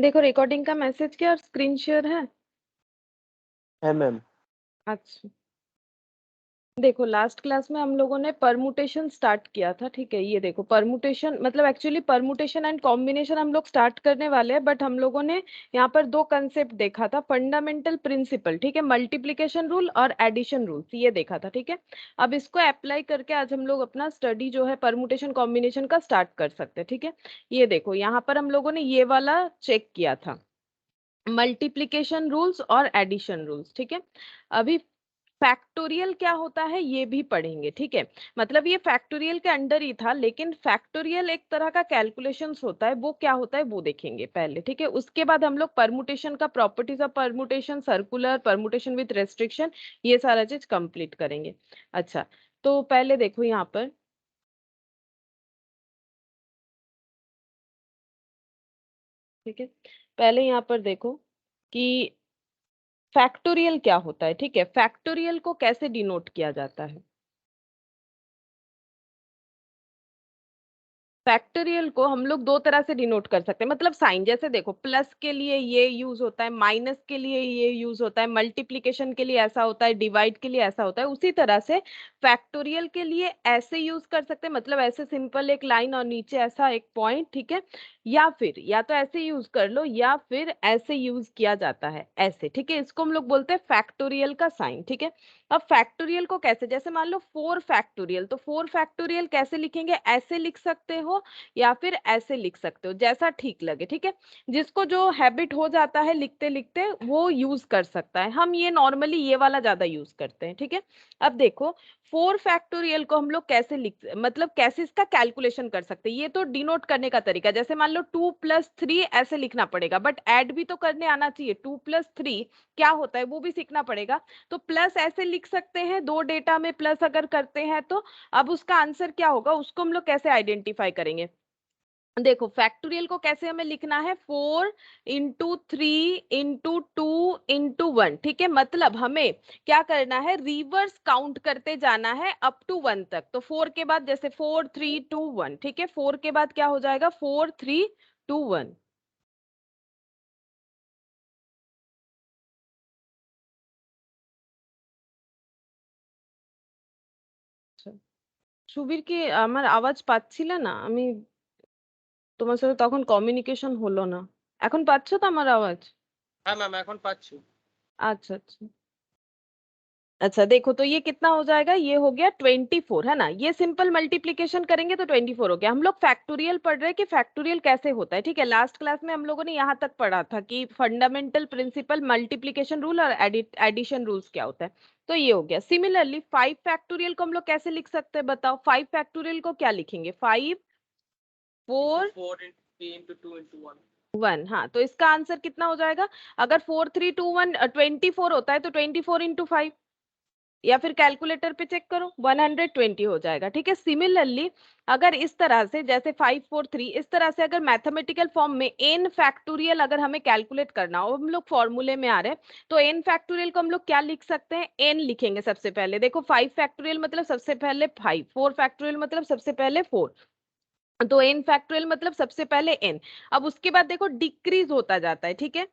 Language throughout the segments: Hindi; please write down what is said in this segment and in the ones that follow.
देखो रिकॉर्डिंग का मैसेज क्या और स्क्रीन शेयर है। मैम। अच्छा देखो लास्ट क्लास में हम लोगों ने परमुटेशन स्टार्ट किया था, ठीक है। ये देखो परमुटेशन मतलब एक्चुअली परमुटेशन एंड कॉम्बिनेशन हम लोग स्टार्ट करने वाले हैं, बट हम लोगों ने यहाँ पर दो कंसेप्ट देखा था, फंडामेंटल प्रिंसिपल, ठीक है, मल्टीप्लिकेशन रूल और एडिशन रूल्स, ये देखा था, ठीक है। अब इसको अप्लाई करके आज हम लोग अपना स्टडी जो है परमुटेशन कॉम्बिनेशन का स्टार्ट कर सकते हैं, ठीक है। ये देखो यहाँ पर हम लोगों ने ये वाला चेक किया था, मल्टीप्लिकेशन रूल्स और एडिशन रूल्स, ठीक है। अभी फैक्टोरियल क्या होता है ये भी पढ़ेंगे, ठीक है। मतलब ये फैक्टोरियल के अंडर ही था, लेकिन फैक्टोरियल एक तरह का कैलकुलेशंस होता है, वो क्या होता है वो देखेंगे पहले, ठीक है। उसके बाद हम लोग परमुटेशन का properties of permutation, circular permutation with restriction, ये सारा चीज कंप्लीट करेंगे। अच्छा तो पहले देखो यहाँ पर, ठीक है, पहले यहाँ पर देखो कि फैक्टोरियल क्या होता है, ठीक है। फैक्टोरियल को कैसे डिनोट किया जाता है। फैक्टोरियल को हम लोग दो तरह से डिनोट कर सकते हैं, मतलब साइन, जैसे देखो प्लस के लिए ये यूज होता है, माइनस के लिए ये यूज होता है, मल्टीप्लिकेशन के लिए ऐसा होता है, डिवाइड के लिए ऐसा होता है। उसी तरह से फैक्टोरियल के लिए ऐसे यूज कर सकते हैं, मतलब ऐसे सिंपल एक लाइन और नीचे ऐसा एक पॉइंट, ठीक है। या फिर या तो ऐसे यूज कर लो या फिर ऐसे यूज किया जाता है ऐसे, ठीक है। इसको हम लोग बोलते हैं फैक्टोरियल का साइन, ठीक है। अब फैक्टोरियल को कैसे, जैसे मान लो 4 फैक्टोरियल, तो 4 फैक्टोरियल कैसे लिखेंगे, ऐसे लिख सकते हो या फिर ऐसे लिख सकते हो, जैसा ठीक लगे, ठीक है। जिसको जो हैबिट हो जाता है लिखते लिखते वो यूज कर सकता है। हम ये नॉर्मली ये वाला ज्यादा यूज करते हैं, ठीक है। अब देखो 4 फैक्टोरियल को हम लोग कैसे लिख, मतलब कैसे इसका कैलकुलेशन कर सकते हैं, ये तो डिनोट करने का तरीका। जैसे मान लो 2+3 ऐसे लिखना पड़ेगा, बट ऐड भी तो करने आना चाहिए, 2+3 क्या होता है वो भी सीखना पड़ेगा। तो प्लस ऐसे लिख सकते हैं, दो डेटा में प्लस अगर करते हैं तो। अब उसका आंसर क्या होगा उसको हम लोग कैसे आइडेंटिफाई करेंगे। देखो फैक्टोरियल को कैसे हमें लिखना है, 4×3×2×1, ठीक है। मतलब हमें क्या करना है, रिवर्स काउंट करते जाना है अप टू 1 तक। तो 4 के बाद जैसे 4, 3, 2, 1, ठीक है। 4 के बाद क्या हो जाएगा, 4, 3, 2, 1। সুবীর কি আমার আওয়াজ পাচ্ছিলে না আমি, তোমার সাথে তখন কমিউনিকেশন হলো না। এখন পাচ্ছ তো আমার আওয়াজ? হ্যাঁ ম্যাম, এখন পাচ্ছি। अच्छा अच्छा। अच्छा देखो तो ये कितना हो जाएगा, ये हो गया 24, है ना। ये सिंपल मल्टीप्लीकेशन करेंगे तो 24 हो गया। हम लोग फैक्टोरियल पढ़ रहे हैं कि फैक्टोरियल कैसे होता है, ठीक है। लास्ट क्लास में हम लोगों ने यहाँ तक पढ़ा था कि फंडामेंटल प्रिंसिपल, मल्टीप्लीकेशन रूल और एडिशन रूल्स क्या होता है। तो ये हो गया। सिमिलरली 5 फैक्टोरियल को हम लोग कैसे लिख सकते हैं बताओ। 5 फैक्टोरियल को क्या लिखेंगे, 5 4 1, हाँ। तो इसका आंसर कितना हो जाएगा, अगर 4, 3, 2, 1 24 होता है तो 24×5, या फिर कैलकुलेटर पे चेक करो 120 हो जाएगा, ठीक है। सिमिलरली अगर इस तरह से जैसे 5, 4, 3 इस तरह से अगर मैथमेटिकल फॉर्म में n फैक्टोरियल अगर हमें कैलकुलेट करना हो, हम लोग फॉर्मूले में आ रहे हैं, तो n फैक्टोरियल को हम लोग क्या लिख सकते हैं, n लिखेंगे सबसे पहले। देखो 5 फैक्टोरियल मतलब सबसे पहले 5, 4 फैक्टोरियल मतलब सबसे पहले 4, तो n फैक्टोरियल मतलब सबसे पहले n। अब उसके बाद देखो डिक्रीज होता जाता है, ठीक है।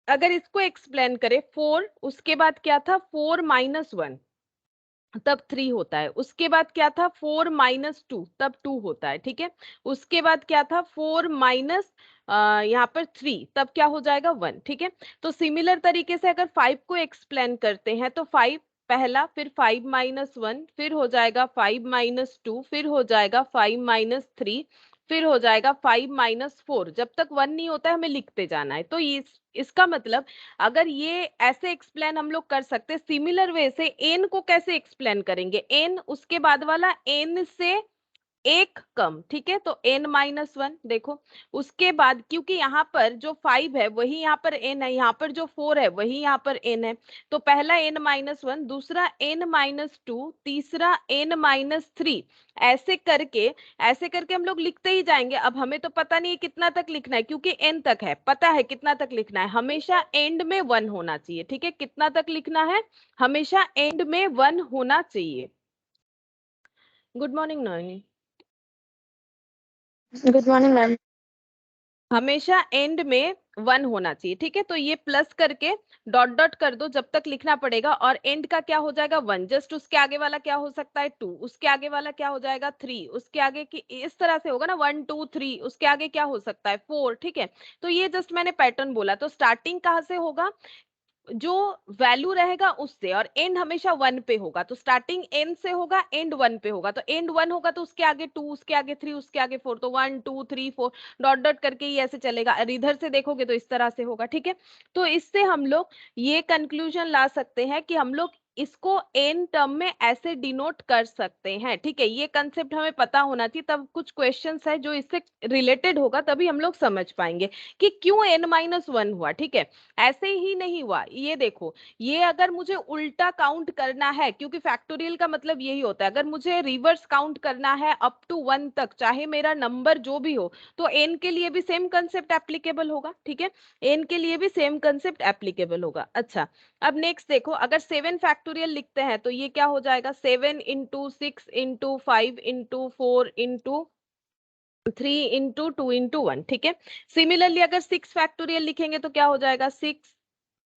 अगर इसको एक्सप्लेन करें 4, उसके बाद क्या था 4-1 तब 3 होता है। उसके बाद क्या था 4-2 तब 2 होता है, ठीक है। उसके बाद क्या था 4 माइनस यहाँ पर 3 तब क्या हो जाएगा 1, ठीक है। तो सिमिलर तरीके से अगर 5 को एक्सप्लेन करते हैं तो 5 पहला, फिर 5-1, फिर हो जाएगा 5-2, फिर हो जाएगा 5-3, फिर हो जाएगा 5-4। जब तक 1 नहीं होता है हमें लिखते जाना है। तो इसका मतलब अगर ये ऐसे एक्सप्लेन हम लोग कर सकते, सिमिलर वे से एन को कैसे एक्सप्लेन करेंगे, एन उसके बाद वाला एन से एक कम, ठीक है। तो n-1 देखो, उसके बाद क्योंकि यहाँ पर जो 5 है वही यहाँ पर n है, यहाँ पर जो 4 है वही यहाँ पर n है, तो पहला n-1, दूसरा n-2, तीसरा n-3, ऐसे करके हम लोग लिखते ही जाएंगे। अब हमें तो पता नहीं है कितना तक लिखना है, क्योंकि n तक है, पता है कितना तक लिखना है, हमेशा एंड में 1 होना चाहिए, ठीक है। कितना तक लिखना है, हमेशा एंड में 1 होना चाहिए। Good morning Nayani. Good morning ma'am. हमेशा एंड में 1 होना चाहिए, ठीक है। तो ये प्लस करके डॉट डॉट कर दो, जब तक लिखना पड़ेगा। और एंड का क्या हो जाएगा 1, जस्ट उसके आगे वाला क्या हो सकता है 2, उसके आगे वाला क्या हो जाएगा 3, उसके आगे की इस तरह से होगा ना 1 2 3, उसके आगे क्या हो सकता है 4, ठीक है। तो ये जस्ट मैंने पैटर्न बोला। तो स्टार्टिंग कहाँ से होगा, जो वैल्यू रहेगा उससे, और एंड हमेशा 1 पे होगा। तो स्टार्टिंग एंड से होगा, एंड 1 पे होगा। तो एंड 1 होगा तो उसके आगे 2, उसके आगे 3, उसके आगे 4, तो 1 2 3 4 डॉट डॉट करके ये ऐसे चलेगा। और इधर से देखोगे तो इस तरह से होगा, ठीक है। तो इससे हम लोग ये कंक्लूजन ला सकते हैं कि हम लोग इसको एन टर्म में ऐसे डिनोट कर सकते हैं, ठीक है। ये कंसेप्ट हमें पता होना चाहिए, तब कुछ क्वेश्चंस है जो इससे रिलेटेड होगा, तभी हम लोग समझ पाएंगे कि क्यों n-1 हुआ, ठीक है। ऐसे ही नहीं हुआ, ये देखो, ये अगर मुझे उल्टा काउंट करना है, क्योंकि फैक्टोरियल का मतलब यही होता है, अगर मुझे रिवर्स काउंट करना है अप टू 1 तक, चाहे मेरा नंबर जो भी हो, तो n के लिए भी सेम कंसेप्ट एप्लीकेबल होगा, ठीक है। n के लिए भी सेम कंसेप्ट एप्लीकेबल होगा। अच्छा, अब नेक्स्ट देखो, अगर 7 फैक्टोरियल लिखते हैं तो ये क्या हो जाएगा 7 into 6 into 5 into 4 into 3 into 2 into 1, ठीक है। सिमिलरली अगर 6 फैक्टोरियल लिखेंगे तो क्या हो जाएगा 6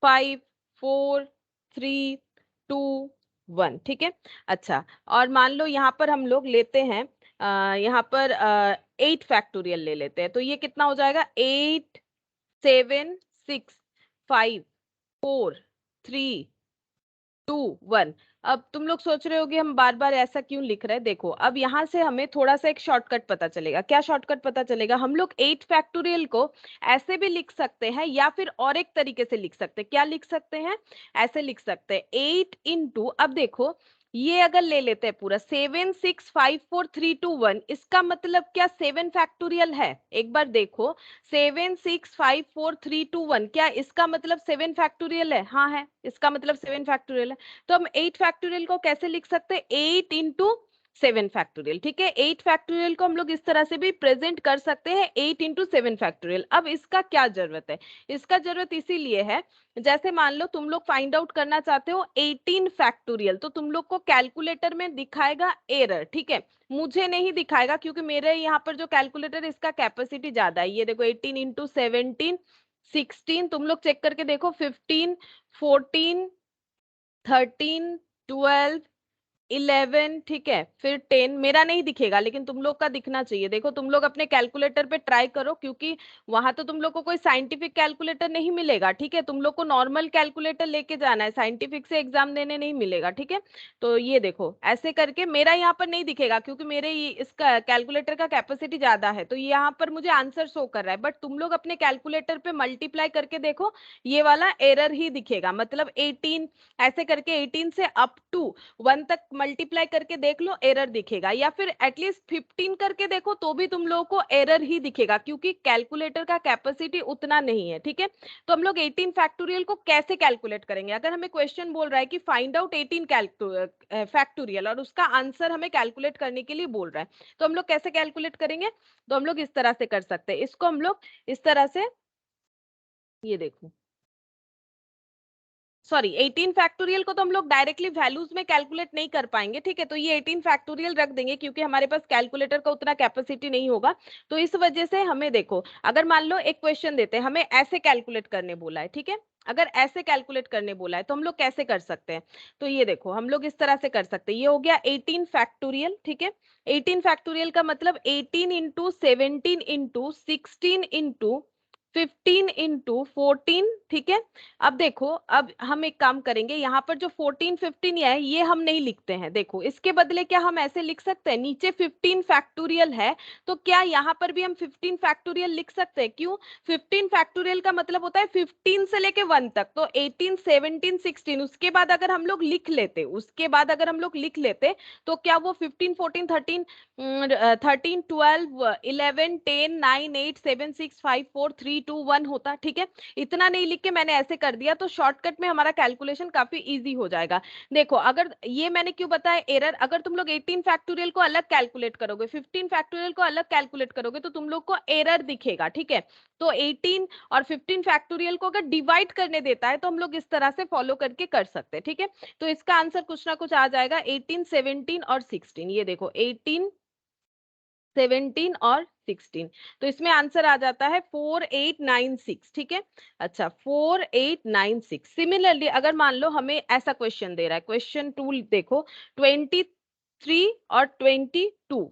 5 4 3 2 1, ठीक है। अच्छा, और मान लो यहाँ पर हम लोग लेते हैं यहाँ पर 8 फैक्टोरियल ले लेते हैं, तो ये कितना हो जाएगा 8 7 6 5 4 3 2 1। अब तुम लोग सोच रहे होगे हम बार बार ऐसा क्यों लिख रहे हैं। देखो, अब यहाँ से हमें थोड़ा सा एक शॉर्टकट पता चलेगा। क्या शॉर्टकट पता चलेगा, हम लोग 8 फैक्टोरियल को ऐसे भी लिख सकते हैं, या फिर और एक तरीके से लिख सकते हैं। क्या लिख सकते हैं, ऐसे लिख सकते हैं 8 इंटू, अब देखो ये अगर ले लेते हैं पूरा 7 6 5 4 3 2 1, इसका मतलब क्या 7 फैक्टोरियल है, एक बार देखो 7 6 5 4 3 2 1, क्या इसका मतलब 7 फैक्टोरियल है, हाँ है, इसका मतलब 7 फैक्टोरियल है। तो हम 8 फैक्टोरियल को कैसे लिख सकते हैं 8 इंटू 7 फैक्टोरियल, ठीक है। 8 फैक्टोरियल को हम लोग इस तरह से भी प्रेजेंट कर सकते हैं 8 इंटू 7 फैक्टोरियल। अब इसका क्या जरूरत है, इसका जरूरत इसीलिए है, जैसे मान लो तुम लोग फाइंड आउट करना चाहते हो 18 फैक्टोरियल, तो तुम लोग को कैलकुलेटर में दिखाएगा एरर, ठीक है। मुझे नहीं दिखाएगा, क्योंकि मेरे यहाँ पर जो कैलकुलेटर इसका कैपेसिटी ज्यादा है। ये देखो 18 इंटू 17 16, तुम लोग चेक करके देखो 15 14 13 12 11, ठीक है, फिर 10, मेरा नहीं दिखेगा लेकिन तुम लोग का दिखना चाहिए। देखो तुम लोग अपने कैलकुलेटर पे ट्राई करो, क्योंकि वहां तो तुम लोग को कोई साइंटिफिक कैलकुलेटर नहीं मिलेगा, ठीक है। तुम लोग को नॉर्मल कैलकुलेटर लेके जाना है, साइंटिफिक से एग्जाम देने नहीं मिलेगा, ठीक है। तो ये देखो ऐसे करके मेरा यहाँ पर नहीं दिखेगा, क्योंकि मेरे इसका कैलकुलेटर का कैपेसिटी ज्यादा है, तो यहाँ पर मुझे आंसर शो कर रहा है। बट तुम लोग अपने कैलकुलेटर पे मल्टीप्लाई करके देखो, ये वाला एरर ही दिखेगा, मतलब 18 ऐसे करके 18 से अप टू 1 तक मल्टीप्लाई करके देख लो, एरर दिखेगा। या फिर एटलीस्ट 15 करके देखो तो भी तुम लोगों को एरर ही दिखेगा, क्योंकि कैलकुलेटर का कैपेसिटी उतना नहीं है, ठीक है। तो हम लोग 18 फैक्टोरियल को कैसे कैलकुलेट करेंगे, अगर हमें क्वेश्चन बोल रहा है कि फाइंड आउट 18 फैक्टोरियल और उसका आंसर हमें कैलकुलेट करने के लिए बोल रहा है, तो हम लोग कैसे कैलकुलेट करेंगे, तो हम लोग इस तरह से कर सकते हैं। इसको हम लोग इस तरह से, ये देखो सॉरी 18 फैक्टोरियल को तो हम लोग डायरेक्टली वैल्यूज में कैलकुलेट नहीं कर पाएंगे, ठीक है। तो ये 18 फैक्टोरियल रख देंगे, क्योंकि हमारे पास कैलकुलेटर का उतना कैपेसिटी नहीं होगा। तो इस वजह से हमें देखो, अगर मान लो एक क्वेश्चन देते हैं, हमें ऐसे कैलकुलेट करने बोला है, ठीक है। अगर ऐसे कैलकुलेट करने बोला है तो हम लोग कैसे कर सकते हैं, तो ये देखो हम लोग इस तरह से कर सकते हैं। ये हो गया 18 फैक्टोरियल, ठीक है। 18 फैक्टोरियल का मतलब 18 इंटू 17 इंटू 16 इंटू 15 इंटू 14, ठीक है। अब देखो, अब हम एक काम करेंगे, यहाँ पर जो 14 15 है ये हम नहीं लिखते हैं। देखो इसके बदले क्या हम ऐसे लिख सकते हैं, नीचे 15 फैक्टोरियल है, तो क्या यहाँ पर भी हम 15 फैक्टोरियल लिख सकते हैं, क्यों, 15 फैक्टोरियल का मतलब होता है 15 से लेके 1 तक, तो 18 17 16, उसके बाद अगर हम लोग लिख लेते, उसके बाद अगर हम लोग लिख लेते, तो क्या वो 15 14 13 13 12 11 10 9 8 7 6 5 4 3 2 1 होता, ठीक है। इतना नहीं लिख के मैंने ऐसे कर दिया, तो शॉर्टकट में हमारा कैलकुलेशन काफी इजी हो जाएगा। देखो अगर ये मैंने क्यों बताया एरर, अगर तुम लोग 18 फैक्टोरियल को अलग कैलकुलेट करोगे, 15 फैक्टोरियल को अलग कैलकुलेट करोगे, तो तुम लोग को एरर दिखेगा, ठीक है। तो 18 और 15 फैक्टोरियल को अगर डिवाइड करने देता है तो हम लोग इस तरह से फॉलो करके कर सकते हैं, ठीक है। तो इसका आंसर कुछ ना कुछ आ जाएगा 18 17 और 16। ये देखो 18 17 और 16। तो इसमें आंसर आ जाता है 4896। ठीक है, अच्छा 4896। सिमिलरली अगर मान लो हमें ऐसा क्वेश्चन दे रहा है, क्वेश्चन 2 देखो, 23 और 22,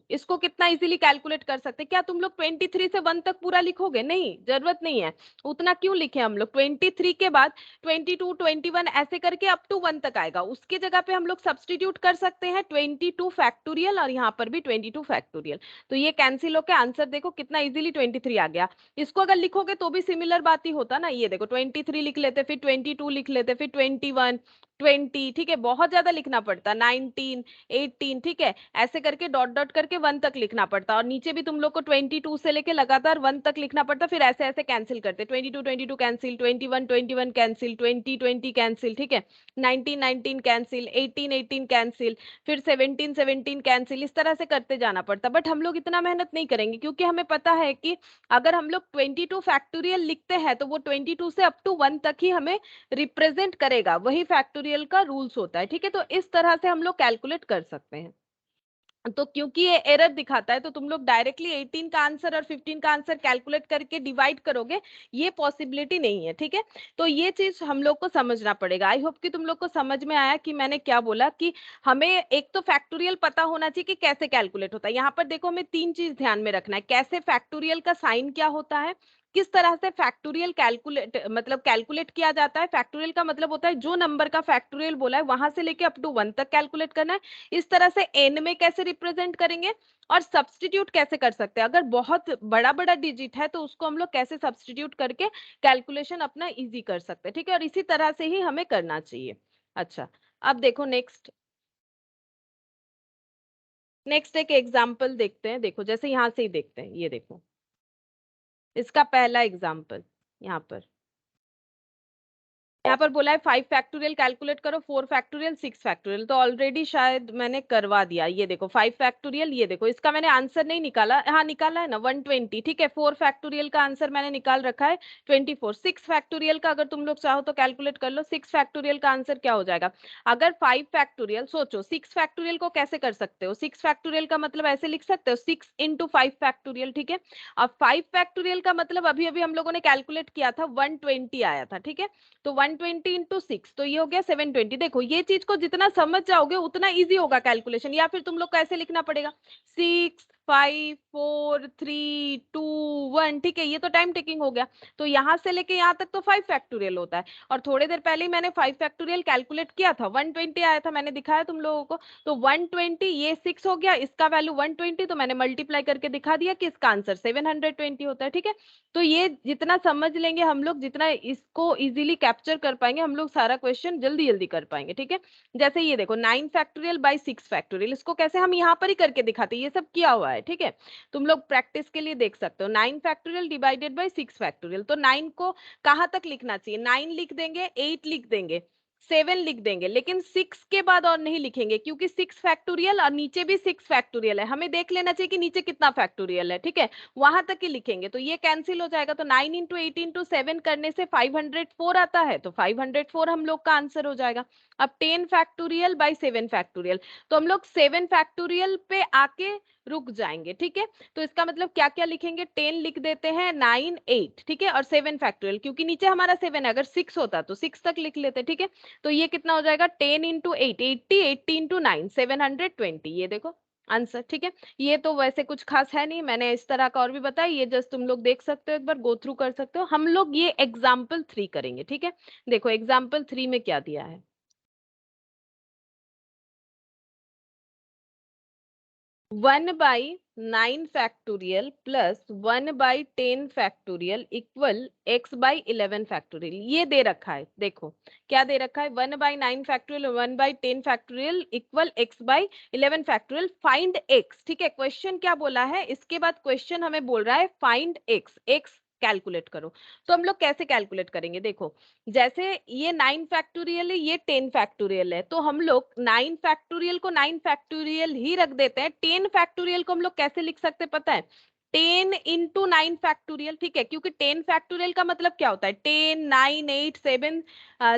इसको कितना इजीली कैलकुलेट कर सकते हैं? क्या तुम लोग 23 से 1 तक पूरा लिखोगे? नहीं, जरूरत नहीं है। उतना क्यों लिखे हम लोग? 23 के बाद 22, 21 ऐसे करके अप टू 1 तक आएगा, उसके जगह पे हम लोग सब्सटीट्यूट कर सकते हैं 22 फैक्टोरियल और यहाँ पर भी 22 फैक्टोरियल। तो ये कैंसिल होकर आंसर देखो कितना इजीली 23 आ गया। इसको अगर लिखोगे तो भी सिमिलर बात ही होता ना। ये देखो 23 लिख लेते, फिर 22 लिख लेते, फिर 21, 20, ठीक है, बहुत ज्यादा लिखना पड़ता, 19, 18, ठीक है, ऐसे करके डॉट डॉट करके 1 तक लिखना पड़ता, और नीचे भी तुम लोग को 22 से लेके लगातार 1 तक लिखना पड़ता, फिर ऐसे ऐसे कैंसिल करते, 22, 22 कैंसिल, 21, 21 कैंसिल, 20, 20 कैंसिल, ठीक है, 19, 19 कैंसिल, 18, 18 कैंसिल, फिर 17, 17 कैंसिल, इस तरह से करते जाना पड़ता। बट हम लोग इतना मेहनत नहीं करेंगे, क्योंकि हमें पता है कि अगर हम लोग 22 फैक्टोरियल लिखते हैं तो वो 22 से अप टू 1 तक ही हमें रिप्रेजेंट करेगा, वही फैक्टोरियल का रूल्स होता है। ठीक है, तो इस तरह से हम लोग कैलकुलेट कर सकते हैं। तो क्योंकि ये एरर दिखाता है तो तुम लोग डायरेक्टली 18 का आंसर और 15 का आंसर कैलकुलेट करके डिवाइड करोगे, ये पॉसिबिलिटी नहीं है। ठीक है, तो ये चीज हम लोग को समझना पड़ेगा। आई होप कि तुम लोग को समझ में आया कि मैंने क्या बोला, कि हमें एक तो फैक्टोरियल पता होना चाहिए कि कैसे कैलकुलेट होता है। यहाँ पर देखो हमें 3 चीज ध्यान में रखना है, कैसे फैक्टोरियल का साइन क्या होता है, किस तरह से फैक्टोरियल कैलकुलेट मतलब कैलकुलेट किया जाता है। फैक्टोरियल का मतलब होता है जो नंबर का फैक्टोरियल बोला है वहां से लेके अप टू 1 तक कैलकुलेट करना है। इस तरह से एन में कैसे रिप्रेजेंट करेंगे, और सब्सटीट्यूट कैसे कर सकते हैं, अगर बहुत बड़ा बड़ा डिजिट है तो उसको हम लोग कैसे सब्सटीट्यूट करके कैलकुलेशन अपना इजी कर सकते हैं। ठीक है, और इसी तरह से ही हमें करना चाहिए। अच्छा, अब देखो नेक्स्ट नेक्स्ट एक एग्जाम्पल देखते हैं। देखो जैसे यहां से ही देखते हैं, ये देखो इसका पहला एग्जाम्पल। यहाँ पर बोला है 5 फैक्टोरियल कैलकुलेट करो, 4 फैक्टोरियल, 6 फैक्टोरियल। तो ऑलरेडी शायद मैंने करवा दिया। ये देखो 5 फैक्टोरियल, ये देखो इसका मैंने आंसर नहीं निकाला, हाँ निकाला है ना 120। ठीक है, 4 फैक्टोरियल का आंसर मैंने निकाल रखा है 24। 6 फैक्टोरियल का अगर तुम लोग चाहो तो कैलकुलेट कर लो, 6 फैक्टोरियल का आंसर क्या हो जाएगा। अगर 5 फैक्टोरियल, सोचो 6 फैक्टोरियल को कैसे कर सकते हो, 6 फैक्टोरियल का मतलब ऐसे लिख सकते हो 6 इंटू 5 फैक्टोरियल। ठीक है, अब 5 फैक्टोरियल का मतलब अभी अभी हम लोगों ने कैलकुलेट किया था 120 आया था। ठीक है, तो 120 इंटू 6 तो ये हो गया 720। देखो ये चीज को जितना समझ जाओगे उतना इजी होगा कैलकुलेशन, या फिर तुम लोग को ऐसे लिखना पड़ेगा 6, 5, 4, 3, 2, 1। ठीक है, ये तो टाइम टेकिंग हो गया। तो यहां से लेके यहाँ तक तो 5 फैक्टोरियल होता है, और थोड़ी देर पहले ही मैंने 5 फैक्टोरियल कैलकुलेट किया था, 120 आया था, मैंने दिखाया तुम लोगों को। तो 120, ये 6 हो गया, इसका वैल्यू 120, तो मैंने मल्टीप्लाई करके दिखा दिया कि इसका आंसर 720 होता है। ठीक है, तो ये जितना समझ लेंगे हम लोग, जितना इसको इजीली कैप्चर कर पाएंगे हम लोग, सारा क्वेश्चन जल्दी जल्दी कर पाएंगे। ठीक है, जैसे ये देखो 9 फैक्टोरियल बाई 6 फैक्टोरियल, इसको कैसे हम यहाँ पर ही करके दिखाते हैं, ये सब किया हुआ है। ठीक है, तुम लोग प्रैक्टिस के लिए देख सकते हो। 9 फैक्टोरियल डिवाइडेड बाई 6 फैक्टोरियल, तो 9 को कहाँ तक लिखना चाहिए, 9 लिख देंगे, 8 लिख देंगे, 7 लिख देंगे, लेकिन 6 के बाद और नहीं लिखेंगे, क्योंकि 6 फैक्टोरियल और नीचे भी 6 फैक्टोरियल है, हमें देख लेना चाहिए कि नीचे कितना फैक्टोरियल है। ठीक है, वहां तक ही लिखेंगे, तो ये कैंसिल हो जाएगा। तो 9 इंटू 8 इंटू 7 करने से 504 आता है, तो 504 हम लोग का आंसर हो जाएगा। अब 10 फैक्टोरियल बाई 7 फैक्टोरियल, तो हम लोग 7 फैक्टोरियल पे आके रुक जाएंगे। ठीक है, तो इसका मतलब क्या क्या लिखेंगे, 10 लिख देते हैं, 9, 8, ठीक है, और 7 फैक्टोरियल, क्योंकि नीचे हमारा 7 है, अगर 6 होता तो 6 तक लिख लेते। ठीक है, तो ये कितना हो जाएगा, 10 इंटू 8, 80, 80 इंटू 9, 720। ये देखो आंसर। ठीक है, ये तो वैसे कुछ खास है नहीं, मैंने इस तरह का और भी बताया, ये जस्ट तुम लोग देख सकते हो, एक बार गो थ्रू कर सकते हो। हम लोग ये एग्जाम्पल 3 करेंगे। ठीक है, देखो एग्जाम्पल 3 में क्या दिया है, 1/9 factorial plus 1/10 factorial equal x/11 factorial, ये दे रखा है। देखो क्या दे रखा है, 1/9 factorial, 1/10 factorial equal x/11 factorial, find x। ठीक है, क्वेश्चन क्या बोला है, इसके बाद क्वेश्चन हमें बोल रहा है फाइंड x कैलकुलेट करो। तो हम लोग कैसे कैलकुलेट करेंगे, देखो जैसे ये 9 फैक्टोरियल है, ये 10 फैक्टोरियल है, तो हम लोग 9 फैक्टोरियल को 9 फैक्टोरियल ही रख देते हैं। 10 फैक्टोरियल को हम लोग कैसे लिख सकते हैं पता है, 10 इंटू 9 फैक्टोरियल, ठीक है, क्योंकि 10 फैक्टोरियल का मतलब क्या होता है, 10 9 8 7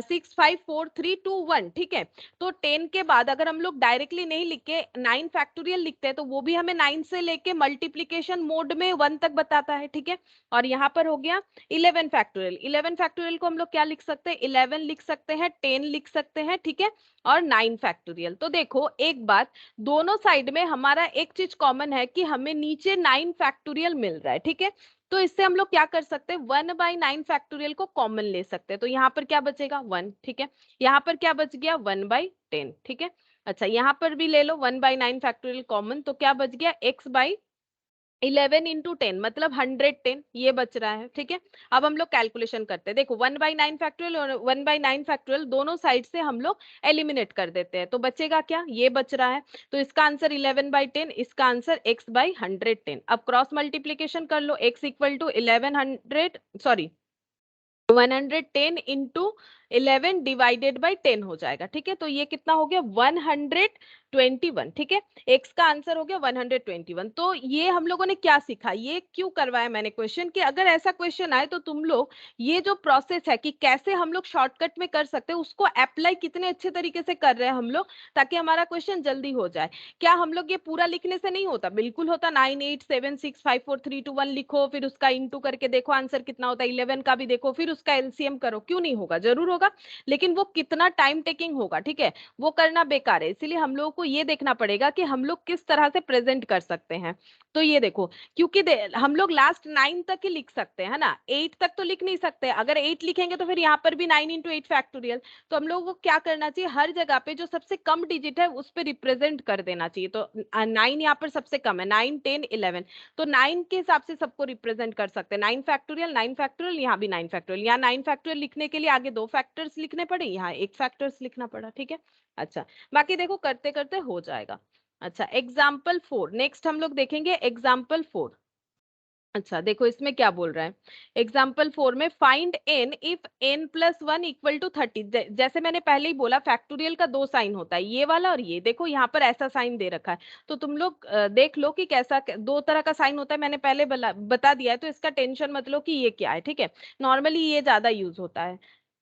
6 5 4 3 2 1, ठीक है। तो 10 के बाद अगर हम लोग डायरेक्टली नहीं लिख के 9 फैक्टोरियल लिखते हैं तो वो भी हमें 9 से लेके मल्टीप्लीकेशन मोड में 1 तक बताता है, ठीक है। और यहाँ पर हो गया 11 फैक्टोरियल। 11 फैक्टोरियल को हम लोग क्या लिख सकते हैं, 11 लिख सकते हैं, 10 लिख सकते हैं, ठीक है, और 9 फैक्टोरियल। तो देखो एक बात, दोनों साइड में हमारा एक चीज कॉमन है कि हमें नीचे 9 फैक्टोरियल मिल रहा है, ठीक है। तो इससे हम लोग क्या कर सकते हैं, 1/9 फैक्टोरियल को कॉमन ले सकते हैं। तो यहाँ पर क्या बचेगा 1, ठीक है। यहाँ पर क्या बच गया 1/10, ठीक है। अच्छा यहाँ पर भी ले लो 1/9 फैक्टोरियल कॉमन, तो क्या बच गया x/11 इंटू 10 मतलब 110, ये बच रहा है, ठीक है। अब हम लोग कैलकुलेशन करते हैं। देखो 1/9 फैक्टोरियल और 1/9 फैक्टोरियल दोनों साइड से हम लोग एलिमिनेट कर देते हैं, तो बचेगा क्या, ये बच रहा है। तो इसका आंसर 11/10, इसका आंसर x/110। अब क्रॉस मल्टीप्लीकेशन कर लो, x equal to 110 into 11 divided by 10 हो जाएगा, ठीक है। तो ये कितना हो गया 121, ठीक है। x का आंसर हो गया 121। तो ये हम लोगों ने क्या सीखा, ये क्यों करवाया मैंने क्वेश्चन, कि अगर ऐसा क्वेश्चन आए तो तुम लोग ये जो प्रोसेस है कि कैसे हम लोग शॉर्टकट में कर सकते हैं उसको अप्लाई कितने अच्छे तरीके से कर रहे हैं हम लोग, ताकि हमारा क्वेश्चन जल्दी हो जाए। क्या हम लोग ये पूरा लिखने से नहीं होता, बिल्कुल होता। 9 8 7 6 5 4 3 2 1 लिखो, फिर उसका इंटू करके देखो आंसर कितना होता है, 11 का भी देखो, फिर उसका एलसीएम करो, क्यों नहीं होगा, जरूर होगा। लेकिन वो कितना टाइम टेकिंग होगा, ठीक है, वो करना बेकार है। इसीलिए हम लोगों को ये देखना पड़ेगा कि हम लोग किस तरह से प्रेजेंट कर सकते हैं। तो ये देखो, क्योंकि हम लोग लास्ट 9 तक ही लिख सकते हैं, है ना, 8 तक तो लिख नहीं सकते। अगर 8 लिखेंगे तो फिर यहाँ पर भी 9 इंटू 8 फैक्टोरियल। तो हम लोगों को क्या करना चाहिए, हर जगह पे जो सबसे कम डिजिट है उस पर रिप्रेजेंट कर देना चाहिए। तो 9 यहाँ पर सबसे कम है, 9 10 11, तो 9 के हिसाब से सबको रिप्रेजेंट कर सकते हैं। 9 फैक्टोरियल 9 फैक्टोरियल, यहाँ भी 9 फैक्टोरियल। यहाँ 9 फैक्टोरियल लिखने के लिए आगे 2 फैक्टर्स लिखने पड़े, यहाँ 1 फैक्टर्स लिखना पड़ा, ठीक है। अच्छा बाकी देखो करते करते हो जाएगा। अच्छा एग्जाम्पल 4, नेक्स्ट हम लोग देखेंगे एग्जाम्पल 4। अच्छा देखो इसमें क्या बोल रहा है, एग्जाम्पल 4 में find n if n plus 1 equal to 30। जैसे मैंने पहले ही बोला फैक्टोरियल का 2 साइन होता है, ये वाला और ये। देखो यहाँ पर ऐसा साइन दे रखा है, तो तुम लोग देख लो कि कैसा 2 तरह का साइन होता है, मैंने पहले बता दिया है, तो इसका टेंशन मत लो कि ये क्या है, ठीक है। नॉर्मली ये ज्यादा यूज होता है,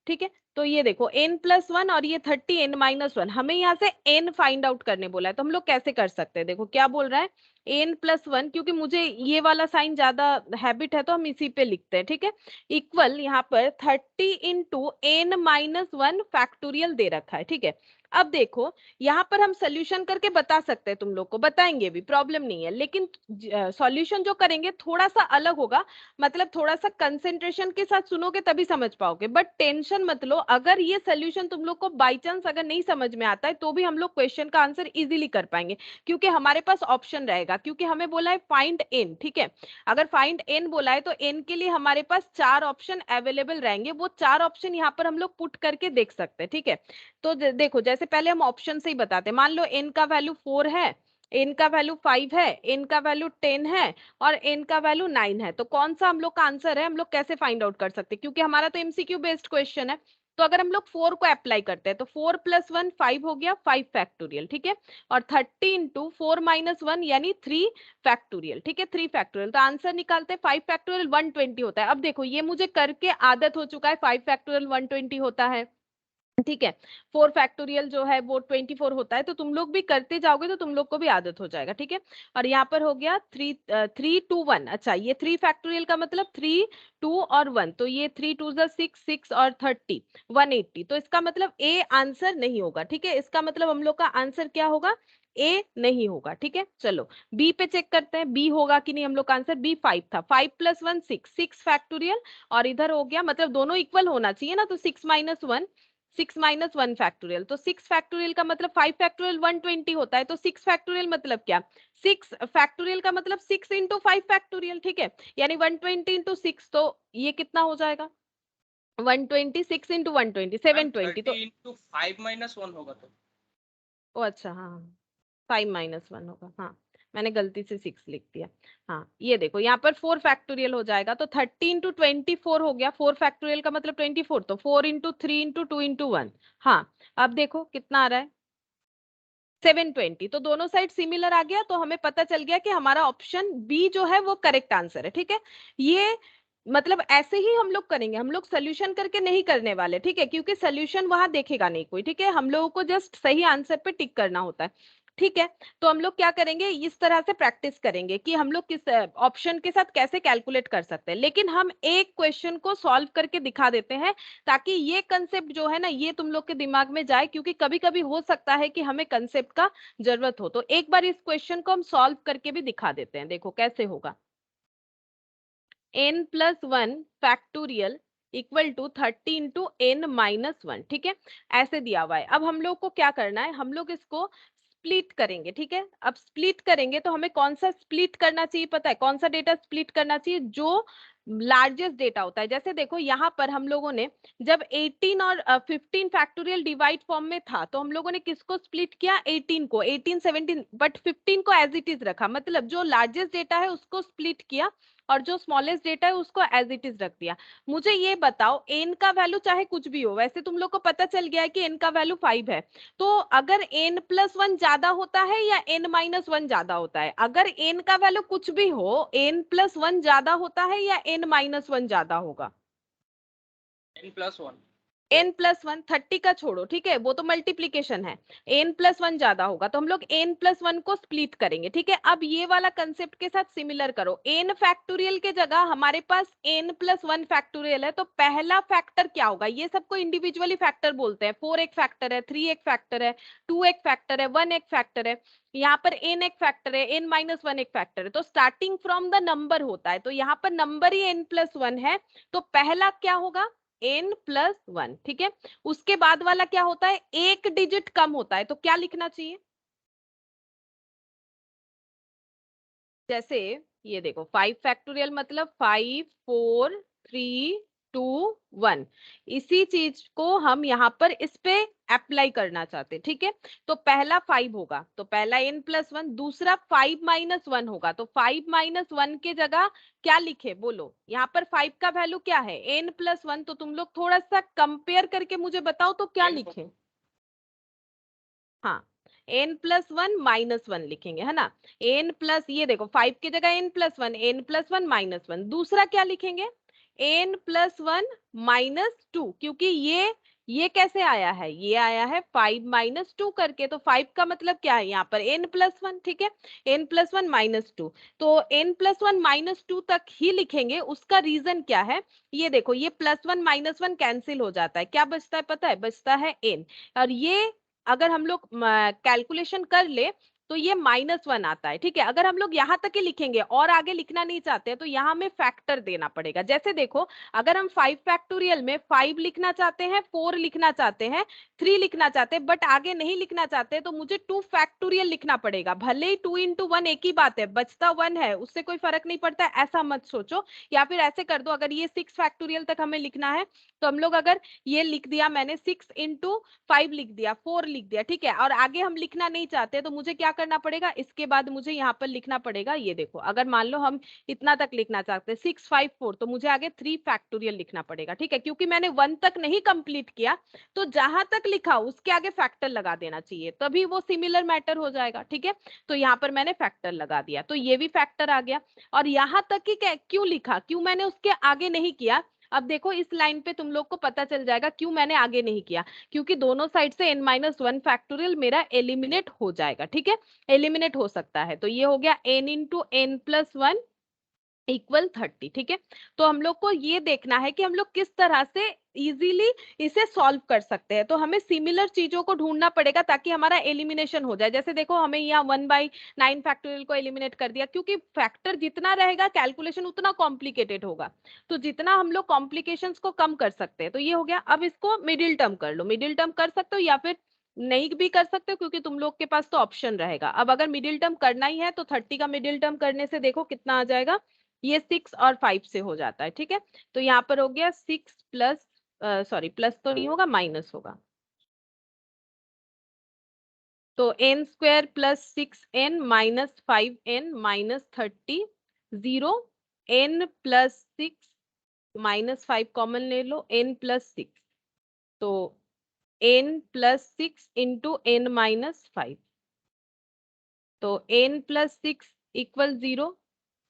ठीक है। तो ये देखो n प्लस 1 और ये 30 n-1, हमें यहाँ से n फाइंड आउट करने बोला है। तो हम लोग कैसे कर सकते हैं, देखो क्या बोल रहा है, n+1, क्योंकि मुझे ये वाला साइन ज्यादा हैबिट है तो हम इसी पे लिखते हैं, ठीक है। इक्वल यहाँ पर 30 इंटू n-1 फैक्टोरियल दे रखा है, ठीक है। अब देखो यहाँ पर हम सोल्यूशन करके बता सकते हैं, तुम लोग को बताएंगे भी, प्रॉब्लम नहीं है, लेकिन सॉल्यूशन जो करेंगे थोड़ा सा अलग होगा। मतलब थोड़ा सा कंसेंट्रेशन के साथ सुनोगे तभी समझ पाओगे, बट टेंशन मत लो। अगर ये सोल्यूशन तुम लोग को बाई चांस अगर नहीं समझ में आता है तो भी हम लोग क्वेश्चन का आंसर इजीली कर पाएंगे, क्योंकि हमारे पास ऑप्शन रहेगा। क्योंकि हमें बोला है फाइंड एन, ठीक है। अगर फाइंड एन बोला है तो एन के लिए हमारे पास 4 ऑप्शन अवेलेबल रहेंगे, वो 4 ऑप्शन यहाँ पर हम लोग पुट करके देख सकते हैं, ठीक है। तो देखो जैसे पहले हम ऑप्शन से ही बताते हैं, मान लो एन का वैल्यू 4 है, एन का वैल्यू 5 है, एन का वैल्यू 10 है और एन का वैल्यू 9 है, तो कौन सा हम लोग का आंसर है, हम लोग कैसे फाइंड आउट कर सकते हैं, क्योंकि हमारा तो एमसीक्यू बेस्ड क्वेश्चन है। तो अगर हम लोग 4 को अप्लाई करते हैं तो 4 + 1 5 हो गया, 5 फैक्टोरियल, ठीक है। और 30 इंटू 4 - 1 यानी 3 फैक्टोरियल, ठीक है, 3 फैक्टोरियल। तो आंसर निकालते हैं, 5 फैक्टोरियल 120 होता है। अब देखो ये मुझे करके आदत हो चुका है, 5 फैक्टोरियल 120 होता है, ठीक है। 4 फैक्टोरियल जो है वो 24 होता है। तो तुम लोग भी करते जाओगे तो तुम लोग को भी आदत हो जाएगा, ठीक है। और यहाँ पर हो गया 3 2 1। अच्छा ये 3 फैक्टोरियल का मतलब 3 2 और 1, तो ये 3 2 6 6 और 30 180। तो इसका मतलब ए आंसर नहीं होगा, ठीक है। इसका मतलब हम लोग का आंसर क्या होगा, ए नहीं होगा, ठीक है। चलो बी पे चेक करते हैं, बी होगा कि नहीं। हम लोग का आंसर बी 5 था, 5 + 1 6, 6 फैक्टोरियल। और इधर हो गया, मतलब दोनों इक्वल होना चाहिए ना, तो 6 - 1 6 - 1 फैक्टोरियल। तो 6 फैक्टोरियल का मतलब 5 फैक्टोरियल 120 होता है, तो 6 फैक्टोरियल मतलब क्या, 6 फैक्टोरियल का मतलब 6 इंटू 5 फैक्टोरियल, ठीक है, यानी 120 इंटू 6। तो ये कितना हो जाएगा 120, 6 इंटू 120 मैम 720। 30 तो इंटू 5 - 1 होगा तो ओ अच्छा हाँ 5 - 1 होगा, हाँ मैंने गलती से 6 लिख दिया। हाँ ये देखो यहाँ पर 4 फैक्टोरियल हो जाएगा, तो 30 इंटू 24 हो गया, 4 फैक्टोरियल का मतलब 24, तो 4 इंटू 3 इंटू 2 इंटू 1। हाँ अब देखो कितना आ रहा है 720। तो दोनों साइड सिमिलर आ गया, तो हमें पता चल गया कि हमारा ऑप्शन बी जो है वो करेक्ट आंसर है। ठीक है, ये मतलब ऐसे ही हम लोग करेंगे, हम लोग सोल्यूशन करके नहीं करने वाले, ठीक है, क्योंकि सोल्यूशन वहां देखेगा नहीं कोई। ठीक है, हम लोगों को जस्ट सही आंसर पे टिक करना होता है। ठीक है, तो हम लोग क्या करेंगे, इस तरह से प्रैक्टिस करेंगे कि हम लोग किस ऑप्शन के साथ कैसे कैलकुलेट कर सकते हैं। लेकिन हम एक क्वेश्चन को सॉल्व करके दिखा देते हैं, ताकि ये कंसेप्ट जो है ना ये तुम लोग के दिमाग में जाए, क्योंकि कभी कभी हो सकता है कि हमें कंसेप्ट का जरूरत हो। तो एक बार इस क्वेश्चन को हम सॉल्व करके भी दिखा देते हैं, देखो कैसे होगा। n+1 factorial equal to 30 into n-1। ठीक है, ऐसे दिया हुआ है। अब हम लोग को क्या करना है, हम लोग इसको स्प्लिट करेंगे। ठीक है, अब स्प्लिट करेंगे तो हमें कौन सा स्प्लिट करना चाहिए, पता है कौन सा डेटा स्प्लिट करना चाहिए, जो लार्जेस्ट डेटा होता है। जैसे देखो यहाँ पर हम लोगों ने जब 18 और 15 फैक्टोरियल डिवाइड फॉर्म में था, तो हम लोगों ने किसको स्प्लिट किया, 18 को, 18 17, बट 15 को एज इट इज रखा, मतलब जो लार्जेस्ट डेटा है उसको स्प्लिट किया और जो स्मॉलेस्ट डेटा है उसको एज इट इज रख दिया। मुझे ये बताओ, एन का वैल्यू चाहे कुछ भी हो, वैसे तुम लोग को पता चल गया है कि एन का वैल्यू 5 है, तो अगर n+1 ज्यादा होता है या n-1 ज्यादा होता है, अगर n का वैल्यू कुछ भी हो, n+1 ज्यादा होता है या n-1 ज्यादा होगा, n+1। n+1, 30 का छोड़ो, ठीक है, वो तो मल्टीप्लीकेशन है, n+1 ज्यादा होगा, तो हम लोग n+1 को स्प्लिट करेंगे। ठीक है, अब ये वाला कंसेप्ट के साथ सिमिलर करो, n फैक्टोरियल के जगह हमारे पास n+1 फैक्टोरियल है, तो पहला फैक्टर क्या होगा, ये सबको इंडिविजुअली फैक्टर बोलते हैं, 4 एक फैक्टर है, 3 एक फैक्टर है, 2 एक फैक्टर है, 1 एक फैक्टर है, यहाँ पर n एक फैक्टर है, n-1 एक फैक्टर है, तो स्टार्टिंग फ्रॉम द नंबर होता है, तो यहाँ पर नंबर ही n+1 है, तो पहला क्या होगा, n+1। ठीक है, उसके बाद वाला क्या होता है, एक डिजिट कम होता है, तो क्या लिखना चाहिए, जैसे ये देखो 5 फैक्टोरियल मतलब 5 4 3 2 1, इसी चीज को हम यहाँ पर इस पे अप्लाई करना चाहते हैं। ठीक है, तो पहला 5 होगा, तो पहला n+1, दूसरा 5-1 होगा, तो 5-1 के जगह क्या लिखे बोलो, यहाँ पर 5 का वैल्यू क्या है, n+1, तो तुम लोग थोड़ा सा कंपेयर करके मुझे बताओ तो क्या n लिखे। हाँ, n+1-1 लिखेंगे, है ना, n प्लस, ये देखो 5 की जगह n+1, n+1-1, दूसरा क्या लिखेंगे, n+1-2, क्योंकि ये कैसे आया है, ये आया है 5-2 करके, तो 5 का मतलब क्या है यहाँ पर n+1। ठीक है, n+1-2, तो n+1-2 तक ही लिखेंगे, उसका रीजन क्या है, ये देखो ये +1 - 1 कैंसिल हो जाता है, क्या बचता है पता है, बचता है n, और ये अगर हम लोग कैलकुलेशन कर ले तो ये -1 आता है। ठीक है, अगर हम लोग यहाँ तक ही लिखेंगे और आगे लिखना नहीं चाहते हैं, तो यहाँ हमें फैक्टर देना पड़ेगा। जैसे देखो, अगर हम 5 फैक्टोरियल में 5 लिखना चाहते हैं, 4 लिखना चाहते हैं, 3 लिखना चाहते हैं, बट आगे नहीं लिखना चाहते, तो मुझे 2 फैक्टोरियल लिखना पड़ेगा। भले ही 2 × 1 एक ही बात है, बचता 1 है, उससे कोई फर्क नहीं पड़ता, ऐसा मत सोचो। या फिर ऐसे कर दो, अगर ये 6 फैक्टोरियल तक हमें लिखना है, तो हम लोग अगर ये लिख दिया, मैंने 6 × 5 लिख दिया, 4 लिख दिया, ठीक है, और आगे हम लिखना नहीं चाहते, तो मुझे क्या करना पड़ेगा, इसके बाद मुझे यहाँ पर लिखना पड़ेगा, ये देखो, अगर मान लो हम इतना तक लिखना चाहते हैं 6 5 4, तो मुझे आगे 3 फैक्टोरियल लिखना पड़ेगा। ठीक है, क्योंकि मैंने 1 तक नहीं कंप्लीट किया, तो जहां तक लिखा उसके आगे फैक्टर लगा देना चाहिए, तभी वो सिमिलर मैटर हो जाएगा। ठीक है, तो यहाँ पर मैंने फैक्टर लगा दिया, तो ये भी फैक्टर आ गया। और यहाँ तक ही क्यों लिखा, क्यों मैंने उसके आगे नहीं किया, अब देखो इस लाइन पे तुम लोग को पता चल जाएगा क्यों मैंने आगे नहीं किया, क्योंकि दोनों साइड से n-1 फैक्टोरियल मेरा एलिमिनेट हो जाएगा। ठीक है, एलिमिनेट हो सकता है, तो ये हो गया n × n+1 इक्वल 30। ठीक है, तो हम लोग को ये देखना है कि हम लोग किस तरह से इजीली इसे सॉल्व कर सकते हैं, तो हमें सिमिलर चीजों को ढूंढना पड़ेगा ताकि हमारा एलिमिनेशन हो जाए। जैसे देखो, हमें यहाँ 1/9 फैक्टोरियल को एलिमिनेट कर दिया, क्योंकि फैक्टर जितना रहेगा कैलकुलेशन उतना कॉम्प्लिकेटेड होगा, तो जितना हम लोग कॉम्प्लिकेशंस को कम कर सकते हैं, तो ये हो गया। अब इसको मिडिल टर्म कर लो, मिडिल टर्म कर सकते हो या फिर नहीं भी कर सकते हो, क्योंकि तुम लोग के पास तो ऑप्शन रहेगा। अब अगर मिडिल टर्म करना ही है, तो 30 का मिडिल टर्म करने से देखो कितना आ जाएगा, ये 6 और 5 से हो जाता है। ठीक है, तो यहाँ पर हो गया 6 प्लस, सॉरी प्लस तो नहीं होगा, माइनस होगा, तो n² + 6n - 5n - 30, 0, n + 6 - 5 common ले लो, n + 6, तो n + 6 × n - 5, तो n plus 6 equal 0,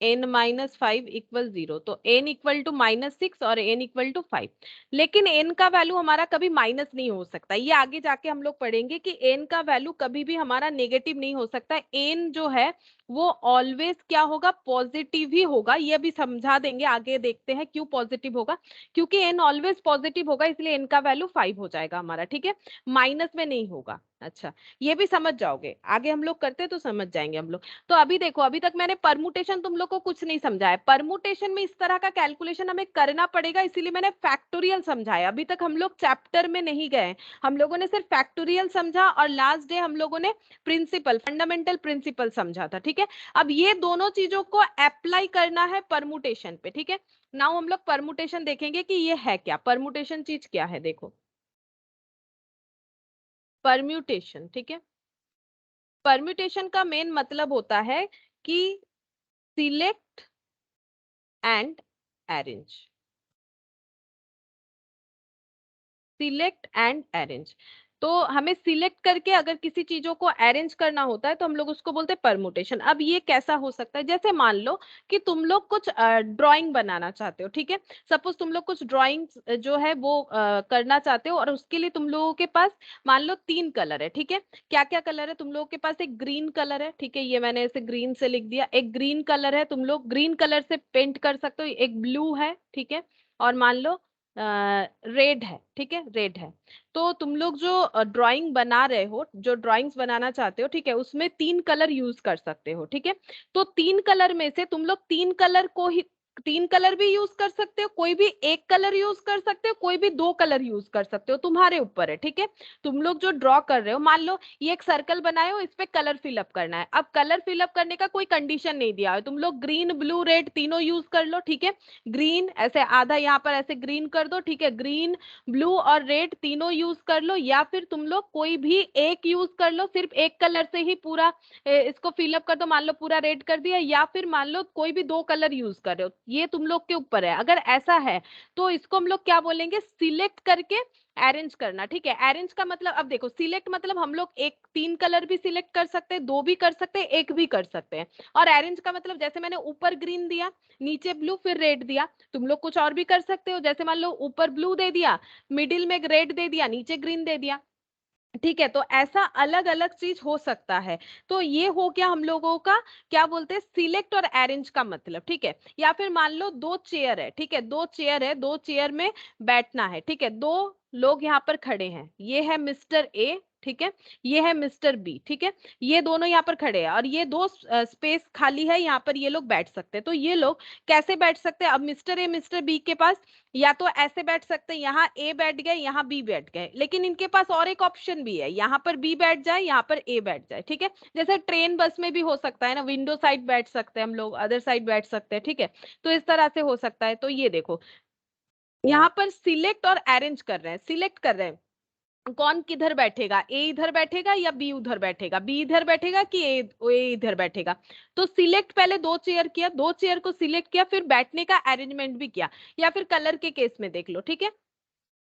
n minus 5 equal 0। तो n इक्वल टू -6 और n इक्वल टू 5। लेकिन n का वैल्यू हमारा कभी माइनस नहीं हो सकता, ये आगे जाके हम लोग पढ़ेंगे कि n का वैल्यू कभी भी हमारा नेगेटिव नहीं हो सकता। n जो है वो ऑलवेज क्या होगा, पॉजिटिव ही होगा। ये भी समझा देंगे, आगे देखते हैं क्यों पॉजिटिव होगा। क्योंकि n ऑलवेज पॉजिटिव होगा, इसलिए n का वैल्यू 5 हो जाएगा हमारा, ठीक है, माइनस में नहीं होगा। अच्छा, ये भी समझ जाओगे, आगे हम लोग करते तो समझ जाएंगे हम लोग। तो अभी देखो, अभी तक मैंने परमुटेशन तुम लोग को कुछ नहीं समझाया। परमुटेशन में इस तरह का कैलकुलेशन हमें करना पड़ेगा, इसीलिए मैंने फैक्टोरियल समझाया। अभी तक हम लोग चैप्टर में नहीं गए, हम लोगों ने सिर्फ फैक्टोरियल समझा और लास्ट डे हम लोगों ने प्रिंसिपल, फंडामेंटल प्रिंसिपल समझा था, ठीक है। अब ये दोनों चीजों को अप्लाई करना है परमुटेशन पे, ठीक है। नाउ हम लोग परमुटेशन देखेंगे कि ये है क्या, परमुटेशन चीज क्या है। देखो, परम्यूटेशन, ठीक है। परम्यूटेशन का मेन मतलब होता है कि select and arrange, select and arrange. तो हमें सिलेक्ट करके अगर किसी चीजों को अरेंज करना होता है तो हम लोग उसको बोलते हैं परमुटेशन। अब ये कैसा हो सकता है, जैसे मान लो कि तुम लोग कुछ ड्राइंग बनाना चाहते हो, ठीक है। सपोज तुम लोग कुछ ड्राइंग जो है वो करना चाहते हो, और उसके लिए तुम लोगों के पास मान लो 3 कलर है, ठीक है। क्या क्या कलर है तुम लोगों के पास? एक ग्रीन कलर है, ठीक है, ये मैंने इसे ग्रीन से लिख दिया। एक ग्रीन कलर है, तुम लोग ग्रीन कलर से पेंट कर सकते हो। एक ब्लू है, ठीक है, और मान लो रेड है, ठीक है, रेड है। तो तुम लोग जो ड्राइंग बना रहे हो, जो ड्राइंग्स बनाना चाहते हो, ठीक है, उसमें 3 कलर यूज कर सकते हो, ठीक है। तो 3 कलर में से तुम लोग 3 कलर को ही, 3 कलर भी यूज कर सकते हो, कोई भी एक कलर यूज कर सकते हो, कोई भी 2 कलर यूज कर सकते हो, तुम्हारे ऊपर है, ठीक है। तुम लोग जो ड्रॉ कर रहे हो, मान लो ये एक सर्कल बनाए हो, इस पे कलर फिलअप करना है। अब कलर फिलअप करने का कोई कंडीशन नहीं दिया है, तुम लोग ग्रीन ब्लू रेड तीनों यूज कर लो, ठीक है। ग्रीन ऐसे आधा यहाँ पर ऐसे ग्रीन कर दो, ठीक है, ग्रीन ब्लू और रेड तीनों यूज कर लो, या फिर तुम लोग कोई भी एक यूज कर लो, सिर्फ एक कलर से ही पूरा इसको फिलअप कर दो। मान लो पूरा रेड कर दिया, या फिर मान लो कोई भी 2 कलर यूज कर रहे हो, ये तुम लोग के ऊपर है। अगर ऐसा है तो इसको हम लोग क्या बोलेंगे, सिलेक्ट करके अरेंज करना, ठीक है। अरेंज का मतलब, अब देखो, सिलेक्ट मतलब हम लोग एक 3 कलर भी सिलेक्ट कर सकते हैं, 2 भी कर सकते हैं, एक भी कर सकते हैं। और अरेंज का मतलब, जैसे मैंने ऊपर ग्रीन दिया, नीचे ब्लू, फिर रेड दिया, तुम लोग कुछ और भी कर सकते हो। जैसे मान लो ऊपर ब्लू दे दिया, मिडिल में रेड दे दिया, नीचे ग्रीन दे दिया, ठीक है। तो ऐसा अलग अलग चीज हो सकता है। तो ये हो गया हम लोगों का क्या बोलते हैं, सिलेक्ट और अरेंज का मतलब, ठीक है। या फिर मान लो 2 चेयर है, ठीक है, 2 चेयर है, 2 चेयर में बैठना है, ठीक है। 2 लोग यहाँ पर खड़े हैं, ये है मिस्टर ए, ठीक है, ये है मिस्टर बी, ठीक है। ये दोनों यहाँ पर खड़े हैं और ये 2 स्पेस खाली है, यहाँ पर ये लोग बैठ सकते हैं। तो ये लोग कैसे बैठ सकते हैं? अब मिस्टर ए मिस्टर बी के पास या तो ऐसे बैठ सकते हैं, यहाँ ए बैठ गए, यहाँ बी बैठ गए, लेकिन इनके पास और एक ऑप्शन भी है, यहाँ पर बी बैठ जाए, यहाँ पर ए बैठ जाए, ठीक है। जैसे ट्रेन बस में भी हो सकता है ना, विंडो साइड बैठ सकते हैं हम लोग, अदर साइड बैठ सकते हैं, ठीक है। तो इस तरह से हो सकता है। तो ये देखो, यहाँ पर सिलेक्ट और अरेंज कर रहे हैं, सिलेक्ट कर रहे हैं कौन किधर बैठेगा, ए इधर बैठेगा या बी उधर बैठेगा, बी इधर बैठेगा कि ए इधर बैठेगा। तो सिलेक्ट पहले 2 चेयर किया, 2 चेयर को सिलेक्ट किया, फिर बैठने का अरेंजमेंट भी किया। या फिर कलर के केस में देख लो, ठीक है।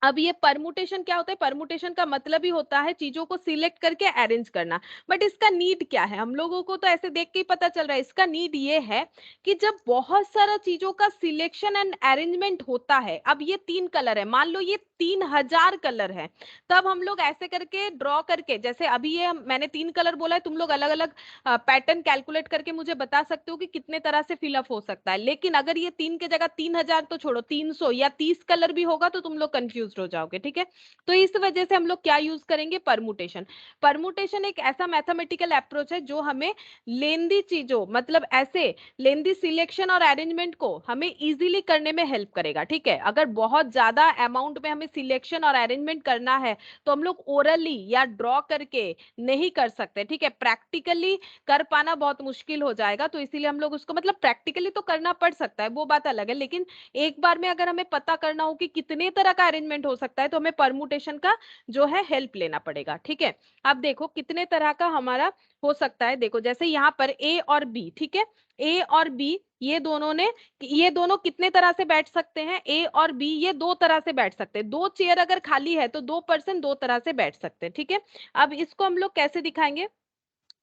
अब ये परमुटेशन क्या होता है, परमुटेशन का मतलब ही होता है चीजों को सिलेक्ट करके अरेंज करना। बट इसका नीड क्या है, हम लोगों को तो ऐसे देख के ही पता चल रहा है। इसका नीड ये है कि जब बहुत सारा चीजों का सिलेक्शन एंड अरेंजमेंट होता है, अब ये 3 कलर है, मान लो ये 3000 कलर है, तब हम लोग ऐसे करके ड्रॉ करके, जैसे अभी ये मैंने 3 कलर बोला है, तुम लोग अलग अलग पैटर्न कैलकुलेट करके मुझे बता सकते हो कि कितने तरह से फिलअप हो सकता है। लेकिन अगर ये 3 के जगह 3000 तो छोड़ो, 300 या 30 कलर भी होगा तो तुम लोग कंफ्यूज हो जाओगे, ठीक है। तो इस वजह से हम लोग क्या यूज करेंगे, परमुटेशन। परमुटेशन एक ऐसा मैथमेटिकल अप्रोच है जो हमें लेंदी चीजों, मतलब ऐसे लेंदी सिलेक्शन और अरेंजमेंट को हमें इजीली करने में हेल्प करेगा, ठीक है। अगर बहुत ज्यादा अमाउंट में हमें सिलेक्शन और अरेंजमेंट करना है तो हम लोग ओरली या ड्रॉ करके नहीं कर सकते, ठीक है। प्रैक्टिकली कर पाना बहुत मुश्किल हो जाएगा, तो इसीलिए हम लोग उसको, मतलब प्रैक्टिकली तो करना पड़ सकता है, वो बात अलग है, लेकिन एक बार में अगर हमें पता करना हो कि कितने तरह का अरेंजमेंट हो सकता है तो हमें परमुटेशन का जो है हेल्प लेना पड़ेगा, ठीक है। अब देखो कितने तरह का हमारा हो सकता है। देखो जैसे यहाँ पर ए और बी, ठीक है, ए और बी ये दोनों कितने तरह से बैठ सकते हैं, ए और बी ये 2 तरह से बैठ सकते हैं। 2 चेयर अगर खाली है तो 2 पर्सन 2 तरह से बैठ सकते हैं, ठीक है। अब इसको हम लोग कैसे दिखाएंगे,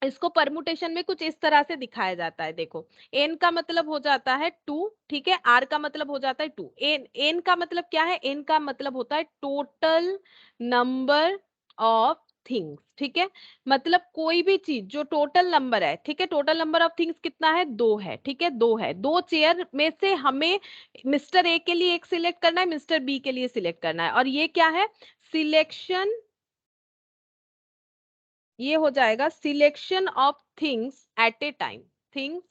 इसको परमुटेशन में कुछ इस तरह से दिखाया जाता है। देखो, एन का मतलब हो जाता है 2, ठीक है, आर का मतलब हो जाता है 2। एन का मतलब क्या है? एन का मतलब होता है टोटल नंबर ऑफ थिंग्स, ठीक है। मतलब कोई भी चीज जो टोटल नंबर है, ठीक है, टोटल नंबर ऑफ थिंग्स कितना है? 2 है, ठीक है, 2 है। 2 चेयर में से हमें मिस्टर ए के लिए एक सिलेक्ट करना है, मिस्टर बी के लिए सिलेक्ट करना है, और ये क्या है? सिलेक्शन, ये हो जाएगा selection of things at a time, things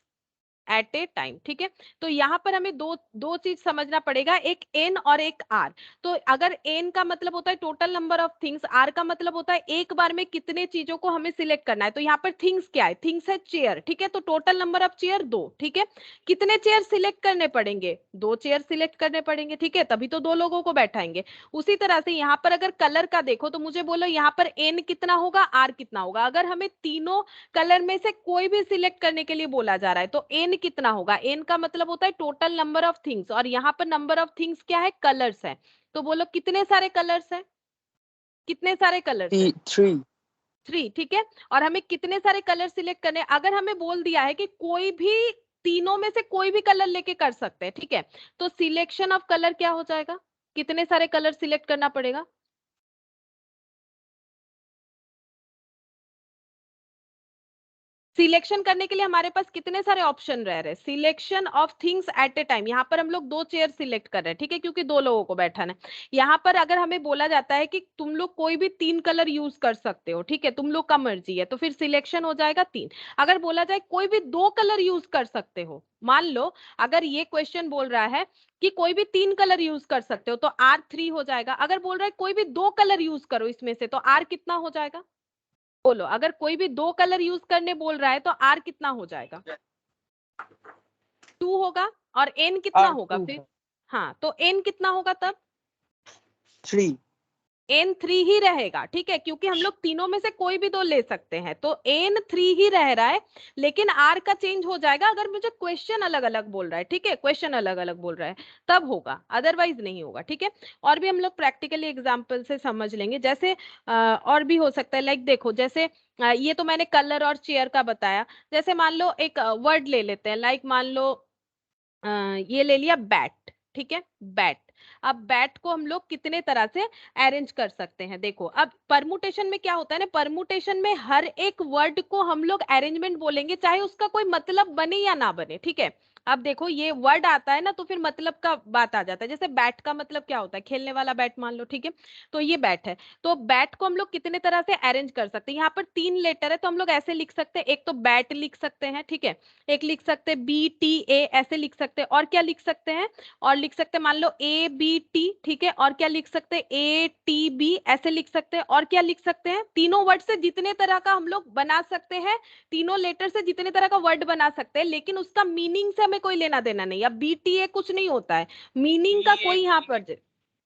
at a time, ठीक है। तो यहाँ पर हमें दो दो चीज समझना पड़ेगा, एक एन और एक आर। तो अगर एन का मतलब होता है total number of things, R का मतलब होता है एक बार में कितने चीजों को हमें सिलेक्ट करना है। तो यहाँ पर थिंग्स क्या है? थिंग्स है चेयर, ठीक है। तो टोटल नंबर ऑफ चेयर 2, ठीक है। कितने चेयर सिलेक्ट करने पड़ेंगे? 2 चेयर सिलेक्ट करने पड़ेंगे, ठीक है, तभी तो 2 लोगों को बैठाएंगे। उसी तरह से यहाँ पर अगर कलर का देखो तो मुझे बोलो यहाँ पर एन कितना होगा, आर कितना होगा। अगर हमें तीनों कलर में से कोई भी सिलेक्ट करने के लिए बोला जा रहा है तो एन कितना होगा? एन का मतलब होता है टोटल नंबर ऑफ थिंग्स, और यहाँ पर नंबर ऑफ थिंग्स क्या है? कलर्स है। तो बोलो कितने सारे कलर्स है? कितने सारे कलर्स है? 3। 3, ठीक है। और हमें कितने सारे कलर सिलेक्ट करने? अगर हमें बोल दिया है कि कोई भी तीनों में से कोई भी कलर लेके कर सकते हैं, ठीक है, तो सिलेक्शन ऑफ कलर क्या हो जाएगा? कितने सारे कलर सिलेक्ट करना पड़ेगा? सिलेक्शन करने के लिए हमारे पास कितने सारे ऑप्शन रह रहे हैं? Selection of things at a time, यहाँ पर हम लोग 2 चेयर सिलेक्ट कर रहे हैं, ठीक है, क्योंकि 2 लोगों को बैठाना है। यहाँ पर अगर हमें बोला जाता है कि तुम लोग कोई भी 3 कलर यूज कर सकते हो, ठीक है, तुम लोग का मर्जी है, तो फिर सिलेक्शन हो जाएगा 3। अगर बोला जाए कोई भी 2 कलर यूज कर सकते हो, मान लो अगर ये क्वेश्चन बोल रहा है कि कोई भी 3 कलर यूज कर सकते हो, तो R3 हो जाएगा। अगर बोल रहा है कोई भी 2 कलर यूज करो इसमें से, तो R कितना हो जाएगा? बोलो, अगर कोई भी 2 कलर यूज करने बोल रहा है तो आर कितना हो जाएगा? 2 होगा। और एन कितना होगा R2 फिर? है हाँ, तो एन कितना होगा तब? 3। एन 3 ही रहेगा, ठीक है, क्योंकि हम लोग तीनों में से कोई भी 2 ले सकते हैं, तो एन 3 ही रह रहा है। लेकिन आर का चेंज हो जाएगा अगर मुझे क्वेश्चन अलग अलग बोल रहा है, ठीक है, क्वेश्चन अलग अलग बोल रहा है तब होगा, अदरवाइज नहीं होगा, ठीक है। और भी हम लोग प्रैक्टिकली एग्जाम्पल से समझ लेंगे, जैसे और भी हो सकता है, लाइक देखो, जैसे ये तो मैंने कलर और चेयर का बताया। जैसे मान लो एक वर्ड ले लेते हैं, लाइक मान लो ये ले लिया बैट, ठीक है, बैट। अब बैट को हम लोग कितने तरह से अरेंज कर सकते हैं? देखो, अब परमुटेशन में क्या होता है ना, परमुटेशन में हर एक वर्ड को हम लोग अरेंजमेंट बोलेंगे, चाहे उसका कोई मतलब बने या ना बने, ठीक है। अब देखो, ये वर्ड आता है ना तो फिर मतलब का बात आ जाता है। जैसे बैट का मतलब क्या होता है? खेलने वाला बैट मान लो, ठीक है, तो ये बैट है। तो बैट को हम लोग कितने तरह से अरेंज कर सकते हैं? यहाँ पर 3 लेटर है तो हम लोग ऐसे लिख सकते हैं, एक तो बैट लिख सकते हैं, ठीक है, एक लिख सकते हैं BTA, ऐसे लिख सकते हैं, और क्या लिख सकते हैं? और लिख सकते हैं मान लो ABT, ठीक है, और क्या लिख सकते हैं? ATB, ऐसे लिख सकते हैं, और क्या लिख सकते हैं? तीनों वर्ड से जितने तरह का हम लोग बना सकते हैं, तीनों लेटर से जितने तरह का वर्ड बना सकते हैं, लेकिन उसका मीनिंग से हमें कोई लेना देना नहीं। अब BTA कुछ नहीं होता है, मीनिंग का कोई यहाँ पर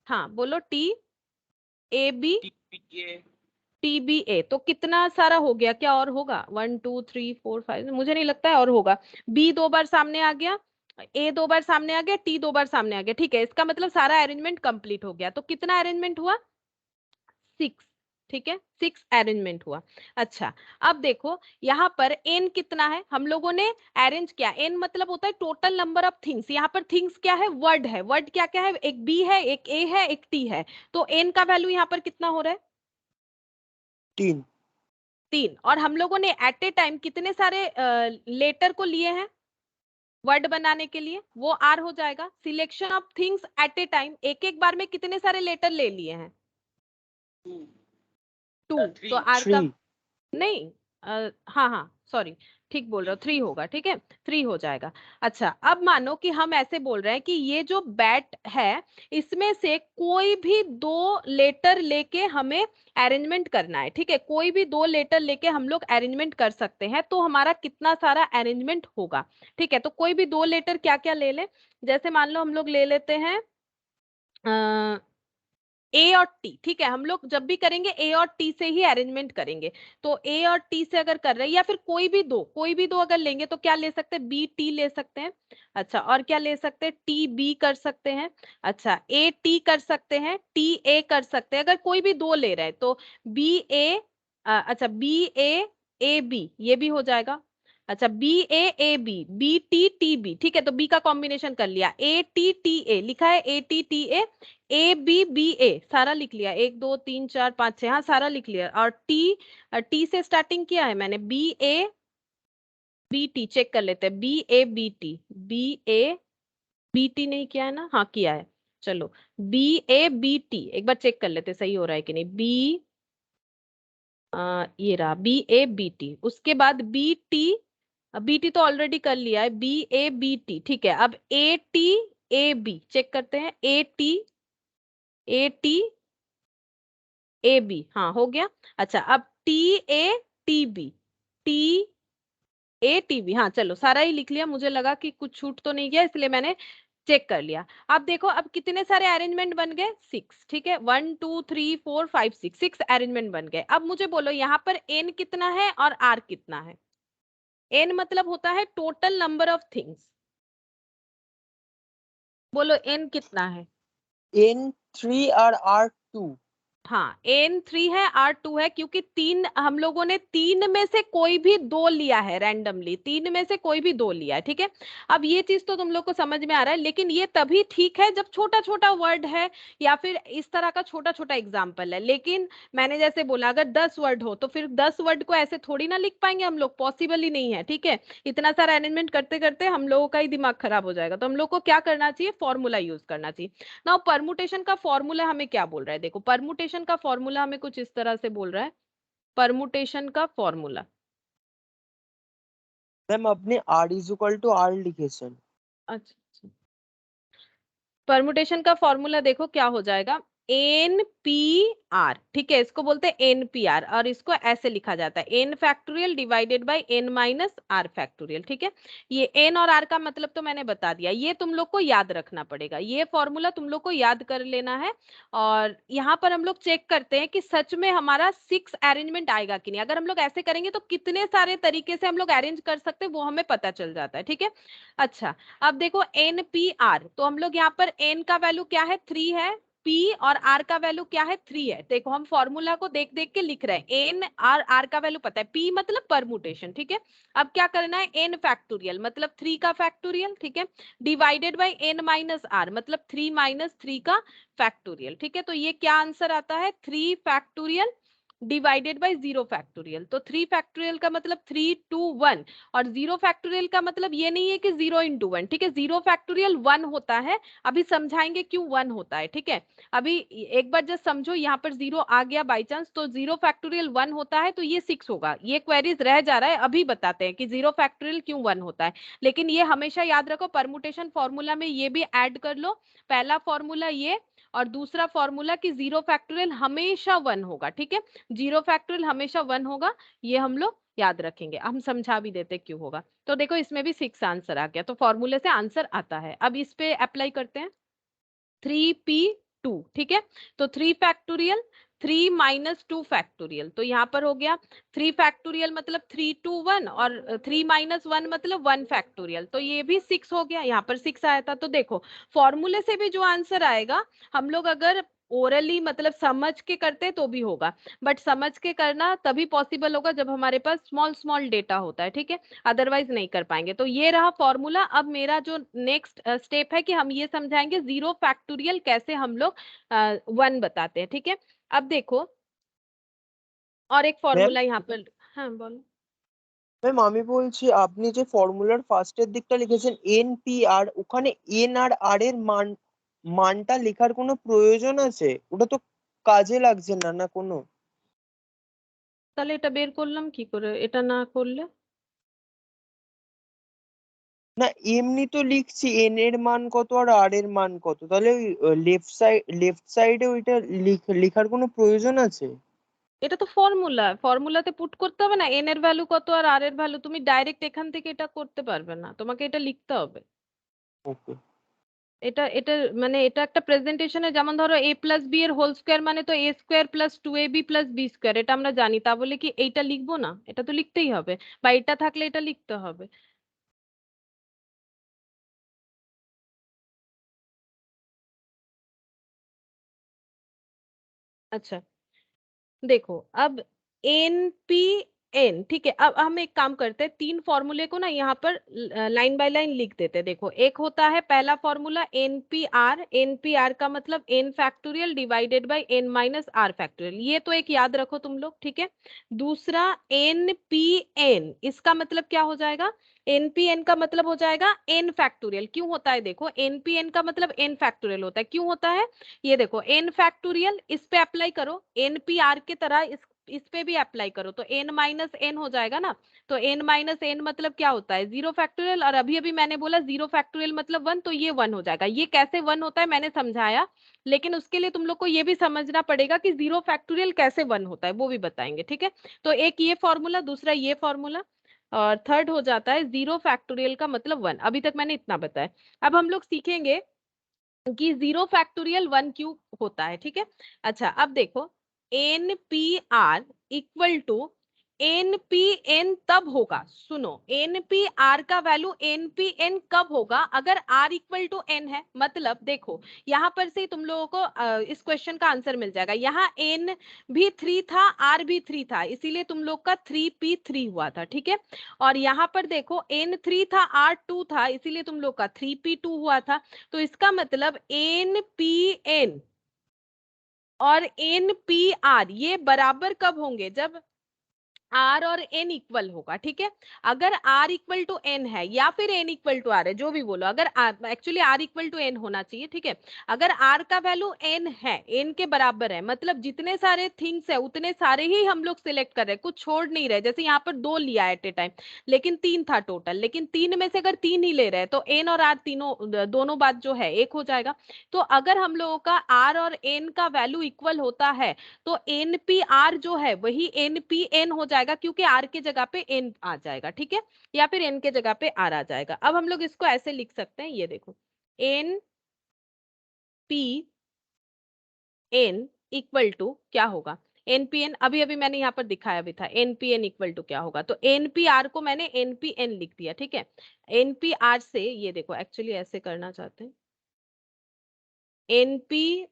हाँ बोलो, TAB TBA, तो कितना सारा हो गया? क्या और होगा? 1 2 3 4 5, मुझे नहीं लगता है और होगा। B 2 बार सामने आ गया, A 2 बार सामने आ गया, T 2 बार सामने आ गया, ठीक है, इसका मतलब सारा अरेंजमेंट कंप्लीट हो गया। तो कितना अरेंजमेंट हुआ? 6, ठीक है, 6 अरेंजमेंट हुआ। अच्छा, अब देखो यहाँ पर एन कितना है? हम लोगों ने अरेंज किया। एन मतलब होता है टोटल नंबर ऑफ थिंग्स। यहाँ पर थिंग्स क्या है? वर्ड है। वर्ड क्या क्या है? एक बी है, एक ए है, एक टी है। तो एन का वैल्यू यहाँ पर कितना हो रहा है? 3। 3। और हम लोगों ने एट ए टाइम कितने सारे लेटर को लिए हैं वर्ड बनाने के लिए? वो आर हो जाएगा। Selection of things at a time, एक एक बार में कितने सारे लेटर ले लिए हैं? 2। तो आर का 3। नहीं, हाँ हाँ सॉरी, ठीक बोल रहे हो, 3 होगा, ठीक है, 3 हो जाएगा। अच्छा, अब मानो कि हम ऐसे बोल रहे हैं कि ये जो बैट है इसमें से कोई भी 2 लेटर लेके हमें अरेंजमेंट करना है, ठीक है, कोई भी 2 लेटर लेके हम लोग अरेंजमेंट कर सकते हैं, तो हमारा कितना सारा अरेंजमेंट होगा? ठीक है, तो कोई भी 2 लेटर क्या क्या ले ले? जैसे मान लो हम लोग ले लेते हैं ए और टी, ठीक है, हम लोग जब भी करेंगे ए और टी से ही अरेंजमेंट करेंगे। तो ए और टी से अगर कर रहे हैं, या फिर कोई भी दो अगर लेंगे तो क्या ले सकते हैं? बी टी ले सकते हैं। अच्छा, और क्या ले सकते हैं? टी बी कर सकते हैं। अच्छा, ए टी कर सकते हैं, टी ए कर सकते हैं, अगर कोई भी 2 ले रहे हैं तो बी ए, अच्छा बी ए ए बी, ये भी हो जाएगा। अच्छा, B A A B, B T T B, ठीक है, तो बी का कॉम्बिनेशन कर लिया, ए टी टी ए लिखा है, A T T A B B A सारा लिख लिया, 1 2 3 4 5 6, हाँ सारा लिख लिया। और टी, टी से स्टार्टिंग किया है मैंने, B A B T, check कर लेते हैं, B A B T, B A B T नहीं किया है ना, हाँ किया है, चलो बी ए बी टी एक बार चेक कर लेते सही हो रहा है कि नहीं। बी, ये रहा बी ए बी टी, उसके बाद बी टी, बी टी तो ऑलरेडी कर लिया है, बी ए बी टी, ठीक है। अब A T A B check करते हैं, ए टी ए बी, हाँ हो गया। अच्छा, अब T A T B, T A T B, हाँ चलो सारा ही लिख लिया, मुझे लगा कि कुछ छूट तो नहीं गया इसलिए मैंने चेक कर लिया। अब देखो, अब कितने सारे अरेंजमेंट बन गए, 6, ठीक है, 1 2 3 4 5 6, 6 अरेंजमेंट बन गए। अब मुझे बोलो यहाँ पर एन कितना है और आर कितना है। एन मतलब होता है टोटल नंबर ऑफ थिंग्स, बोलो एन कितना है। N3 और R2। हाँ, N3 है, R2 है, क्योंकि तीन हम लोगों ने तीन में से कोई भी दो लिया है, रैंडमली तीन में से कोई भी दो लिया है, ठीक है। अब ये चीज तो तुम लोग को समझ में आ रहा है, लेकिन ये तभी ठीक है जब छोटा छोटा वर्ड है या फिर इस तरह का छोटा छोटा एग्जाम्पल है। लेकिन मैंने जैसे बोला, अगर 10 वर्ड हो तो फिर 10 वर्ड को ऐसे थोड़ी ना लिख पाएंगे हम लोग, पॉसिबल ही नहीं है, ठीक है। इतना सारा अरेंजमेंट करते करते हम लोगों का ही दिमाग खराब हो जाएगा, तो हम लोग को क्या करना चाहिए, फॉर्मूला यूज करना चाहिए। नाउ परमुटेशन का फॉर्मूला हमें क्या बोल रहा है, देखो परमुटेशन का फॉर्मूला हमें कुछ इस तरह से बोल रहा है, परमुटेशन का फॉर्मूला। मैम अपने R=R लिखेছেন। अच्छा, परमुटेशन का फॉर्मूला देखो क्या हो जाएगा, एन पी आर, ठीक है, इसको बोलते हैं एन पी आर, और इसको ऐसे लिखा जाता है N factorial divided by N minus R factorial, ठीक है। ये एन और आर का मतलब तो मैंने बता दिया, ये तुम लोग को याद रखना पड़ेगा, ये फॉर्मूला तुम लोग को याद कर लेना है। और यहाँ पर हम लोग चेक करते हैं कि सच में हमारा 6 अरेंजमेंट आएगा कि नहीं। अगर हम लोग ऐसे करेंगे तो कितने सारे तरीके से हम लोग अरेंज कर सकते हैं वो हमें पता चल जाता है, ठीक है। अच्छा, अब देखो एन पी आर, तो हम लोग यहाँ पर एन का वैल्यू क्या है, 3 है, पी और आर का वैल्यू क्या है, 3 है। देखो हम फॉर्मूला को देख देख के लिख रहे हैं, एन आर, आर का वैल्यू पता है, पी मतलब परमुटेशन, ठीक है। अब क्या करना है, एन फैक्टोरियल मतलब 3 का फैक्टोरियल, ठीक है, divided by N minus R मतलब 3 माइनस 3 का फैक्टोरियल, ठीक है। तो ये क्या आंसर आता है, 3 फैक्टोरियल डिवाइडेड बाय 0 फैक्टोरियल। तो 3 फैक्टोरियल का मतलब 3 2 1, और 0 फैक्टोरियल का मतलब ये नहीं है कि 0 इंटू 1, ठीक है, 0 फैक्टोरियल 1 होता है। अभी समझाएंगे क्यों 1 होता है, ठीक है। अभी एक बार जस्ट समझो, यहाँ पर 0 आ गया बाई चांस, तो 0 फैक्टोरियल 1 होता है तो ये 6 होगा। ये क्वेरीज रह जा रहा है, अभी बताते हैं कि 0 फैक्टोरियल क्यों 1 होता है। लेकिन ये हमेशा याद रखो, परमुटेशन फॉर्मूला में ये भी ऐड कर लो, पहला फॉर्मूला ये और दूसरा फॉर्मूला कि 0 फैक्टोरियल हमेशा 1 होगा, ठीक है, 0 फैक्टोरियल हमेशा 1 होगा, ये हम लोग याद रखेंगे। हम समझा भी देते क्यों होगा। तो देखो इसमें भी 6 आंसर आ गया, तो फॉर्मूले से आंसर आता है। अब इस पे अप्लाई करते हैं, 3p2, ठीक है, तो 3 फैक्टोरियल 3 माइनस 2 फैक्टोरियल, तो यहाँ पर हो गया 3 फैक्टोरियल मतलब 3 2 1, और 3 माइनस 1 मतलब 1 फैक्टोरियल, तो ये भी 6 हो गया, यहाँ पर 6 आया था। तो देखो फॉर्मूले से भी जो आंसर आएगा, हम लोग अगर ओरली मतलब समझ के करते तो भी होगा, बट समझ के करना तभी पॉसिबल होगा जब हमारे पास स्मॉल स्मॉल डेटा होता है, ठीक है, अदरवाइज नहीं कर पाएंगे। तो ये रहा फॉर्मूला। अब मेरा जो नेक्स्ट स्टेप है कि हम ये समझाएंगे 0 फैक्टोरियल कैसे हम लोग 1 बताते हैं, ठीक है। अब देखो और एक मैम फॉर्मूला यहाँ पर, हाँ बोलो। ম্যাম আমি বলছি আপনি যে ফর্মুলার ফার্স্টের দিকটা লিখেছেন NPR, ওখানে এন আর আর এর মানটা লেখার কোনো প্রয়োজন আছে? ওটা তো কাজে লাগছে না না কোনো। তাহলে এটা বের করলাম কি করে, এটা না করলে? না এমনি তো লিখছি এন এর মান কত আর আর এর মান কত, তাহলে লেফট সাইডে ওইটা লেখার কোনো প্রয়োজন আছে? এটা তো ফর্মুলা, ফর্মুলাতে পুট করতে হবে না, এন এর ভ্যালু কত আর আর এর ভ্যালু, তুমি ডাইরেক্ট এখান থেকে এটা করতে পারবে না, তোমাকে এটা লিখতে হবে। ওকে। এটা এটা মানে এটা একটা প্রেজেন্টেশনে, যেমন ধরো a প্লাস বি এর হোল স্কোয়ার মানে তো a square plus 2ab plus B square, এটা আমরা জানি, তা বলে কি এইটা লিখবো না, এটা তো লিখতেই হবে, বা এটা থাকলে এটা লিখতে হবে। अच्छा, देखो अब एन पी एन, ठीक है। अब हम एक काम करते हैं, तीन फॉर्मूले को ना यहाँ पर लाइन बाय लाइन लिख देते हैं। देखो, एक होता है पहला फॉर्मूला एनपीआर, एनपीआर का मतलब N factorial divided by N minus R factorial, ये तो एक याद रखो तुम लोग, ठीक है। दूसरा एनपीएन, इसका मतलब क्या हो जाएगा, एनपीएन का मतलब हो जाएगा एन फैक्टोरियल। क्यों होता है, देखो एनपीएन का मतलब एन फैक्टोरियल होता है, क्यों होता है, ये देखो एन फैक्टोरियल, इस पे अप्लाई करो, एनपीआर की तरह इस पे भी अप्लाई करो, तो n माइनस एन हो जाएगा ना। तो n माइनस एन मतलब क्या होता है, जीरो फैक्टोरियल, और अभी अभी मैंने बोला जीरो फैक्टोरियल मतलब वन, तो ये वन हो जाएगा। ये कैसे वन होता है मैंने समझाया, लेकिन उसके लिए तुम लोग को ये भी समझना पड़ेगा कि जीरो फैक्टोरियल कैसे वन होता है, वो भी बताएंगे, ठीक है। तो एक ये फॉर्मूला, दूसरा ये फॉर्मूला, और थर्ड हो जाता है जीरो फैक्टोरियल का मतलब वन। अभी तक मैंने इतना बताया। अब हम लोग सीखेंगे कि जीरो फैक्टोरियल वन क्यों होता है, ठीक है। अच्छा, अब देखो, N P R equal to N P N तब होगा, सुनो, एन पी आर का वैल्यू एन पी एन कब होगा, अगर आर इक्वल टू एन है। मतलब देखो, यहां पर से तुम लोगों को इस क्वेश्चन का आंसर मिल जाएगा। यहाँ एन भी 3 था, आर भी 3 था, इसीलिए तुम लोग का 3p3 हुआ था, ठीक है। और यहाँ पर देखो n3 था, r2 था, इसीलिए तुम लोग का 3p2 हुआ था। तो इसका मतलब एन पी एन और एन पी आर ये बराबर कब होंगे, जब आर और एन इक्वल होगा, ठीक है। अगर आर इक्वल टू एन है या फिर एन इक्वल टू आर है, जो भी बोलो, अगर actually R equal to N होना चाहिए, ठीक है। अगर आर का वैल्यू एन है, एन के बराबर है, मतलब जितने सारे थिंग्स है उतने सारे ही हम लोग सिलेक्ट कर रहे हैं, कुछ छोड़ नहीं रहे। जैसे यहाँ पर दो लिया एट ए टाइम, लेकिन तीन था टोटल, लेकिन तीन में से अगर तीन ही ले रहे हैं तो एन और आर तीनों दोनों बात जो है एक हो जाएगा। तो अगर हम लोगों का आर और एन का वैल्यू इक्वल होता है तो एनपीआर जो है वही एनपीएन हो जाएगा, क्योंकि आर के जगह पे एन आ जाएगा, ठीक है, या फिर एन के जगह पे आर आ जाएगा। अब हम लोग इसको ऐसे लिख सकते हैं, ये देखो, N P N equal to क्या होगा, एनपीएन, अभी अभी मैंने यहाँ पर दिखाया भी था, एनपीएन इक्वल टू क्या होगा, तो एनपीआर को मैंने एनपीएन लिख दिया, ठीक है। एनपीआर से, ये देखो एक्चुअली ऐसे करना चाहते हैं, NP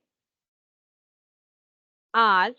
R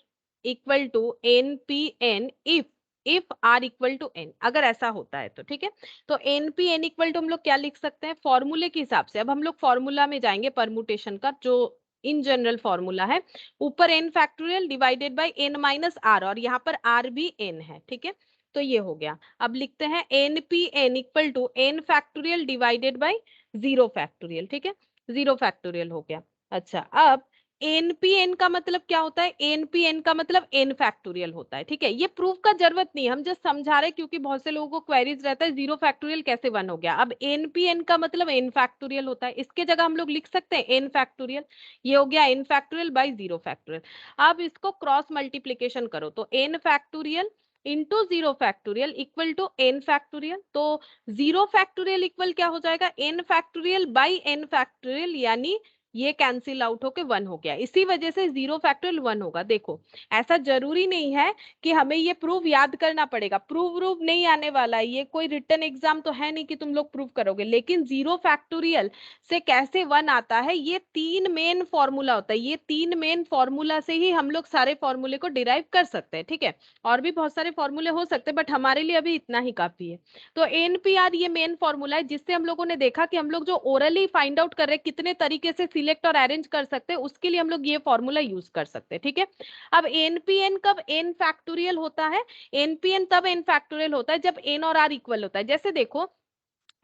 equal to N P N if R equal to N, अगर ऐसा होता है तो, ठीक है। तो N P N equal to हम लोग क्या लिख सकते हैं, फॉर्मूले के हिसाब से। अब हम लोग फॉर्मूला में जाएंगे परमुटेशन का, जो इन जनरल फॉर्मूला है, ऊपर N factorial divided by N minus R, और यहाँ पर आर भी एन है, ठीक है। तो ये हो गया। अब लिखते हैं N P N equal to N factorial divided by zero factorial, ठीक है, जीरो फैक्टोरियल हो गया। अच्छा, अब एनपीएन का मतलब क्या होता है, एनपीएन का मतलब एन फैक्टोरियल होता है, ठीक है। ये प्रूफ का जरूरत नहीं, हम जस्ट समझा रहे, क्योंकि बहुत से लोगों को क्वेरीज रहता है जीरो फैक्टोरियल कैसे वन हो गया। अब एनपीएन का मतलब एन फैक्टोरियल होता है, इसके जगह हम लोग लिख सकते हैं एन फैक्टोरियल, ये हो गया N factorial by zero factorial. अब इसको क्रॉस मल्टीप्लीकेशन करो, तो N factorial into zero factorial equal to N factorial, तो जीरो फैक्टोरियल इक्वल क्या हो जाएगा, N factorial by N factorial, यानी ये कैंसिल आउट होके वन हो गया, इसी वजह से जीरो फैक्टोरियल वन होगा। देखो, ऐसा जरूरी नहीं है कि हमें ये प्रूफ याद करना पड़ेगा, प्रूफ नहीं आने वाला है, ये कोई रिटन एग्जाम तो है नहीं कि तुम लोग प्रूफ करोगे। लेकिन जीरो फैक्टोरियल से कैसे वन आता है, ये तीन मेन फॉर्मूला होता है, ये तीन मेन फॉर्मूला से ही हम लोग सारे फॉर्मूले को डिराइव कर सकते हैं, ठीक है। और भी बहुत सारे फॉर्मूले हो सकते हैं, बट हमारे लिए अभी इतना ही काफी है। तो एनपीआर ये मेन फॉर्मूला है, जिससे हम लोगों ने देखा कि हम लोग जो ओरली फाइंड आउट कर रहे हैं कितने तरीके से सिलेक्ट और अरेंज कर सकते हैं, उसके लिए हम लोग ये फॉर्मूला यूज कर सकते हैं, ठीक है। अब एनपीएन कब एन फैक्टोरियल होता है, एनपीएन तब एन फैक्टोरियल होता है जब एन और आर इक्वल होता है। जैसे देखो,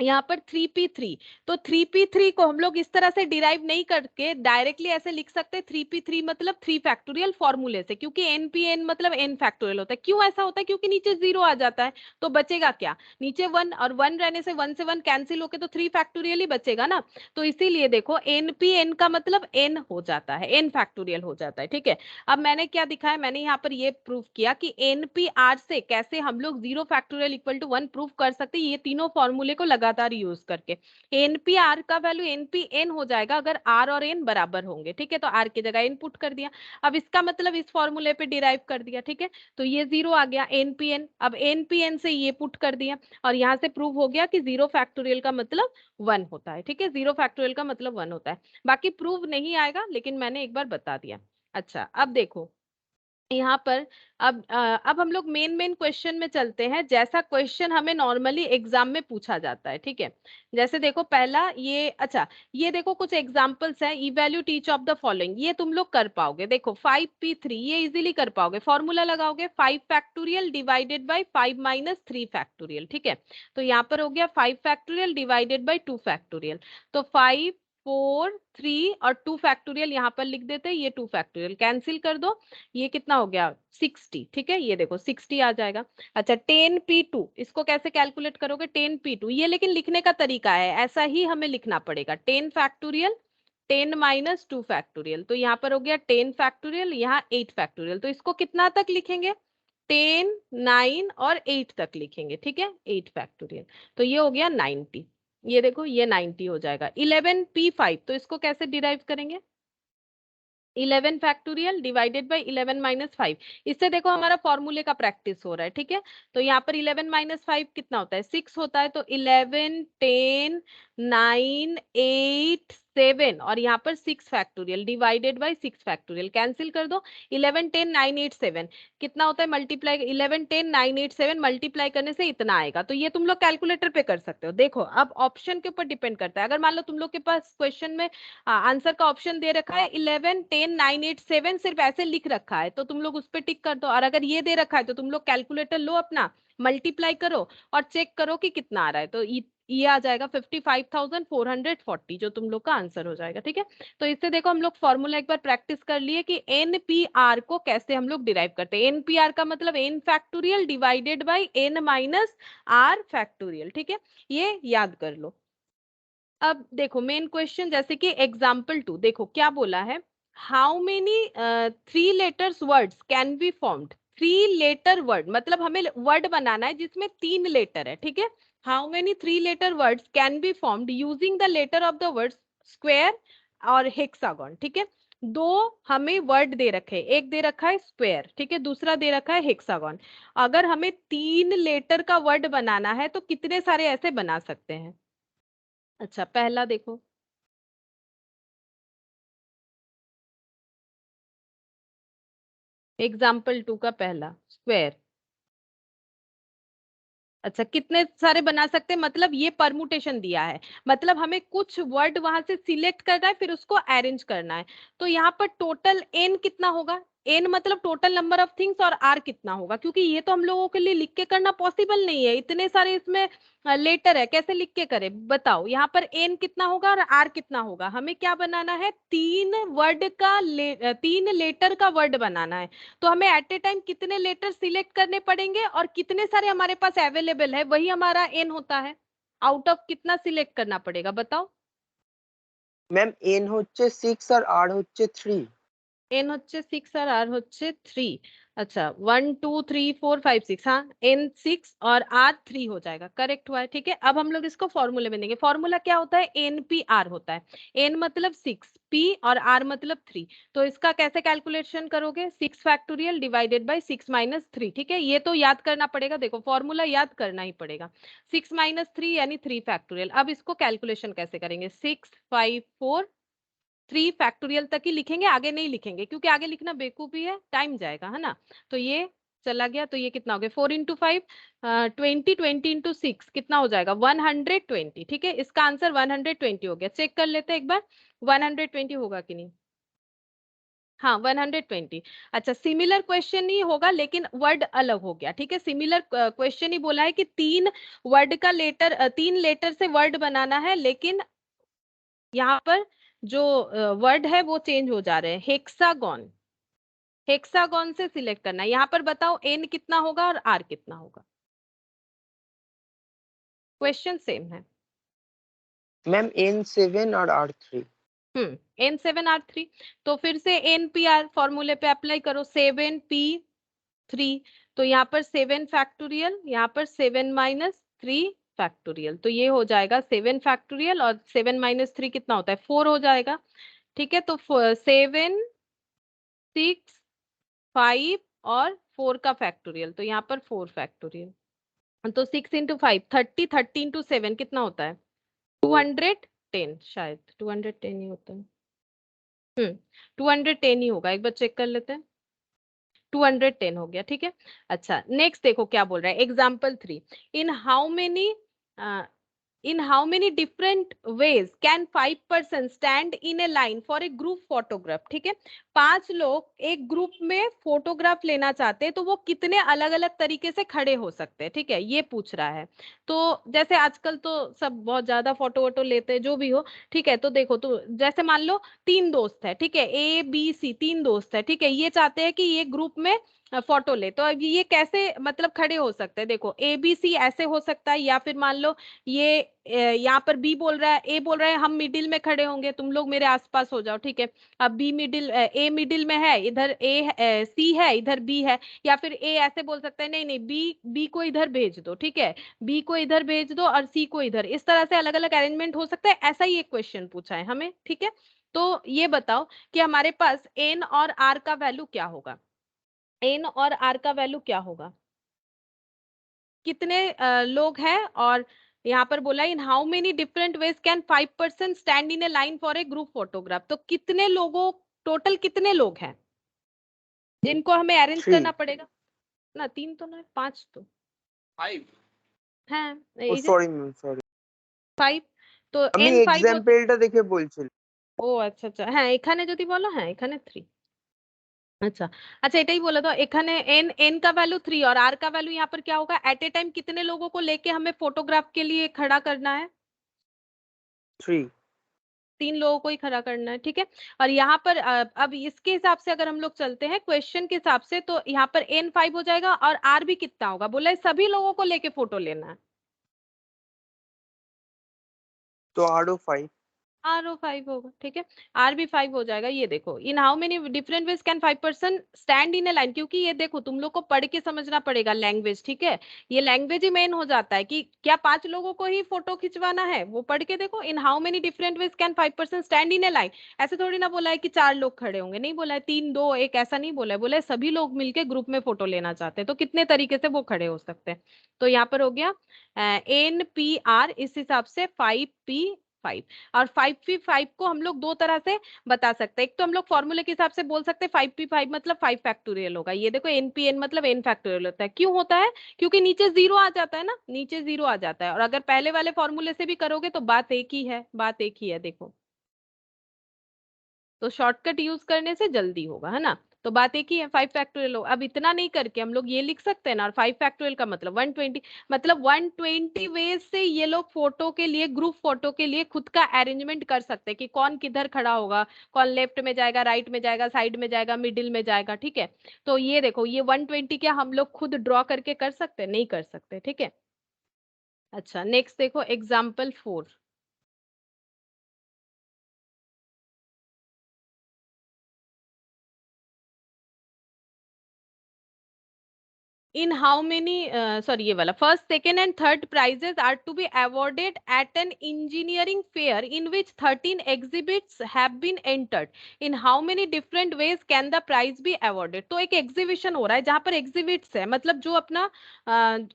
यहाँ पर 3p3, तो 3p3 को हम लोग इस तरह से डिराइव नहीं करके डायरेक्टली ऐसे लिख सकते 3p3 मतलब 3 फैक्टोरियल फॉर्मूले से, क्योंकि npn मतलब n फैक्टोरियल होता है। क्यों ऐसा होता है, क्योंकि नीचे जीरो आ जाता है, तो बचेगा क्या, नीचे वन, और वन रहने से वन से वन कैंसिल होके तो 3 फैक्टोरियल ही बचेगा ना। तो इसीलिए देखो npn का मतलब n हो जाता है, n फैक्टोरियल हो जाता है, ठीक है। अब मैंने क्या दिखाया, मैंने यहाँ पर ये प्रूफ किया कि npr से कैसे हम लोग zero factorial equal to one proof कर सकते हैं, ये तीनों फॉर्मूले को लगातार यूज करके। एनपीआर का वैल्यू एनपीएन हो जाएगा अगर आर और एन बराबर होंगे, ठीक है, तो आर की जगह एन पुट कर दिया। अब इसका मतलब इस फॉर्मूले पे डिराइव कर दिया, ठीक है, तो ये जीरो आ गया एनपीएन। अब एनपीएन से ये पुट कर दिया, और यहां से प्रूव हो गया कि जीरो फैक्टोरियल का मतलब वन होता है, ठीक है, जीरो फैक्टोरियल का मतलब वन होता है। बाकी प्रूव नहीं आएगा, लेकिन मैंने एक बार बता दिया। अच्छा, अब देखो, यहाँ पर अब हम लोग मेन क्वेश्चन में चलते हैं, जैसा क्वेश्चन हमें नॉर्मली एग्जाम में पूछा जाता है। ठीक है, जैसे देखो पहला ये, अच्छा ये देखो कुछ एग्जांपल्स हैं। Evaluate each of the following, ये तुम लोग कर पाओगे। देखो 5p3 ये इजीली कर पाओगे, फॉर्मूला लगाओगे 5 factorial divided bye 5 minus 3 factorial. ठीक है, तो यहाँ पर हो गया 5 फैक्टोरियल डिवाइडेड बाय 2 फैक्टोरियल। तो 5 4 3 और 2 फैक्टोरियल यहाँ पर लिख देते हैं, ये 2 फैक्टोरियल कैंसिल कर दो, ये कितना हो गया 60। ठीक है, ये देखो 60 आ जाएगा। अच्छा 10p2 इसको कैसे कैलकुलेट करोगे, 10p2 ये लेकिन लिखने का तरीका है, ऐसा ही हमें लिखना पड़ेगा। 10 फैक्टोरियल 10 माइनस 2 फैक्टोरियल, तो यहाँ पर हो गया 10 फैक्टोरियल, यहाँ 8 फैक्टोरियल। तो इसको कितना तक लिखेंगे, 10 9 और 8 तक लिखेंगे। ठीक है, 8 फैक्टोरियल, तो ये हो गया 90। ये देखो ये 90 हो जाएगा। 11p5 तो इसको कैसे डिराइव करेंगे, 11 फैक्टोरियल डिवाइडेड बाय 11 माइनस 5। इससे देखो हमारा फॉर्मूले का प्रैक्टिस हो रहा है। ठीक है, तो यहाँ पर 11 माइनस 5 कितना होता है, 6 होता है। तो 11 10 9 8 7 और यहाँ पर 6 factorial divided bye 6 factorial cancel कर दो। 11 10 9 8 7 कितना होता है, मल्टीप्लाई 11 10 9 8 7 मल्टीप्लाई करने से इतना आएगा। तो ये तुम लोग कैलकुलेटर पे कर सकते हो। देखो अब ऑप्शन के ऊपर डिपेंड करता है। अगर मान लो तुम लोग के पास क्वेश्चन में आंसर का ऑप्शन दे रखा है 11 10 9 8 7 सिर्फ ऐसे लिख रखा है, तो तुम लोग उस पर टिक कर दो। और अगर ये दे रखा है तो तुम लोग कैलकुलेटर लो अपना, मल्टीप्लाई करो और चेक करो कि कितना आ रहा है। तो ये आ जाएगा 55,440 जो तुम लोग का आंसर हो जाएगा। ठीक है, तो इससे देखो हम लोग फॉर्मूला एक बार प्रैक्टिस कर लिए कि एनपीआर को कैसे हम लोग डिराइव करते हैं। एनपीआर का मतलब N factorial divided by N minus R factorial. ठीक है, ये याद कर लो। अब देखो मेन क्वेश्चन, जैसे कि एग्जाम्पल 2 देखो क्या बोला है, how many 3 letters words can be formed. 3 letter word मतलब हमें वर्ड बनाना है जिसमें 3 लेटर है। ठीक है, how many 3 letter words can be formed using the letter of the word square और हेक्सागन। ठीक है, दो हमें वर्ड दे रखे हैं, एक दे रखा है स्क्वायर, ठीक है, दूसरा दे रखा है हेक्सागन। अगर हमें 3 लेटर का वर्ड बनाना है तो कितने सारे ऐसे बना सकते हैं। अच्छा पहला देखो, एग्जाम्पल 2 का पहला स्क्वायर। अच्छा कितने सारे बना सकते हैं, मतलब ये परमुटेशन दिया है, मतलब हमें कुछ वर्ड वहां से सिलेक्ट करना है फिर उसको अरेंज करना है। तो यहाँ पर टोटल एन कितना होगा, एन मतलब टोटल नंबर ऑफ थिंग्स, और आर कितना होगा, क्योंकि ये तो हम लोगों के लिए लिख के करना पॉसिबल नहीं है, इतने सारे इसमें लेटर है, कैसे लिख के करें बताओ। यहाँ पर एन कितना होगा और आर कितना होगा, हमें क्या बनाना है, 3 लेटर का वर्ड बनाना है। तो हमें एट ए टाइम कितने लेटर सिलेक्ट करने पड़ेंगे और कितने सारे हमारे पास अवेलेबल है, वही हमारा एन होता है। आउट ऑफ कितना सिलेक्ट करना पड़ेगा बताओ। ম্যাম এন হচ্ছে 6 আর আর হচ্ছে 3। एन হচ্ছে 6 और आर হচ্ছে 3। अच्छा 1 2 3 4 5 6, हाँ एन 6 और आर 3 हो जाएगा, करेक्ट हुआ है। ठीक है, अब हम लोग इसको फॉर्मूले में देंगे। फॉर्मूला क्या होता है, एन पी आर होता है। एन मतलब 6, पी और आर मतलब 3। तो इसका कैसे कैलकुलेशन करोगे, 6 फैक्टोरियल डिवाइडेड बाई 6 माइनस 3। ठीक है, ये तो याद करना पड़ेगा, देखो फॉर्मूला याद करना ही पड़ेगा। 6 माइनस 3 यानी 3 फैक्टोरियल। अब इसको कैलकुलेशन कैसे करेंगे, 6 5 4 3 फैक्टोरियल तक ही लिखेंगे, आगे नहीं लिखेंगे क्योंकि आगे लिखना बेवकूफी है, टाइम जाएगा, है ना। तो ये चला गया, तो ये कितना हो गया 4 इंटू 5 20 20 इंटू 6 कितना हो जाएगा 120। ठीक है, इसका आंसर 120 हो गया। चेक कर लेते हैं एक बार 120 होगा कि नहीं। हाँ 120। अच्छा सिमिलर क्वेश्चन ही होगा लेकिन वर्ड अलग हो गया। ठीक है, सिमिलर क्वेश्चन ही बोला है कि 3 वर्ड का लेटर 3 लेटर से वर्ड बनाना है, लेकिन यहाँ पर जो वर्ड है वो चेंज हो जा रहे हैं। हेक्सागन, हेक्सागन से सिलेक्ट करना है। यहाँ पर बताओ एन कितना होगा और आर कितना होगा, क्वेश्चन सेम है। ম্যাম n7 আর r3। एन 7 आर 3, तो फिर से एन पी आर फॉर्मूले पे अप्लाई करो, 7 पी 3। तो यहाँ पर 7 फैक्टोरियल, यहाँ पर 7 माइनस 3 फैक्टोरियल, तो ये हो जाएगा 7 फैक्टोरियल और 7 माइनस 3 कितना होता है 4 हो जाएगा। ठीक है, तो 7 6 5 और 4 का फैक्टोरियल, तो यहाँ पर 4 फैक्टोरियल। तो 6 इंटू 5 30, 30 इंटू 7 कितना होता है 210, शायद 210 ही होता है। 210 ही होगा, एक बार चेक कर लेते हैं। 210 हो गया, ठीक है। अच्छा नेक्स्ट देखो क्या बोल रहा है, example 3, in how many different ways can 5 person stand in a line for a group photograph, ठीक है। 5 लोग एक ग्रुप में फोटोग्राफ लेना चाहते हैं तो वो कितने अलग अलग तरीके से खड़े हो सकते हैं, ठीक है, ये पूछ रहा है। तो जैसे आजकल तो सब बहुत ज्यादा फोटो वोटो लेते हैं, जो भी हो, ठीक है। तो देखो, तो जैसे मान लो 3 दोस्त है, ठीक है, A B C 3 दोस्त है, ठीक है, ये चाहते हैं कि ये ग्रुप में फोटो ले, तो अब ये कैसे मतलब खड़े हो सकते हैं, देखो ABC ऐसे हो सकता है, या फिर मान लो ये यहाँ पर बी बोल रहा है, ए बोल रहा है हम मिडिल में खड़े होंगे, तुम लोग मेरे आसपास हो जाओ, ठीक है। अब बी मिडिल, ए मिडिल में है, इधर ए सी है, इधर बी है, या फिर ए ऐसे बोल सकता है नहीं नहीं बी को इधर भेज दो, ठीक है, बी को इधर भेज दो और सी को इधर, इस तरह से अलग अलग अरेंजमेंट हो सकता है, ऐसा ही एक क्वेश्चन पूछा है हमें, ठीक है। तो ये बताओ कि हमारे पास एन और आर का वैल्यू क्या होगा, एन और आर का वैल्यू क्या होगा, कितने लोग हैं, और यहाँ पर बोला इन how many different ways can 5 person stand in A line for a group photograph, तो कितने लोगों, टोटल कितने लोग हैं जिनको हमें अरेंज 3। करना पड़ेगा ना, 3 तो ना 5 तो 5 है, সরি ম্যাম, সরি। 5, तो আমি n 5 होता, এক্সাম্পলটা দেখে বলছিলাম। ও আচ্ছা আচ্ছা, হ্যাঁ এখানে যদি বলো, হ্যাঁ এখানে 3, अच्छा अच्छा এটাই বলে দাও, এখানে n n का वैल्यू 3 और r का वैल्यू यहाँ पर क्या होगा, एट ए टाइम कितने लोगों को लेके हमें फोटोग्राफ के लिए खड़ा करना है, 3। 3 लोगों को ही खड़ा करना है, ठीक है। और यहाँ पर अब इसके हिसाब से अगर हम लोग चलते हैं क्वेश्चन के हिसाब से, तो यहाँ पर n 5 हो जाएगा और r भी कितना होगा, बोला है सभी लोगों को लेके फोटो लेना है, তো আরও 5। आर ओ 5 होगा, ठीक है, आर भी 5 हो जाएगा। ये देखो इन how many different ways can 5 person stand in A line, क्योंकि ये देखो तुम लोग को पढ़ के समझना पड़ेगा लैंग्वेज, ठीक है, ये लैंग्वेज ही मेन हो जाता है कि क्या 5 लोगों को ही फोटो खिंचवाना है, वो पढ़ के देखो, इन how many different ways can 5 person stand in A line, ऐसे थोड़ी ना बोला है कि 4 लोग खड़े होंगे, नहीं बोला है 3 2 1, ऐसा नहीं बोला है, बोला है सभी लोग मिलके ग्रुप में फोटो लेना चाहते हैं, तो कितने तरीके से वो खड़े हो सकते हैं। तो यहाँ पर हो गया NPR, इस हिसाब से 5P5, और 5P5 को हम लोग दो तरह से बता सकते हैं, एक तो हम लोग फॉर्मूले के हिसाब से बोल सकते हैं 5P5 मतलब 5 फैक्टोरियल होगा, ये देखो NPN मतलब n फैक्टोरियल होता है, क्यों होता है, क्योंकि नीचे जीरो आ जाता है ना, नीचे जीरो आ जाता है, और अगर पहले वाले फॉर्मूले से भी करोगे तो बात एक ही है, बात एक ही है, देखो तो शॉर्टकट यूज करने से जल्दी होगा, है ना, तो बात एक ही है 5 फैक्टोरियल हो, अब इतना नहीं करके हम लोग ये लिख सकते हैं ना, और 5 फैक्टोरियल का मतलब 120, मतलब 120 वेज से ये लोग फोटो के लिए, ग्रुप फोटो के लिए खुद का अरेंजमेंट कर सकते हैं कि कौन किधर खड़ा होगा, कौन लेफ्ट में जाएगा, राइट में जाएगा, साइड में जाएगा, मिडिल में जाएगा, ठीक है। तो ये देखो ये 120 क्या हम लोग खुद ड्रॉ करके कर सकते हैं, नहीं कर सकते, ठीक है। अच्छा नेक्स्ट देखो example 4, in how many sorry ये वाला, first second and third prizes are to be awarded at an engineering fair in which 13 exhibits have been entered, in how many different ways can the prize be awarded, तो एक एग्जीबिशन हो रहा है जहां पर एग्जिबिट्स है, मतलब जो अपना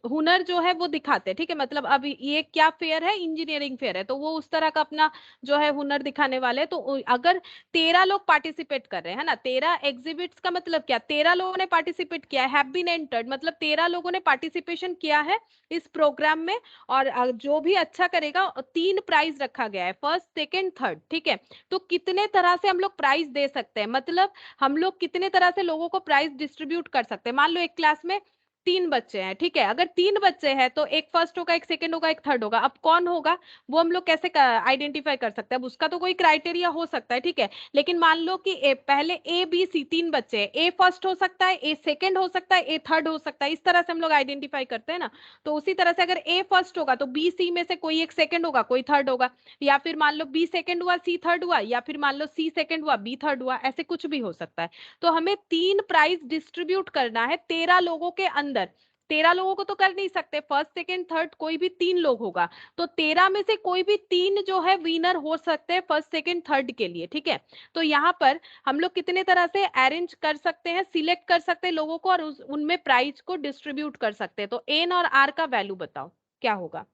हुनर जो है वो दिखाते हैं, ठीक है, मतलब अब ये क्या फेयर है, इंजीनियरिंग फेयर है, तो वो उस तरह का अपना जो है हुनर दिखाने वाले हैं, तो अगर 13 लोग पार्टिसिपेट कर रहे हैं ना, 13 एग्जिबिट्स का मतलब क्या, 13 लोगों ने पार्टिसिपेट किया है, हैव बीन एंटर्ड मतलब 13 लोगों ने पार्टिसिपेशन किया है इस प्रोग्राम में, और जो भी अच्छा करेगा 3 प्राइज रखा गया है, फर्स्ट सेकंड थर्ड, ठीक है। तो कितने तरह से हम लोग प्राइज दे सकते हैं, मतलब हम लोग कितने तरह से लोगों को प्राइज डिस्ट्रीब्यूट कर सकते हैं, मान लो एक क्लास में 3 बच्चे हैं, ठीक है, अगर 3 बच्चे हैं तो एक फर्स्ट होगा, एक सेकंड होगा, एक थर्ड होगा, अब कौन होगा वो हम लोग कैसे आइडेंटिफाई कर सकते हैं, अब उसका तो कोई क्राइटेरिया हो सकता है, ठीक है, लेकिन मान लो कि पहले A B C 3 बच्चे हैं, ए फर्स्ट हो सकता है, ए सेकंड हो सकता है, ए थर्ड हो सकता है, इस तरह से हम लोग आइडेंटिफाई करते हैं ना, तो उसी तरह से अगर ए फर्स्ट होगा तो B C में से कोई एक सेकंड होगा, कोई थर्ड होगा, या फिर मान लो B सेकंड हुआ, C थर्ड हुआ, या फिर मान लो C सेकंड हुआ, B थर्ड हुआ, ऐसे कुछ भी हो सकता है। तो हमें 3 प्राइज डिस्ट्रीब्यूट करना है 13 लोगों के अंदर, 13 लोगों को तो कर नहीं सकते, फर्स्ट सेकंड थर्ड कोई भी 3 लोग होगा, तो 13 में से कोई भी 3 जो है विनर हो सकते हैं फर्स्ट सेकंड थर्ड के लिए, ठीक है। तो यहाँ पर हम लोग कितने तरह से अरेंज कर सकते हैं, सिलेक्ट कर सकते हैं लोगों को, और उनमें प्राइज को डिस्ट्रीब्यूट कर सकते हैं, तो एन और आर का वैल्यू बताओ क्या होगा।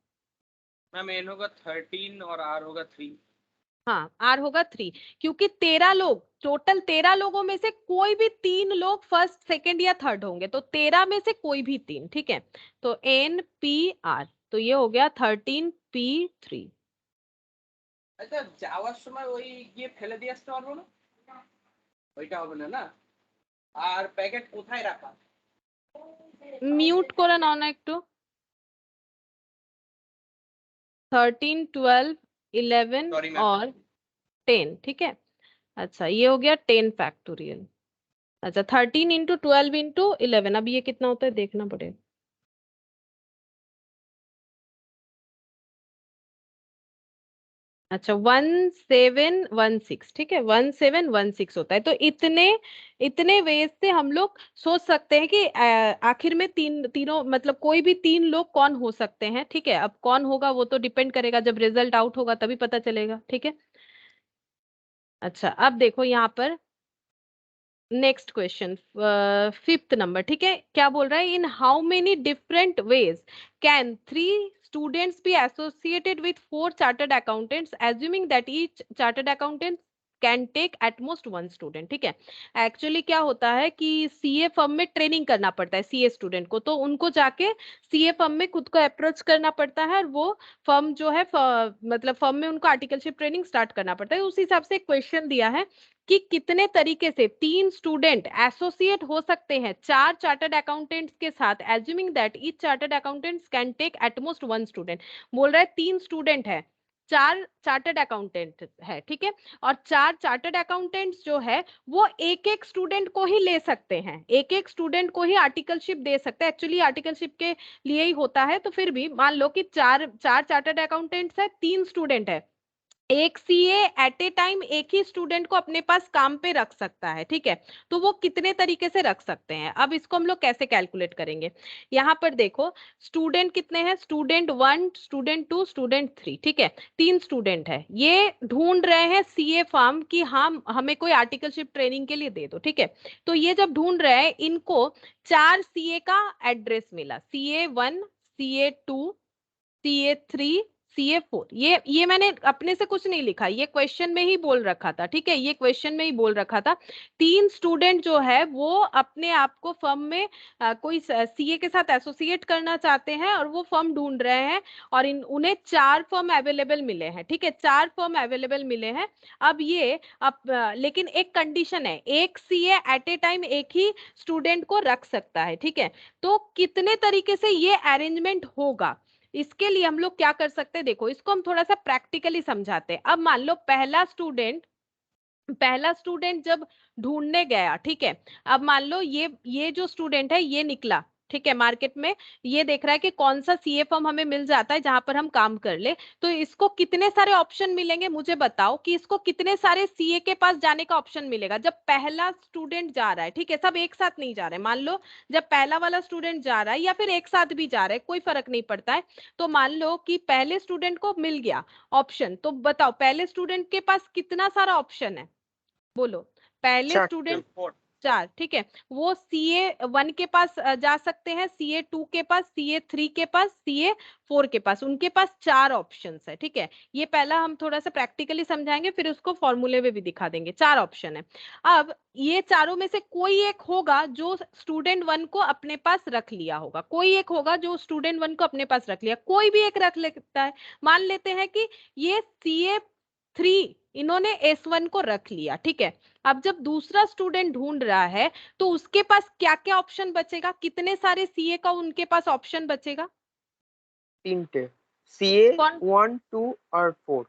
मैम एन होगा 13 और आर होगा 3। हाँ आर होगा 3, क्योंकि 13 लोग, टोटल 13 लोगों में से कोई भी 3 लोग फर्स्ट सेकंड या थर्ड होंगे, तो 13 में से कोई भी 3, ठीक है। तो एन पी आर, तो ये हो गया 13p3। আচ্ছা যাওয়ার সময় ওই গিয়ে ফেলে দিয়ে আসতে পারবো না? ওইটা হবে না না? আর প্যাকেট কোথায় রাখা? মিউট করে নাও না একটু। 13, 12, 11 Sorry, ma'am. और 10, ठीक है। अच्छा ये हो गया 10 फैक्टोरियल। अच्छा 13 इंटू 12 इंटू 11, अब ये कितना होता है देखना पड़ेगा। अच्छा 1716, ठीक है, 1716 होता है। तो इतने इतने वेज से हम लोग सोच सकते हैं कि आखिर में तीनों मतलब कोई भी 3 लोग कौन हो सकते हैं, ठीक है। अब कौन होगा वो तो डिपेंड करेगा, जब रिजल्ट आउट होगा तभी पता चलेगा, ठीक है। अच्छा अब देखो यहाँ पर नेक्स्ट क्वेश्चन, 5th नंबर, ठीक है। क्या बोल रहा है, in how many different ways can 3 students be associated with 4 chartered accountants assuming that each chartered accountant can take at most 1 student, ठीक है। एक्चुअली क्या होता है कि सीए फर्म में ट्रेनिंग करना पड़ता है सीए स्टूडेंट को, तो उनको जाके सीए फर्म में खुद को अप्रोच करना पड़ता है, और वो फर्म जो है मतलब फर्म में उनको आर्टिकलशिप ट्रेनिंग स्टार्ट करना पड़ता है। उस हिसाब से क्वेश्चन दिया है कि कितने तरीके से 3 स्टूडेंट एसोसिएट हो सकते हैं 4 चार्टर्ड अकाउंटेंट्स के साथ, assuming that each chartered accountants can take at most 1 student. बोल रहा है 3 स्टूडेंट है, 4 चार्टर्ड अकाउंटेंट है, ठीक है। और 4 चार्टर्ड अकाउंटेंट्स जो है वो एक एक स्टूडेंट को ही ले सकते हैं, एक एक स्टूडेंट को ही आर्टिकलशिप दे सकते हैं। एक्चुअली आर्टिकलशिप के लिए ही होता है, तो फिर भी मान लो कि चार चार्टर्ड अकाउंटेंट्स है, 3 स्टूडेंट है, एक सीए एट ए टाइम एक ही स्टूडेंट को अपने पास काम पे रख सकता है, ठीक है। तो वो कितने तरीके से रख सकते हैं, अब इसको हम लोग कैसे कैलकुलेट करेंगे। यहाँ पर देखो स्टूडेंट कितने हैं, स्टूडेंट 1, स्टूडेंट 2, स्टूडेंट 3, ठीक है। 3 स्टूडेंट है, ये ढूंढ रहे हैं सीए फर्म की हम हमें कोई आर्टिकलशिप ट्रेनिंग के लिए दे दो, ठीक है। तो ये जब ढूंढ रहे हैं, इनको 4 सीए का एड्रेस मिला, CA1, CA2, CA3, CA4। ये मैंने अपने से कुछ नहीं लिखा, ये क्वेश्चन में ही बोल रखा था, ठीक है। ये क्वेश्चन में ही बोल रखा था 3 स्टूडेंट जो है वो अपने आप को फर्म में कोई सीए के साथ एसोसिएट करना चाहते हैं, और वो फर्म ढूंढ रहे हैं, और उन्हें 4 फर्म अवेलेबल मिले हैं, ठीक है, 4 फर्म अवेलेबल मिले हैं। अब ये लेकिन एक कंडीशन है, एक सीए एट ए टाइम एक ही स्टूडेंट को रख सकता है, ठीक है। तो कितने तरीके से ये अरेंजमेंट होगा, इसके लिए हम लोग क्या कर सकते हैं, देखो इसको हम थोड़ा सा प्रैक्टिकली समझाते हैं। अब मान लो पहला स्टूडेंट जब ढूंढने गया, ठीक है। अब मान लो ये जो स्टूडेंट है ये निकला, ठीक है, मार्केट में ये देख रहा है कि कौन सा सीए फर्म हमें मिल जाता है जहां पर हम काम कर ले। तो इसको कितने सारे ऑप्शन मिलेंगे, मुझे बताओ कि इसको कितने सारे सीए के पास जाने का ऑप्शन मिलेगा जब पहला स्टूडेंट जा रहा है, ठीक है। सब एक साथ नहीं जा रहे, मान लो जब पहला वाला स्टूडेंट जा रहा है या फिर एक साथ भी जा रहा है, कोई फर्क नहीं पड़ता है। तो मान लो कि पहले स्टूडेंट को मिल गया ऑप्शन, तो बताओ पहले स्टूडेंट के पास कितना सारा ऑप्शन है, बोलो। पहले स्टूडेंट 4, ठीक है, वो CA1 के पास जा सकते हैं, CA2 के पास, CA3 के पास, CA4 के पास, उनके पास 4 ऑप्शंस है, ठीक है। ये पहला हम थोड़ा सा प्रैक्टिकली समझाएंगे, फिर उसको फॉर्मूले में भी दिखा देंगे। 4 ऑप्शन है। अब ये चारों में से कोई एक होगा जो स्टूडेंट 1 को अपने पास रख लिया होगा, कोई एक होगा जो स्टूडेंट 1 को अपने पास रख लिया, कोई भी एक रख लेता है। मान लेते हैं कि ये CA3 इन्होंने S1 को रख लिया, ठीक है। अब जब दूसरा स्टूडेंट ढूंढ रहा है तो उसके पास क्या क्या ऑप्शन बचेगा, कितने सारे सीए का उनके पास ऑप्शन बचेगा, 3 सीए कौन 1, 2 और 4।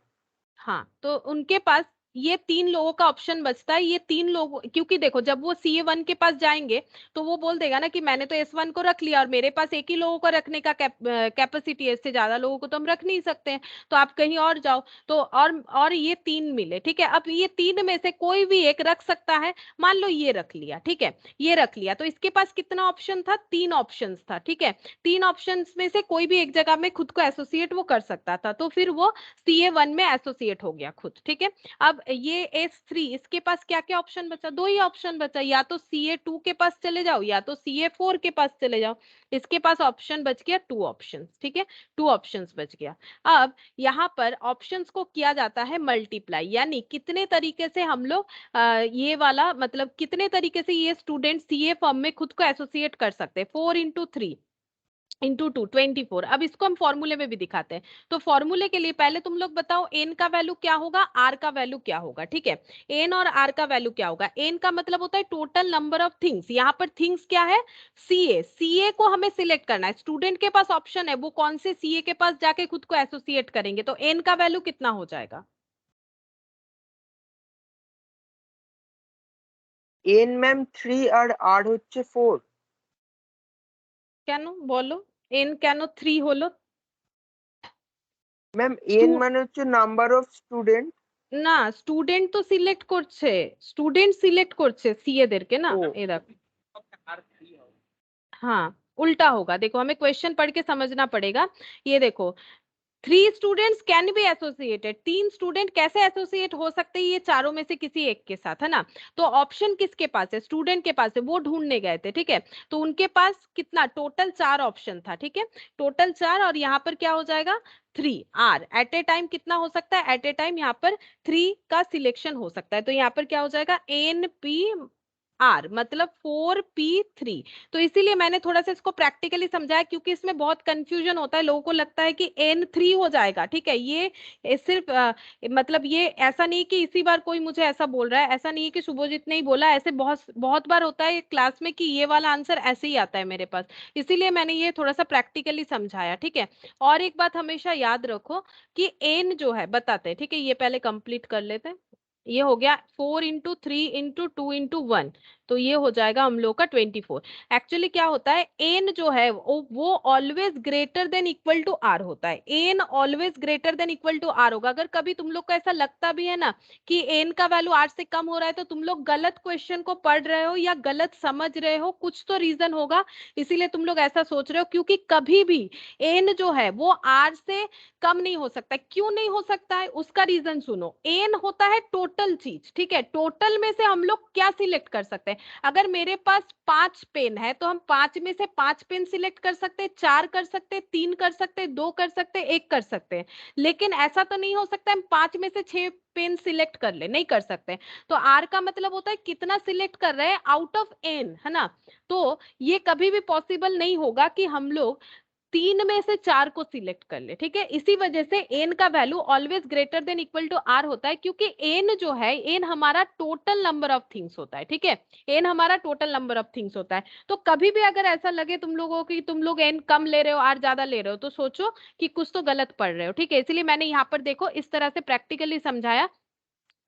हाँ, तो उनके पास ये 3 लोगों का ऑप्शन बचता है। ये 3 लोग, क्योंकि देखो जब वो CA1 के पास जाएंगे तो वो बोल देगा ना कि मैंने तो S1 को रख लिया और मेरे पास एक ही लोगों को रखने का कैपेसिटी है, इससे ज्यादा लोगों को तो हम रख नहीं सकते हैं, तो आप कहीं और जाओ। तो और ये 3 मिले, ठीक है। अब ये 3 में से कोई भी एक रख सकता है, मान लो ये रख लिया, ठीक है, ये रख लिया, तो इसके पास कितना ऑप्शन था, 3 ऑप्शन था, ठीक है। 3 ऑप्शन में से कोई भी एक जगह में खुद को एसोसिएट वो कर सकता था, तो फिर वो CA1 में एसोसिएट हो गया खुद, ठीक है। अब ये S3, इसके पास क्या क्या ऑप्शन बचा? 2 ही ऑप्शन बचा, या तो CA2 के पास चले जाओ या तो CA4 के पास चले जाओ। इसके पास ऑप्शन बच गया 2 ऑप्शंस, ठीक है, 2 ऑप्शंस बच गया। अब यहाँ पर ऑप्शंस को किया जाता है मल्टीप्लाई, यानी कितने तरीके से हम लोग ये वाला मतलब कितने तरीके से ये स्टूडेंट CA फॉर्म में खुद को एसोसिएट कर सकते हैं। 4 into 3 into 2 24। अब इसको हम फॉर्मूले में भी दिखाते हैं। तो फॉर्मूले के लिए पहले तुम लोग बताओ एन का वैल्यू क्या होगा, आर का वैल्यू क्या होगा, ठीक है। एन और आर का वैल्यू क्या होगा? एन का मतलब होता है टोटल नंबर ऑफ थिंग्स, यहाँ पर थिंग्स क्या है? सीए। सीए को हमें सिलेक्ट करना है, स्टूडेंट के पास ऑप्शन है वो कौन से सीए के पास जाके खुद को एसोसिएट करेंगे। तो एन का वैल्यू कितना हो जाएगा? এন ম্যাম 3 আর আর হচ্ছে 4। কেন বলো, এন কেন 3 হলো? ম্যাম এন মানে হচ্ছে নাম্বার অফ স্টুডেন্ট। না, স্টুডেন্ট তো সিলেক্ট করছে, স্টুডেন্ট সিলেক্ট করছে सीए দেরকে না, ও এ দেখো। R3 होगा। हाँ, उल्टा होगा। देखो हमें क्वेश्चन पढ़ के समझना पड़ेगा। ये देखो, 3 students can be associated, 3 student कैसे एसोसिएट हो सकते हैं ये चारों में से किसी एक के साथ, है ना। तो ऑप्शन किसके पास है? स्टूडेंट के पास है, वो ढूंढने गए थे, ठीक है। तो उनके पास कितना टोटल 4 ऑप्शन था, ठीक है, टोटल 4। और यहाँ पर क्या हो जाएगा? 3 आर। एट ए टाइम कितना हो सकता है? एट ए टाइम यहाँ पर 3 का सिलेक्शन हो सकता है। तो यहाँ पर क्या हो जाएगा? एन पी आर मतलब 4p3। तो इसीलिए मैंने थोड़ा सा इसको प्रैक्टिकली समझाया, क्योंकि इसमें बहुत कंफ्यूजन होता है, लोगों को लगता है कि n3 हो जाएगा, ठीक है। ये सिर्फ मतलब ये ऐसा नहीं कि इसी बार कोई मुझे ऐसा बोल रहा है, ऐसा नहीं है कि शुभजीत ने ही बोला, ऐसे बहुत बहुत बार होता है क्लास में कि ये वाला आंसर ऐसे ही आता है मेरे पास। इसीलिए मैंने ये थोड़ा सा प्रैक्टिकली समझाया, ठीक है। और एक बात हमेशा याद रखो कि एन जो है बताते हैं, ठीक है, ये पहले कंप्लीट कर लेते हैं। ये हो गया 4 into 3 into 2 into 1, तो ये हो जाएगा हम लोग का 24। एक्चुअली क्या होता है, एन जो है वो always greater than equal to R होता है। N always greater than equal to R होगा। अगर कभी तुम लोग को ऐसा लगता भी है ना कि एन का वैल्यू आर से कम हो रहा है, तो तुम लोग गलत क्वेश्चन को पढ़ रहे हो या गलत समझ रहे हो, कुछ तो रीजन होगा, इसीलिए तुम लोग ऐसा सोच रहे हो। क्योंकि कभी भी एन जो है वो आर से कम नहीं हो सकता। क्यों नहीं हो सकता है? उसका रीजन सुनो। एन होता है टोटल चीज, ठीक है, टोटल में से हम लोग क्या सिलेक्ट कर सकते हैं? अगर मेरे पास 5 पेन है तो हम 5 में से 5 पेन सिलेक्ट कर सकते हैं, 4 कर सकते हैं, 3 कर सकते हैं, 2 कर सकते हैं, 1 कर सकते हैं। लेकिन ऐसा तो नहीं हो सकता हम 5 में से 6 पेन सिलेक्ट कर ले, नहीं कर सकते। तो आर का मतलब होता है कितना सिलेक्ट कर रहे हैं आउट ऑफ एन, है ना। तो ये कभी भी पॉसिबल नहीं होगा कि हम लोग 3 में से 4 को सिलेक्ट कर ले, ठीक है। इसी वजह से एन का value always greater than equal to R होता है, क्योंकि एन जो है, एन हमारा टोटल नंबर ऑफ थिंग्स होता है, ठीक है। एन हमारा टोटल नंबर ऑफ थिंग्स होता है। तो कभी भी अगर ऐसा लगे तुम लोगों को कि तुम लोग एन कम ले रहे हो, आर ज्यादा ले रहे हो, तो सोचो कि कुछ तो गलत पढ़ रहे हो, ठीक है। इसलिए मैंने यहाँ पर देखो इस तरह से प्रैक्टिकली समझाया।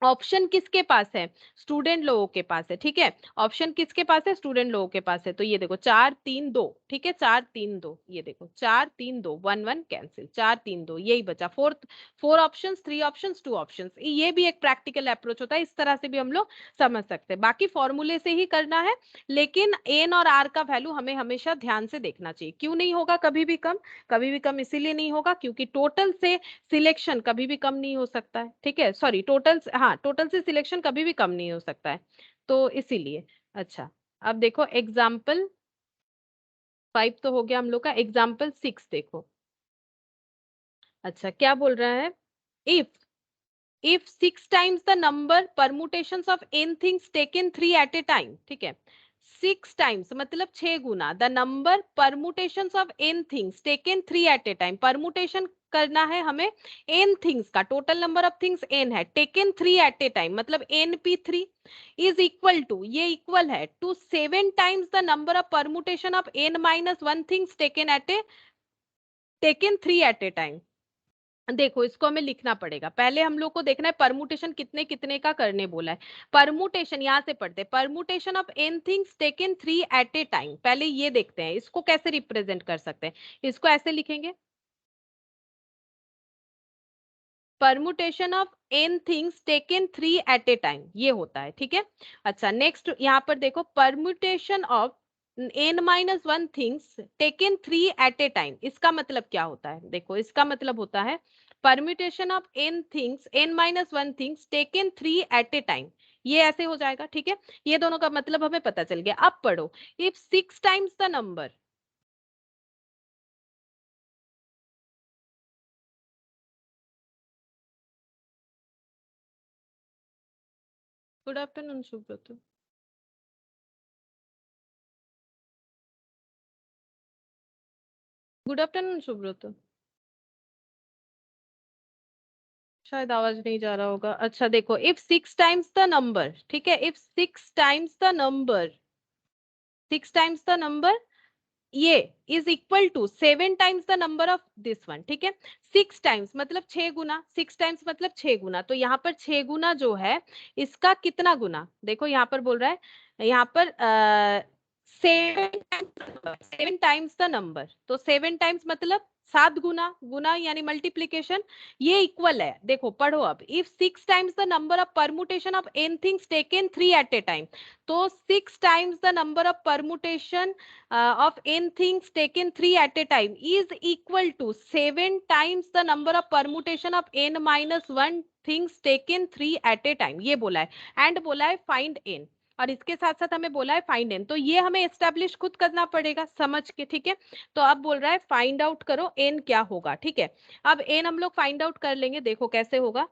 ऑप्शन किसके पास है? स्टूडेंट लोगों के पास है, ठीक है। ऑप्शन किसके पास है? स्टूडेंट लोगों के पास है। तो ये देखो 4 3 2, ठीक है, 4 3 2, ये देखो 4 3 2, 1 1 कैंसिल, 4 3 2, यही बचा। 4 ऑप्शंस, 3 ऑप्शंस, 2 ऑप्शंस। ये भी एक प्रैक्टिकल अप्रोच होता है, इस तरह से भी हम लोग समझ सकते हैं। बाकी फॉर्मूले से ही करना है, लेकिन एन और आर का वैल्यू हमें हमेशा ध्यान से देखना चाहिए। क्यों नहीं होगा कभी भी कम? कभी भी कम इसीलिए नहीं होगा क्योंकि टोटल से सिलेक्शन कभी भी कम नहीं हो सकता है, ठीक है। सॉरी, टोटल, हाँ, टोटल से सिलेक्शन कभी भी कम नहीं हो सकता है, तो इसीलिए। अच्छा, अब देखो एग्जाम्पल 5 तो हो गया हम लोग का, एग्जाम्पल 6 देखो। अच्छा, क्या बोल रहा है? If 6 times the number permutations of n things taken 3 at a time, ठीक है, 6 times मतलब 6 गुना the number permutations of n things taken 3 at a time. Permutation करना है हमें n थिंग्स का, total number of things n है, टेकन 3 एट ए टाइम मतलब np3 इज इक्वल टू, ये इक्वल है to 7 times the number of permutation of n minus 1 things taken 3 at a time. देखो इसको हमें लिखना पड़ेगा। पहले हम लोग को देखना है परमुटेशन कितने कितने का करने बोला है। परमुटेशन यहां से पढ़ते हैं, permutation of n things taken 3 at a time. पहले ये देखते हैं इसको कैसे रिप्रेजेंट कर सकते हैं। इसको ऐसे लिखेंगे, permutation of n things taken 3 at a time, ये होता है, ठीक है। अच्छा, नेक्स्ट यहाँ पर देखो, permutation of n minus 1 things taken 3 at a time, इसका मतलब क्या होता है? देखो इसका मतलब होता है permutation of n things n minus 1 things taken 3 at a time, ये ऐसे हो जाएगा। ठीक है, ये दोनों का मतलब हमें पता चल गया। अब पढ़ो, if 6 times the number, good afternoon Subrat, good afternoon Subrat, शायद आवाज नहीं जा रहा होगा। अच्छा देखो, इफ 6 टाइम्स द नंबर, ठीक है, if 6 times the number, 6 times the number ये is equal to 7 times the number of this one. ठीक है, 6 टाइम्स मतलब 6 गुना, 6 टाइम्स मतलब 6 गुना, तो यहाँ पर 6 गुना जो है इसका कितना गुना, देखो यहाँ पर बोल रहा है, यहाँ पर 7 टाइम्स द नंबर, तो 7 टाइम्स मतलब 7 गुना, गुना यानी मल्टीप्लीकेशन, ये इक्वल है। देखो पढ़ो अब, if 6 times the number of permutation of n things taken 3 at a time, तो 6 times the number of permutation of n things taken 3 at a time is equal to 7 times the number of permutation of n minus 1 things taken 3 at a time, ये बोला है। एंड बोला है फाइंड n, और इसके साथ साथ हमें बोला है फाइंड n, तो ये हमें एस्टेब्लिश खुद करना पड़ेगा समझ के। ठीक है, तो अब बोल रहा है फाइंड आउट करो n क्या होगा। ठीक है, अब n हम लोग फाइंड आउट कर लेंगे, देखो कैसे होगा।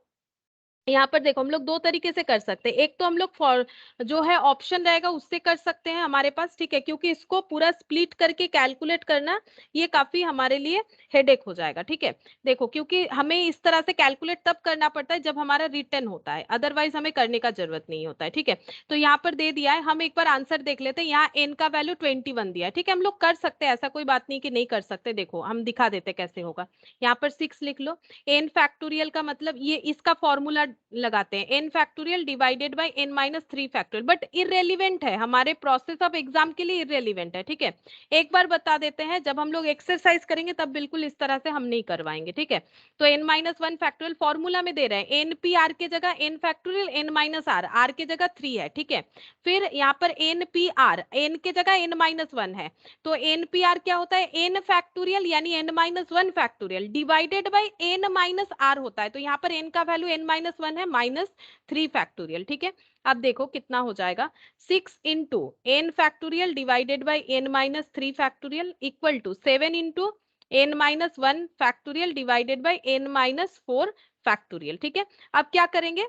यहाँ पर देखो हम लोग दो तरीके से कर सकते हैं, एक तो हम लोग फॉर जो है ऑप्शन रहेगा उससे कर सकते हैं हमारे पास। ठीक है, क्योंकि इसको पूरा स्प्लिट करके कैलकुलेट करना ये काफी हमारे लिए हेडेक हो जाएगा। ठीक है, देखो क्योंकि हमें इस तरह से कैलकुलेट तब करना पड़ता है जब हमारा रिटर्न होता है, अदरवाइज हमें करने का जरूरत नहीं होता है। ठीक है, तो यहाँ पर दे दिया है, हम एक बार आंसर देख लेते हैं। यहाँ एन का वैल्यू 21 दिया है। ठीक है, हम लोग कर सकते हैं, ऐसा कोई बात नहीं कि नहीं कर सकते। देखो हम दिखा देते कैसे होगा, यहाँ पर 6 लिख लो, एन फैक्टोरियल का मतलब ये इसका फॉर्मूला लगाते हैं, N factorial divided by N minus 3 factorial, but irrelevant है हमारे प्रोसेस ऑफ एग्जाम के लिए, इररेलीवेंट है। ठीक है, एक बार बता देते हैं, जब हम लोग एक्सरसाइज करेंगे तब बिल्कुल इस तरह से हम नहीं करवाएंगे। ठीक है, तो एन माइनस 1 फैक्टोरियल फॉर्मूला में दे रहे हैं, एन पी आर के जगह N factorial N minus R, R के जगह 3 है। ठीक है, फिर यहाँ पर एन पी आर, एन के जगह एन माइनस 1 है, तो एन पी आर क्या होता है, एन फैक्टोरियल यानी N minus 1 factorial divided by N minus R होता है, तो यहाँ पर एन का वैल्यू एन माइनस 1 है माइनस 3 फैक्टोरियल। ठीक है, अब देखो कितना हो जाएगा, 6 into N factorial divided by N minus 3 factorial equal to 7 into N minus 1 factorial divided by N minus 4 factorial. ठीक है, अब क्या करेंगे,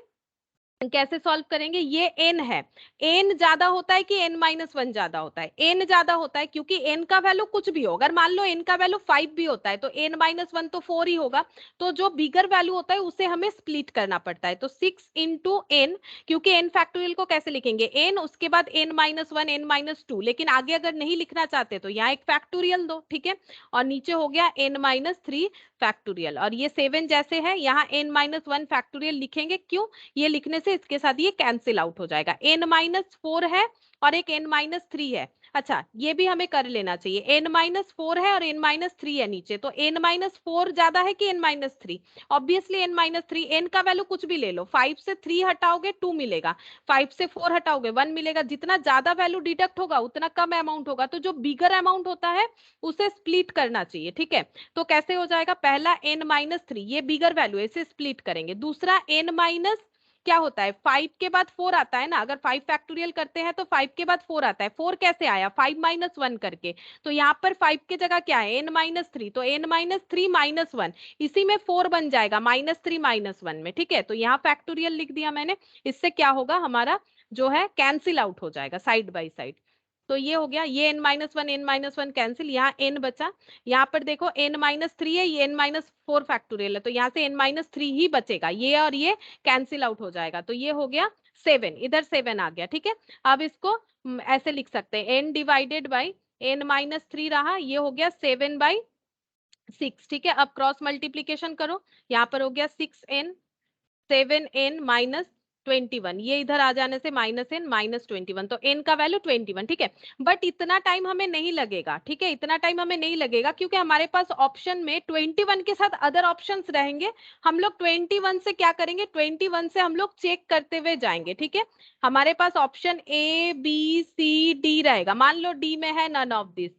कैसे सॉल्व करेंगे, ये n है, n ज्यादा होता है कि n माइनस 1 ज्यादा होता है, n ज्यादा होता है, क्योंकि n का वैल्यू कुछ भी हो, अगर मान लो n का वैल्यू 5 भी होता है तो n माइनस 1 तो 4 ही होगा, तो जो बिगर वैल्यू होता है उसे हमें स्प्लिट करना पड़ता है, तो 6 इंटू एन, क्योंकि n फैक्टोरियल को कैसे लिखेंगे, n उसके बाद n माइनस 1 n माइनस 2, लेकिन आगे अगर नहीं लिखना चाहते तो यहाँ एक फैक्टोरियल दो। ठीक है, और नीचे हो गया n माइनस 3 फैक्टोरियल, और ये 7 जैसे है यहाँ n माइनस 1 फैक्टोरियल लिखेंगे, क्यों, ये लिखने से इसके साथ ये कैंसिल आउट हो जाएगा, n माइनस 4 है और एक n माइनस 3 है। अच्छा ये भी हमें कर लेना चाहिए, n माइनस 4 है और n माइनस 3 है नीचे, तो n माइनस 4 ज्यादा है कि n minus 3, obviously n minus 3, n का वैल्यू कुछ भी ले लो, 5 से 3 हटाओगे 2 मिलेगा, 5 से 4 हटाओगे 1 मिलेगा, जितना ज्यादा वैल्यू डिडक्ट होगा उतना कम अमाउंट होगा, तो जो बिगर अमाउंट होता है उसे स्प्लिट करना चाहिए। ठीक है, तो कैसे हो जाएगा, पहला n माइनस 3 ये बिगर वैल्यू है, इसे स्प्लिट करेंगे, दूसरा n माइनस क्या होता है, 5 के बाद 4 आता है ना, अगर 5 फैक्टोरियल करते हैं तो 5 के बाद 4 आता है, 4 कैसे आया, 5 माइनस 1 करके, तो यहाँ पर 5 के जगह क्या है n माइनस 3, तो n माइनस 3 माइनस 1, इसी में 4 बन जाएगा माइनस 3 माइनस 1 में। ठीक है, तो यहाँ फैक्टोरियल लिख दिया मैंने, इससे क्या होगा हमारा जो है कैंसिल आउट हो जाएगा साइड बाई साइड, तो ये हो गया, ये n माइनस 1 कैंसिल, यहाँ n बचा, यहाँ पर देखो n माइनस 3 है, ये n माइनस 4 फैक्टोरियल है, तो यहाँ से n माइनस 3 ही बचेगा, ये और ये कैंसिल आउट हो जाएगा, तो ये हो गया 7, इधर 7 आ गया। ठीक है, अब इसको ऐसे लिख सकते हैं, n divided by n minus 3 रहा, ये हो गया 7 बाई 6। ठीक है, अब क्रॉस मल्टीप्लीकेशन करो, यहाँ पर हो गया 6n 7n माइनस 21, ये इधर आ जाने से माइनस n माइनस 21, तो n का वैल्यू 21। ठीक है, बट इतना टाइम हमें नहीं लगेगा, ठीक है, इतना टाइम हमें नहीं लगेगा, क्योंकि हमारे पास ऑप्शन में 21 के साथ अदर ऑप्शंस रहेंगे, हम लोग 21 से क्या करेंगे, 21 से हम लोग चेक करते हुए जाएंगे। ठीक है, हमारे पास option A B C D रहेगा, मान लो D में है नन ऑफ दिस,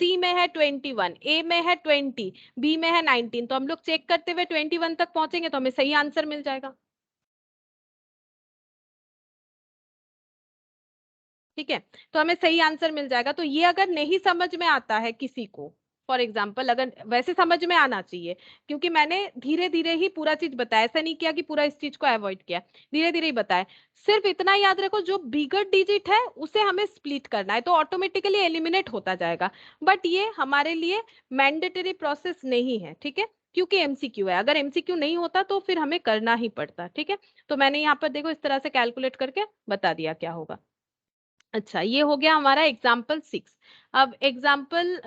सी में है 21, ए में है 20, बी में है 19, तो हम लोग चेक करते हुए 21 तक पहुंचेंगे तो हमें सही आंसर मिल जाएगा। ठीक है, तो हमें सही आंसर मिल जाएगा। तो ये अगर नहीं समझ में आता है किसी को, फॉर एग्जाम्पल, अगर वैसे समझ में आना चाहिए, क्योंकि मैंने धीरे धीरे ही पूरा चीज बताया, ऐसा नहीं किया कि पूरा इस चीज को अवॉइड किया, धीरे धीरे ही बताया। सिर्फ इतना याद रखो, जो बिगर डिजिट है उसे हमें स्प्लिट करना है तो ऑटोमेटिकली एलिमिनेट होता जाएगा, बट ये हमारे लिए मैंडेटरी प्रोसेस नहीं है। ठीक है, क्योंकि एमसीक्यू है, अगर एमसीक्यू नहीं होता तो फिर हमें करना ही पड़ता। ठीक है, तो मैंने यहाँ पर देखो इस तरह से कैलकुलेट करके बता दिया क्या होगा। अच्छा, ये हो गया हमारा एग्जाम्पल 6। अब एग्जाम्पल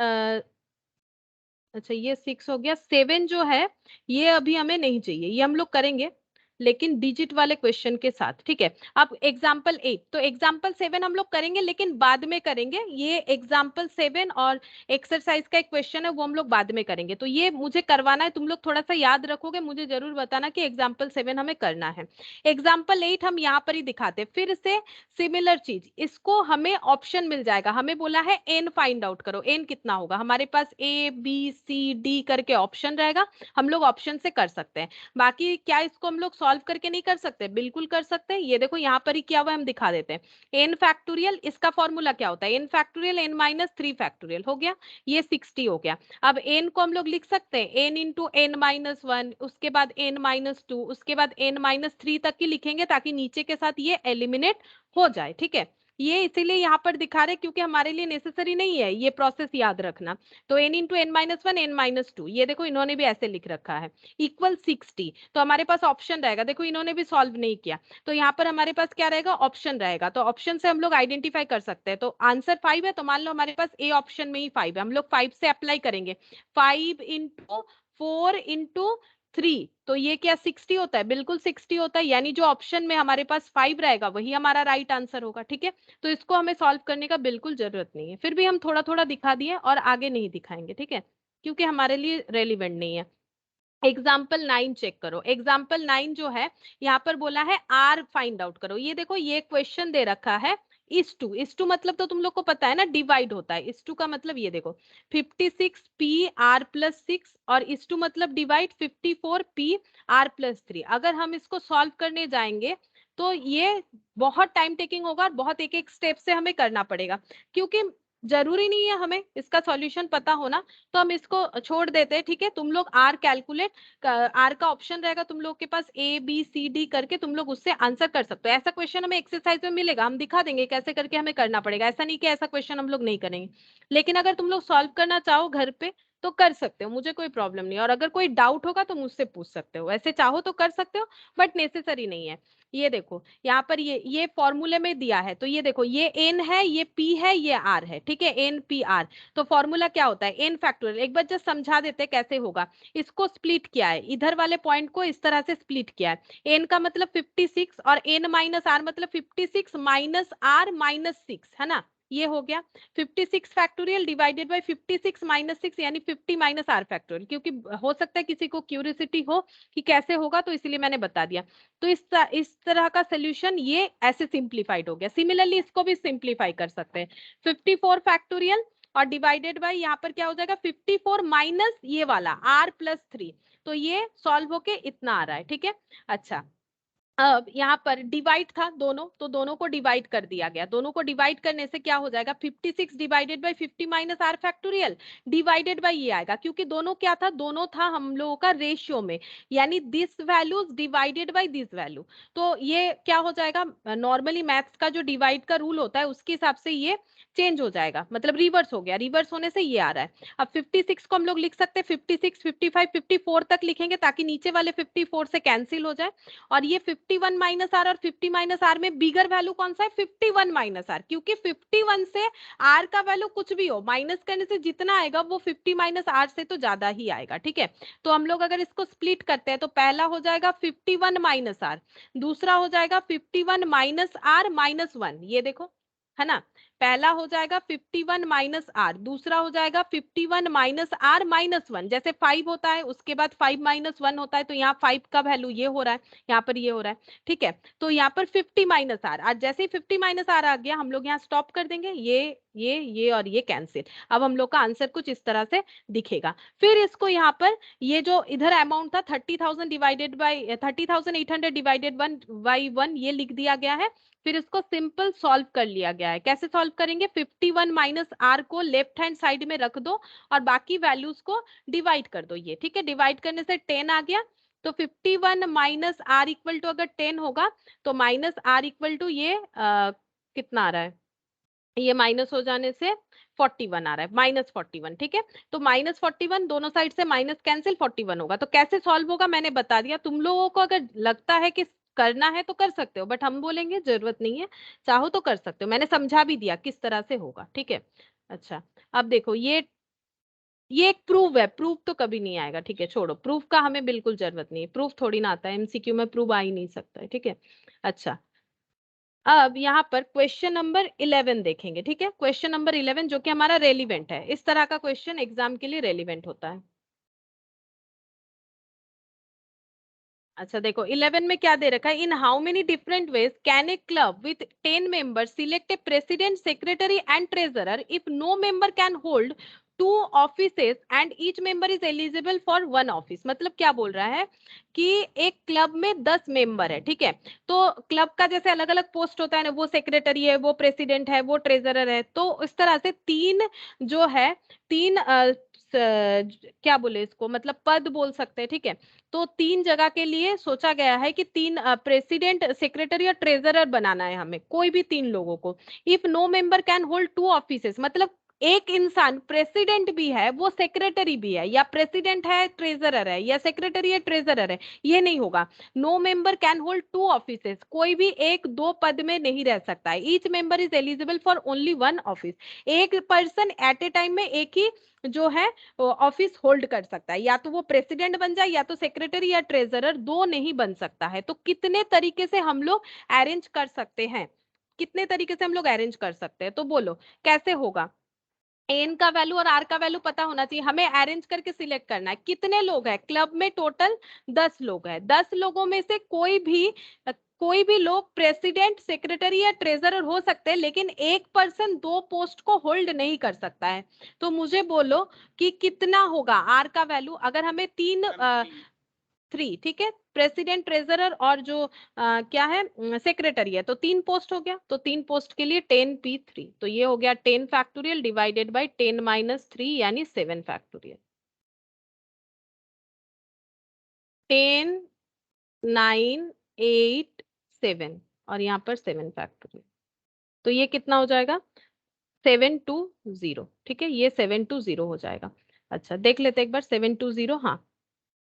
अच्छा ये 6 हो गया। 7 जो है ये अभी हमें नहीं चाहिए, ये हम लोग करेंगे लेकिन डिजिट वाले क्वेश्चन के साथ। ठीक है, अब एग्जाम्पल 8, तो एग्जाम्पल 7 हम लोग करेंगे लेकिन बाद में करेंगे। ये एग्जाम्पल 7 और एक्सरसाइज का एक क्वेश्चन है वो हम लोग बाद में करेंगे, तो ये मुझे करवाना है, तुम लोग थोड़ा सा याद रखोगे, मुझे जरूर बताना कि एग्जाम्पल 7 हमें करना है। एग्जाम्पल 8 हम यहाँ पर ही दिखाते, फिर से सिमिलर चीज, इसको हमें ऑप्शन मिल जाएगा, हमें बोला है एन फाइंड आउट करो, एन कितना होगा, हमारे पास ए बी सी डी करके ऑप्शन रहेगा, हम लोग ऑप्शन से कर सकते हैं। बाकी क्या इसको हम लोग सॉल्व करके नहीं कर सकते? बिल्कुल कर सकते हैं। ये देखो यहाँ पर ही क्या हुआ, हम दिखा देते हैं। एन फैक्टोरियल, इसका फॉर्मूला क्या होता है? N factorial N minus 3 factorial हो गया, ये 60 हो गया। अब एन को हम लोग लिख सकते हैं एन इंटू एन माइनस 1, उसके बाद एन माइनस 2, उसके बाद एन माइनस 3 तक की लिखेंगे ताकि नीचे के साथ ये एलिमिनेट हो जाए। ठीक है, ये इसीलिए यहाँ पर दिखा रहे क्योंकि हमारे लिए नेसेसरी नहीं है ये प्रोसेस याद रखना। तो N into N minus 1 N minus 2, ये देखो इन्होंने भी ऐसे लिख रखा है, इक्वल 60। तो हमारे पास ऑप्शन रहेगा, देखो इन्होंने भी सॉल्व नहीं किया, तो यहाँ पर हमारे पास क्या रहेगा? ऑप्शन रहेगा, तो ऑप्शन से हम लोग आइडेंटिफाई कर सकते हैं। तो आंसर 5 है, तो मान लो हमारे पास ए ऑप्शन में ही 5 है, हम लोग 5 से अप्लाई करेंगे। 5 इंटू 4 इंटू 3, तो ये क्या 60 होता है? बिल्कुल 60 होता है, यानी जो ऑप्शन में हमारे पास 5 रहेगा वही हमारा राइट आंसर होगा। ठीक है, तो इसको हमें सॉल्व करने का बिल्कुल जरूरत नहीं है, फिर भी हम थोड़ा थोड़ा दिखा दिए और आगे नहीं दिखाएंगे। ठीक है, क्योंकि हमारे लिए रेलिवेंट नहीं है। एग्जाम्पल 9 चेक करो, एग्जाम्पल 9 जो है यहाँ पर बोला है आर फाइंड आउट करो। ये देखो ये क्वेश्चन दे रखा है, इस टू मतलब तो तुम लोग को पता है ना, डिवाइड होता है। इस टू का मतलब ये देखो 56 पी आर प्लस 6, और इस टू मतलब डिवाइड 54 पी आर प्लस 3। अगर हम इसको सॉल्व करने जाएंगे तो ये बहुत टाइम टेकिंग होगा और बहुत एक एक स्टेप से हमें करना पड़ेगा, क्योंकि जरूरी नहीं है हमें इसका सॉल्यूशन पता होना, तो हम इसको छोड़ देते हैं। ठीक है, तुम लोग आर कैलकुलेट, आर का ऑप्शन रहेगा तुम लोग के पास, ए बी सी डी करके तुम लोग उससे आंसर कर सकते हो। ऐसा क्वेश्चन हमें एक्सरसाइज में मिलेगा, हम दिखा देंगे कैसे करके हमें करना पड़ेगा, ऐसा नहीं कि ऐसा क्वेश्चन हम लोग नहीं करेंगे। लेकिन अगर तुम लोग सॉल्व करना चाहो घर पे तो कर सकते हो, मुझे कोई प्रॉब्लम नहीं है, और अगर कोई डाउट होगा तो मुझसे पूछ सकते हो, ऐसे चाहो तो कर सकते हो, बट नेसेसरी नहीं है। ये देखो यहाँ पर ये फॉर्मूले में दिया है, तो ये देखो ये एन है, ये पी है, ये आर है। ठीक है, एन पी आर, तो फॉर्मूला क्या होता है? N factorial. एक बार जस्ट समझा देते कैसे होगा। इसको स्प्लिट किया है, इधर वाले पॉइंट को इस तरह से स्प्लिट किया है। एन का मतलब 56 और एन माइनस आर मतलब 56 माइनस आर माइनस 6, है ना, ये हो गया 56 फैक्टोरियल डिवाइडेड बाय 56 माइनस 6, यानी 50 माइनस आर फैक्टोरियल। क्योंकि हो सकता है किसी को क्यूरियोसिटी हो कि कैसे होगा, तो इसलिए मैंने बता दिया। तो इस तरह का सोल्यूशन ये ऐसे सिंप्लीफाइड हो गया। सिमिलरली इसको भी सिंप्लीफाई कर सकते हैं, 54 फैक्टोरियल और डिवाइडेड बाय यहाँ पर क्या हो जाएगा 54 माइनस ये वाला r प्लस 3, तो ये सॉल्व होके इतना आ रहा है। ठीक है, अच्छा अब यहाँ पर डिवाइड था दोनों, तो दोनों को डिवाइड कर दिया गया, दोनों को डिवाइड करने से क्या हो जाएगा 56 divided by 50 minus R factorial divided by ये आएगा, क्योंकि दोनों क्या था, दोनों था हम लोगों का रेशियो में, यानी this values divided by this value. तो ये क्या हो जाएगा, नॉर्मली मैथ्स का जो डिवाइड का रूल होता है उसके हिसाब से ये चेंज हो जाएगा, मतलब रिवर्स हो गया, रिवर्स होने से ये आ रहा है। अब 56 को हम लोग लिख सकते हैं 56 55 54 तक लिखेंगे ताकि नीचे वाले 54 से कैंसिल हो जाए, और ये 51 माइनस आर और 50 माइनस आर में बिगर वैल्यू कौन सा है 51 माइनस आर, क्योंकि 51 से आर का वैल्यू कुछ भी हो माइनस करने से जितना आएगा वो 50 माइनस आर से तो ज्यादा ही आएगा। ठीक है, तो हम लोग अगर इसको स्प्लिट करते हैं तो पहला हो जाएगा 51 माइनस आर, दूसरा हो जाएगा 51 माइनस आर माइनस 1, ये देखो है ना, पहला हो जाएगा 51 माइनस आर, दूसरा हो जाएगा 51 माइनस आर माइनस 1, जैसे 5 होता है उसके बाद 5 माइनस 1 होता है, तो यहाँ 5 का वैल्यू ये हो रहा है, यहाँ पर ये हो रहा है। ठीक है, तो यहाँ पर 50 माइनस आर, आज जैसे ही 50 माइनस आर आ गया हम लोग यहाँ स्टॉप कर देंगे, ये ये और ये कैंसिल। अब हम लोग का आंसर कुछ इस तरह से दिखेगा। फिर इसको यहाँ पर ये जो इधर अमाउंट था 30,000 डिवाइडेड बाई 30,800 डिवाइडेड बाई 1 ये लिख दिया गया है। फिर इसको सिंपल सॉल्व कर लिया गया है। कैसे सॉल्व करेंगे? 51 माइनस आर को लेफ्ट हैंड साइड में रख दो और बाकी वैल्यूज को डिवाइड कर दो। ये ठीक है, डिवाइड करने से 10 आ गया। तो 51 माइनस आर इक्वल टू अगर 10 होगा तो माइनस आर इक्वल टू ये कितना आ रहा है? ये माइनस हो जाने से 41 आ रहा है, -41। ठीक है, तो -41 दोनों साइड से माइनस कैंसिल 41 होगा। तो कैसे सॉल्व होगा मैंने बता दिया। तुम लोगों को अगर लगता है कि करना है तो कर सकते हो, बट हम बोलेंगे जरूरत नहीं है, चाहो तो कर सकते हो। मैंने समझा भी दिया किस तरह से होगा। ठीक है, अच्छा अब देखो ये एक प्रूफ है, प्रूफ तो कभी नहीं आएगा। ठीक है, छोड़ो, प्रूफ का हमें बिल्कुल जरूरत नहीं है, प्रूफ थोड़ी ना आता है एमसीक्यू में, प्रूफ आ ही नहीं सकता है। ठीक है, अच्छा अब यहाँ पर क्वेश्चन नंबर 11 देखेंगे। ठीक है, क्वेश्चन नंबर 11 जो कि हमारा रेलिवेंट है। इस तरह का क्वेश्चन एग्जाम के लिए रेलिवेंट होता है। अच्छा देखो 11 में क्या दे रखा है? In how many different ways can a club with 10 members select a president, secretary and treasurer if no member can hold 2 offices and each member is eligible for 1 office. मतलब क्या बोल रहा है कि एक क्लब में 10 मेंबर है। ठीक है, तो क्लब का जैसे अलग अलग पोस्ट होता है ना, वो सेक्रेटरी है, वो प्रेसिडेंट है, वो ट्रेजरर है। तो इस तरह से तीन जो है, तीन क्या बोले इसको, मतलब पद बोल सकते हैं। ठीक है, तो 3 जगह के लिए सोचा गया है कि 3 प्रेसिडेंट, सेक्रेटरी और ट्रेजरर बनाना है हमें, कोई भी 3 लोगों को। If no member can hold 2 offices, मतलब एक इंसान प्रेसिडेंट भी है, वो सेक्रेटरी भी है, या प्रेसिडेंट है ट्रेजरर है, या सेक्रेटरी है ट्रेजरर है, ये नहीं होगा। No member can hold 2 offices, कोई भी एक दो पद में नहीं रह सकता है। Each member is eligible for only 1 office, एक पर्सन एट ए टाइम में एक ही जो है ऑफिस होल्ड कर सकता है, या तो वो प्रेसिडेंट बन जाए या तो सेक्रेटरी या ट्रेजरर, दो नहीं बन सकता है। तो कितने तरीके से हम लोग अरेंज कर सकते हैं, कितने तरीके से हम लोग अरेंज कर सकते हैं, तो बोलो कैसे होगा? एन का वैल्यू और आर का वैल्यू पता होना चाहिए, हमें अरेंज करके सिलेक्ट करना है। कितने लोग हैं क्लब में? टोटल 10 लोग हैं। 10 लोगों में से कोई भी लोग प्रेसिडेंट, सेक्रेटरी या ट्रेजरर हो सकते हैं, लेकिन एक पर्सन 2 पोस्ट को होल्ड नहीं कर सकता है। तो मुझे बोलो कि कितना होगा आर का वैल्यू? अगर हमें 3, ठीक है, प्रेसिडेंट, ट्रेजरर और जो क्या है सेक्रेटरी है, तो 3 पोस्ट हो गया। तो 3 पोस्ट के लिए 10p3, तो ये हो गया 10 फैक्टोरियल डिवाइडेड बाय 10 माइनस 3 यानी 7 फैक्टोरियल। 10 9 8 7 और यहाँ पर 7 फैक्टोरियल। तो ये कितना हो जाएगा? 720। ठीक है, ये 720 हो जाएगा। अच्छा देख लेते एक बार 720। हाँ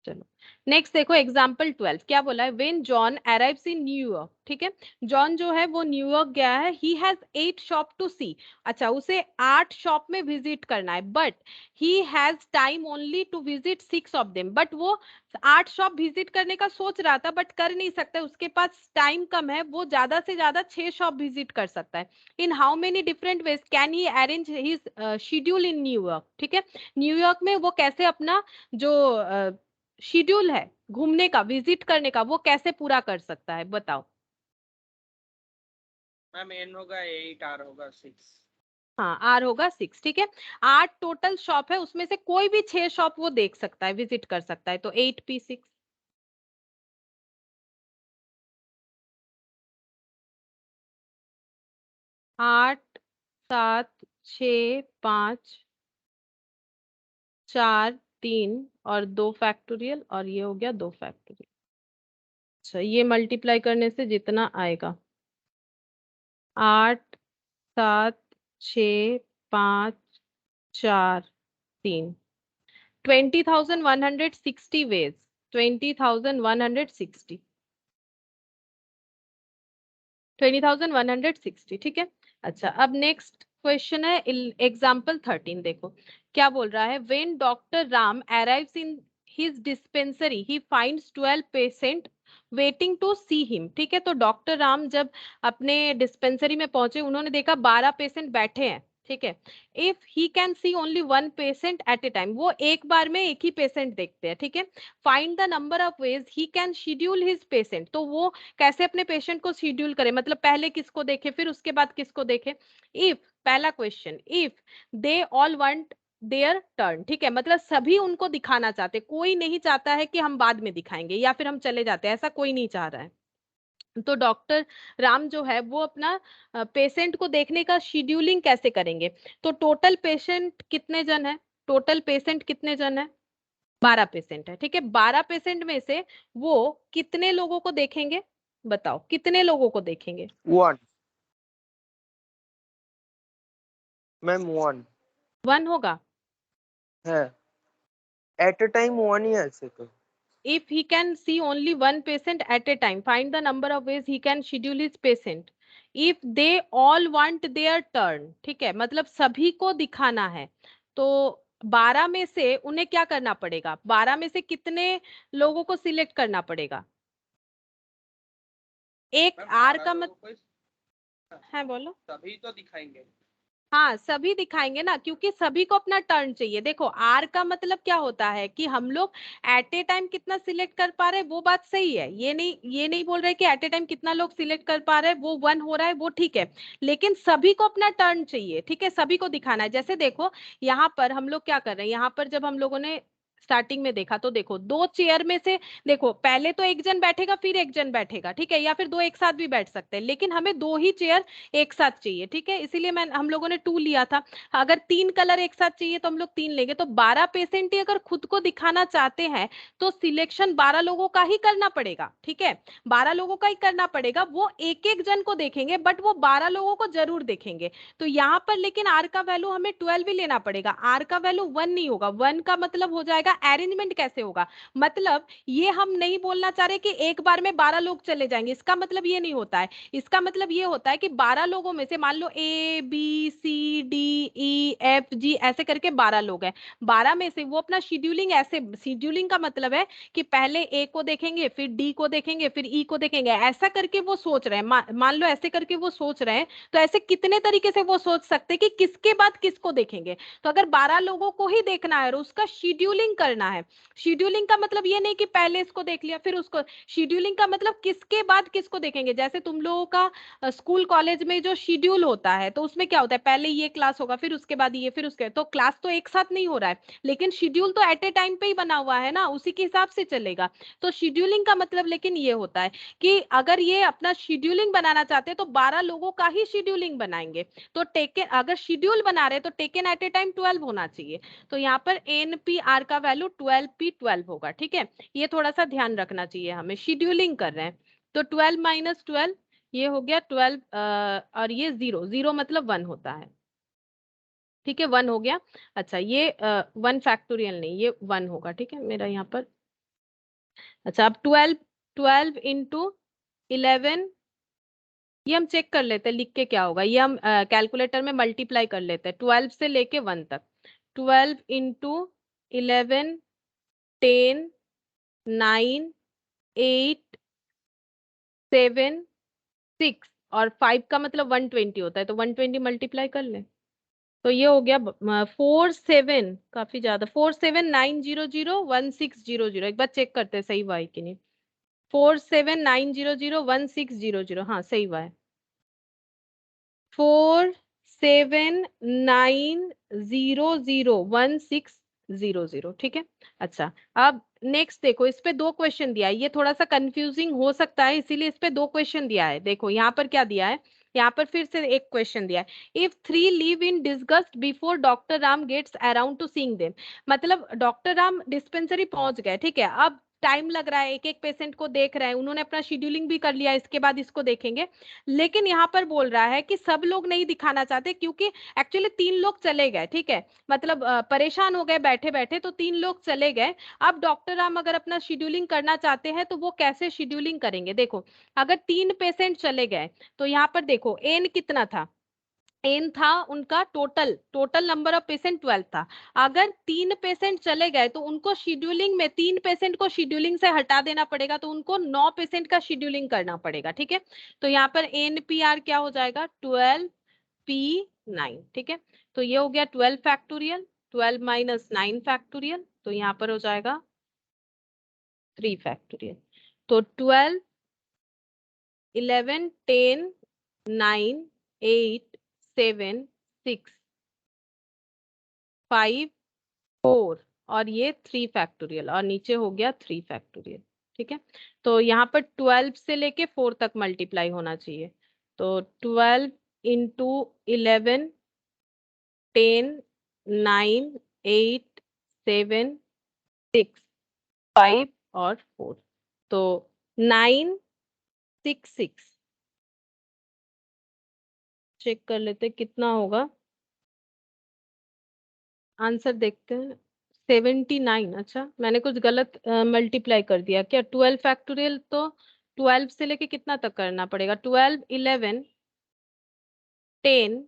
चलो नेक्स्ट देखो एग्जाम्पल 12 क्या बोला है? When John arrives in New York. ठीक है, जॉन जो है वो न्यूयॉर्क गया है। He has 8 shop to see. अच्छा उसे 8 शॉप में विजिट करना है, but he has time only to visit 6 of them. But वो 8 शॉप विजिट करने का सोच रहा था बट कर नहीं सकता, उसके पास टाइम कम है, वो ज्यादा से ज्यादा 6 शॉप विजिट कर सकता है। In how many different ways can he arrange his schedule in New York. ठीक है, न्यूयॉर्क में वो कैसे अपना जो शेड्यूल है घूमने का, विजिट करने का, वो कैसे पूरा कर सकता है बताओ? मैम एन होगा 8, आर होगा 6। हाँ आर होगा 6। ठीक है, 8 टोटल शॉप है, उसमें से कोई भी 6 शॉप वो देख सकता है, विजिट कर सकता है। तो 8p6। 8 7 6 5 4 3 और 2 फैक्टोरियल, और ये हो गया 2 फैक्टोरियल। अच्छा ये मल्टीप्लाई करने से जितना आएगा 8 7 6 5 4 3 20,160 ways, 20,160, 20,160। ठीक है, अच्छा अब नेक्स्ट क्वेश्चन है एग्जाम्पल 13। देखो क्या बोल रहा है? When doctor Ram arrives in his dispensary he finds 12 patient waiting to see him. ठीक है, तो डॉक्टर राम जब अपने डिस्पेंसरी में पहुंचे, उन्होंने देखा 12 पेशेंट बैठे हैं। ठीक है, if he can see only 1 patient at a time, वो एक बार में एक ही पेशेंट देखते हैं। ठीक है, find the number of veg he can schedule his patient, तो वो कैसे अपने पेशेंट को शेड्यूल करे, मतलब पहले किसको देखे फिर उसके बाद किसको देखे। इफ पहला question, if they all want there turn, ठीक है, मतलब सभी उनको दिखाना चाहते, कोई नहीं चाहता है कि हम बाद में दिखाएंगे या फिर हम चले जाते हैं, ऐसा कोई नहीं चाह रहा है। तो डॉक्टर राम जो है वो अपना पेशेंट को देखने का शेड्यूलिंग कैसे करेंगे? तो टोटल पेशेंट कितने जन है? टोटल पेशेंट कितने जन है? 12 पेशेंट है, ठीक है। 12 पेशेंट में से वो कितने लोगों को देखेंगे? बताओ कितने लोगों को देखेंगे? 1 मैम, 1 1 होगा। है, एट अ टाइम 1 ही है ऐसे तो। If he can see only one patient at a time, find the number of ways he can schedule his patient. If they all want their turn, ठीक है, मतलब सभी को दिखाना है, तो 12 में से उन्हें क्या करना पड़ेगा? 12 में से कितने लोगों को सिलेक्ट करना पड़ेगा? एक मैम आर 12 का लोगों मत को है, बोलो। तभी तो दिखाएंगे। हाँ, सभी दिखाएंगे ना, क्योंकि सभी को अपना टर्न चाहिए। देखो आर का मतलब क्या होता है कि हम लोग एट ए टाइम कितना सिलेक्ट कर पा रहे हैं, वो बात सही है, ये नहीं बोल रहे कि एट ए टाइम कितना लोग सिलेक्ट कर पा रहे हैं, वो 1 हो रहा है, वो ठीक है, लेकिन सभी को अपना टर्न चाहिए, ठीक है, सभी को दिखाना है। जैसे देखो यहाँ पर हम लोग क्या कर रहे हैं, यहाँ पर जब हम लोगों ने स्टार्टिंग में देखा तो देखो 2 चेयर में से, देखो पहले तो एक जन बैठेगा फिर एक जन बैठेगा, ठीक है, या फिर 2 एक साथ भी बैठ सकते हैं, लेकिन हमें 2 ही चेयर एक साथ चाहिए, ठीक है, इसीलिए हम लोगों ने 2 लिया था। अगर 3 कलर एक साथ चाहिए तो हम लोग 3 लेंगे। तो 12 पेशेंट ही अगर खुद को दिखाना चाहते हैं तो सिलेक्शन 12 लोगों का ही करना पड़ेगा, ठीक है, 12 लोगों का ही करना पड़ेगा। वो एक एक जन को देखेंगे बट वो 12 लोगों को जरूर देखेंगे। तो यहाँ पर लेकिन आर का वैल्यू हमें 12 ही लेना पड़ेगा, आर का वैल्यू 1 नहीं होगा। 1 का मतलब हो जाएगा अरेंजमेंट कैसे होगा, मतलब ये हम नहीं बोलना चाह रहे कि एक बार में 12 लोग चले जाएंगे, इसका मतलब ये नहीं होता है। इसका मतलब ये होता है कि 12 लोगों में से मान लो A B C D E F G ऐसे करके 12 लोग हैं, 12 में से वो अपना शेड्यूलिंग ऐसे, शेड्यूलिंग का मतलब है कि पहले ए को देखेंगे फिर डी को देखेंगे फिर ई को देखेंगे, ऐसा करके वो सोच रहे हैं। मान लो ऐसे करके वो सोच रहे हैं, तो ऐसे कितने तरीके से वो सोच सकते हैं कि किसके बाद किसको देखेंगे। तो अगर 12 लोगों को ही देखना है और उसका शेड्यूलिंग करना है, शेड्यूलिंग का मतलब ये नहीं कि पहले इसको देख लिया फिर उसको, शेड्यूलिंग का मतलब किसके बाद किसको देखेंगे। जैसे तुम लोगों का स्कूल कॉलेज में जो शेड्यूल होता है तो उसमें क्या होता है, पहले ये क्लास होगा फिर उसके बाद ये फिर उसके, तो क्लास तो एक साथ नहीं हो रहा है, लेकिन शेड्यूल तो एट ए टाइम पे ही बना हुआ है ना, उसी के हिसाब से चलेगा। तो शेड्यूलिंग का मतलब लेकिन ये होता है कि अगर ये अपना शेड्यूलिंग बनाना चाहते हैं तो 12 लोगों का ही शेड्यूलिंग बनाएंगे। तो टेकन, अगर शेड्यूल बना रहे तो टेकन एट ए टाइम 12 होना चाहिए। तो यहाँ पर एनपीआर का वैल्यू 12p12 होगा, ठीक है, ये थोड़ा सा ध्यान रखना चाहिए हमें, शेड्यूलिंग कर रहे हैं। तो 12 माइनस 12 ये हो गया 12, और ये 0, 0 मतलब 1 होता है, ठीक है, 1 हो गया। अच्छा ये 1 फैक्टोरियल नहीं, ये 1 होगा, ठीक है मेरा यहाँ पर। अच्छा अब 12, 12 इंटू 11, ये हम चेक कर लेते हैं लिख के क्या होगा, ये हम कैलकुलेटर में मल्टीप्लाई कर लेते हैं 12 से लेके 1 तक। 12 इंटू 11, 10, 9, 8, 7, 6 और 5 का मतलब 120 होता है, तो 120 मल्टीप्लाई कर ले। तो ये हो गया 47, काफी ज्यादा, 47900160, एक बार चेक करते हैं सही हुआ है कि नहीं। 47900160, हाँ सही हुआ है। 47900160, ठीक है। अच्छा अब नेक्स्ट देखो, इस पे 2 क्वेश्चन दिया है, ये थोड़ा सा कंफ्यूजिंग हो सकता है, इसीलिए इस पे 2 क्वेश्चन दिया है। देखो यहाँ पर क्या दिया है, यहाँ पर फिर से एक क्वेश्चन दिया है, if 3 leave in disgust before doctor Ram gets around to seeing them, मतलब डॉक्टर राम डिस्पेंसरी पहुंच गए, ठीक है, अब टाइम लग रहा है, एक एक पेशेंट को देख रहे हैं, उन्होंने अपना शेड्यूलिंग भी कर लिया, इसके बाद इसको देखेंगे, लेकिन यहाँ पर बोल रहा है कि सब लोग नहीं दिखाना चाहते, क्योंकि एक्चुअली 3 लोग चले गए, ठीक है, मतलब परेशान हो गए बैठे बैठे, तो 3 लोग चले गए। अब डॉक्टर राम अगर अपना शेड्यूलिंग करना चाहते हैं तो वो कैसे शेड्यूलिंग करेंगे? देखो अगर 3 पेशेंट चले गए तो यहाँ पर देखो एन कितना था, एन था उनका, total total number of patient 12 था। अगर 3 पेशेंट चले गए तो उनको शेड्यूलिंग में 3 पेशेंट को शेड्यूलिंग से हटा देना पड़ेगा, तो उनको 9 पेशेंट का शेड्यूलिंग करना पड़ेगा, ठीक है। तो यहाँ पर एनपीआर क्या हो जाएगा, 12p9, ठीक है। तो ये हो गया 12 फैक्टोरियल, 12 माइनस 9 फैक्टोरियल, तो यहाँ पर हो जाएगा 3 फैक्टोरियल। तो 12, 11, 10, 9, 8, 7, 6 5 4 और ये 3 फैक्टोरियल और नीचे हो गया 3 फैक्टोरियल। ठीक है, तो यहाँ पर 12 से लेके 4 तक मल्टीप्लाई होना चाहिए। तो 12 इंटू 11 10 9 8 7 6 5 और 4, तो 966 चेक कर लेते कितना होगा। आंसर देखते हैं 79। अच्छा, मैंने कुछ गलत मल्टीप्लाई कर दिया क्या? 12 फैक्टोरियल तो 12 से लेके कितना तक करना पड़ेगा? 12 11 10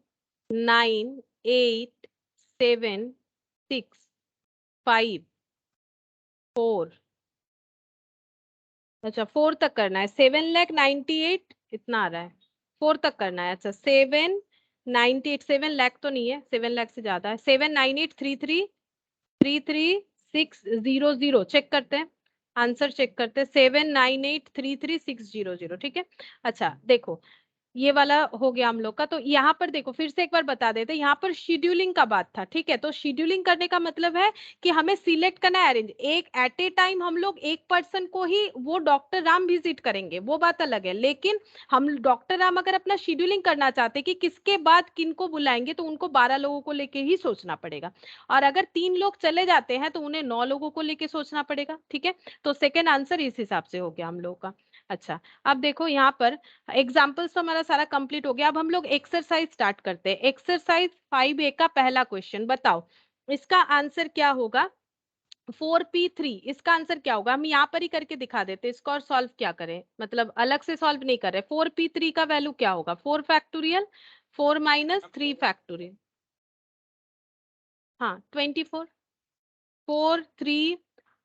9 8 7 6 5 4। अच्छा 4 तक करना है। 7,98,000 इतना आ रहा है, 4 तक करना है। अच्छा 798, 7 लाख तो नहीं है, 7 लाख से ज्यादा है। 79833333600 चेक करते हैं, आंसर चेक करते हैं। 798333600। ठीक है, अच्छा देखो ये वाला हो गया हम लोग का। तो यहाँ पर देखो फिर से एक बार बता देते, यहाँ पर शेड्यूलिंग का बात था। ठीक है, तो शेड्यूलिंग करने का मतलब है कि हमें सिलेक्ट करना है अरेंज, एक एट ए टाइम हम लोग एक पर्सन को ही वो डॉक्टर राम विजिट करेंगे, वो बात अलग है। लेकिन हम डॉक्टर राम अगर अपना शेड्यूलिंग करना चाहते हैं कि किसके बाद किनको बुलाएंगे, तो उनको 12 लोगों को लेके ही सोचना पड़ेगा। और अगर 3 लोग चले जाते हैं तो उन्हें 9 लोगों को लेके सोचना पड़ेगा। ठीक है, तो सेकेंड आंसर इस हिसाब से हो गया हम लोग का। अच्छा अब देखो यहाँ पर एग्जाम्पल्स तो हमारा सारा कंप्लीट हो गया। अब हम लोग एक्सरसाइज स्टार्ट करते हैं। एक्सरसाइज 5A का पहला क्वेश्चन बताओ, इसका आंसर क्या होगा? 4P3 इसका आंसर क्या होगा? हम यहाँ पर ही करके दिखा देते इसको और सॉल्व क्या करें, मतलब अलग से सॉल्व नहीं कर रहे। 4P3 का वैल्यू क्या होगा? 4 फैक्टोरियल 4 माइनस 3 फैक्टोरियल, हाँ 24। 4 3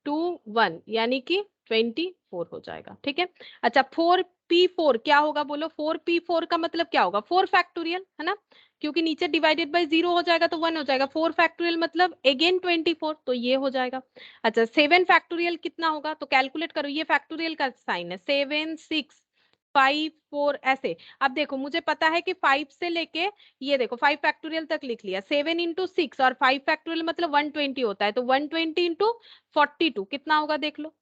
2 1 यानी कि 24 हो जाएगा। ठीक है, अच्छा 4P4 क्या होगा बोलो? 4P4 का मतलब क्या होगा? 4 फैक्टोरियल है ना, क्योंकि नीचे डिवाइडेड बाय 0 हो जाएगा तो 1 हो जाएगा। 4 फैक्टोरियल मतलब अगेन 24, तो ये हो जाएगा। अच्छा 7 फैक्टोरियल कितना होगा? तो कैलकुलेट करो, ये फैक्टोरियल का साइन है। 7 6 5 4 ऐसे। अब देखो मुझे पता है कि 5 से लेके ये देखो 5 फैक्टोरियल तक लिख लिया। 7 इंटू 6 और 5 फैक्टोरियल मतलब 120 होता है, तो 120 इंटू 42 कितना होगा देख लो।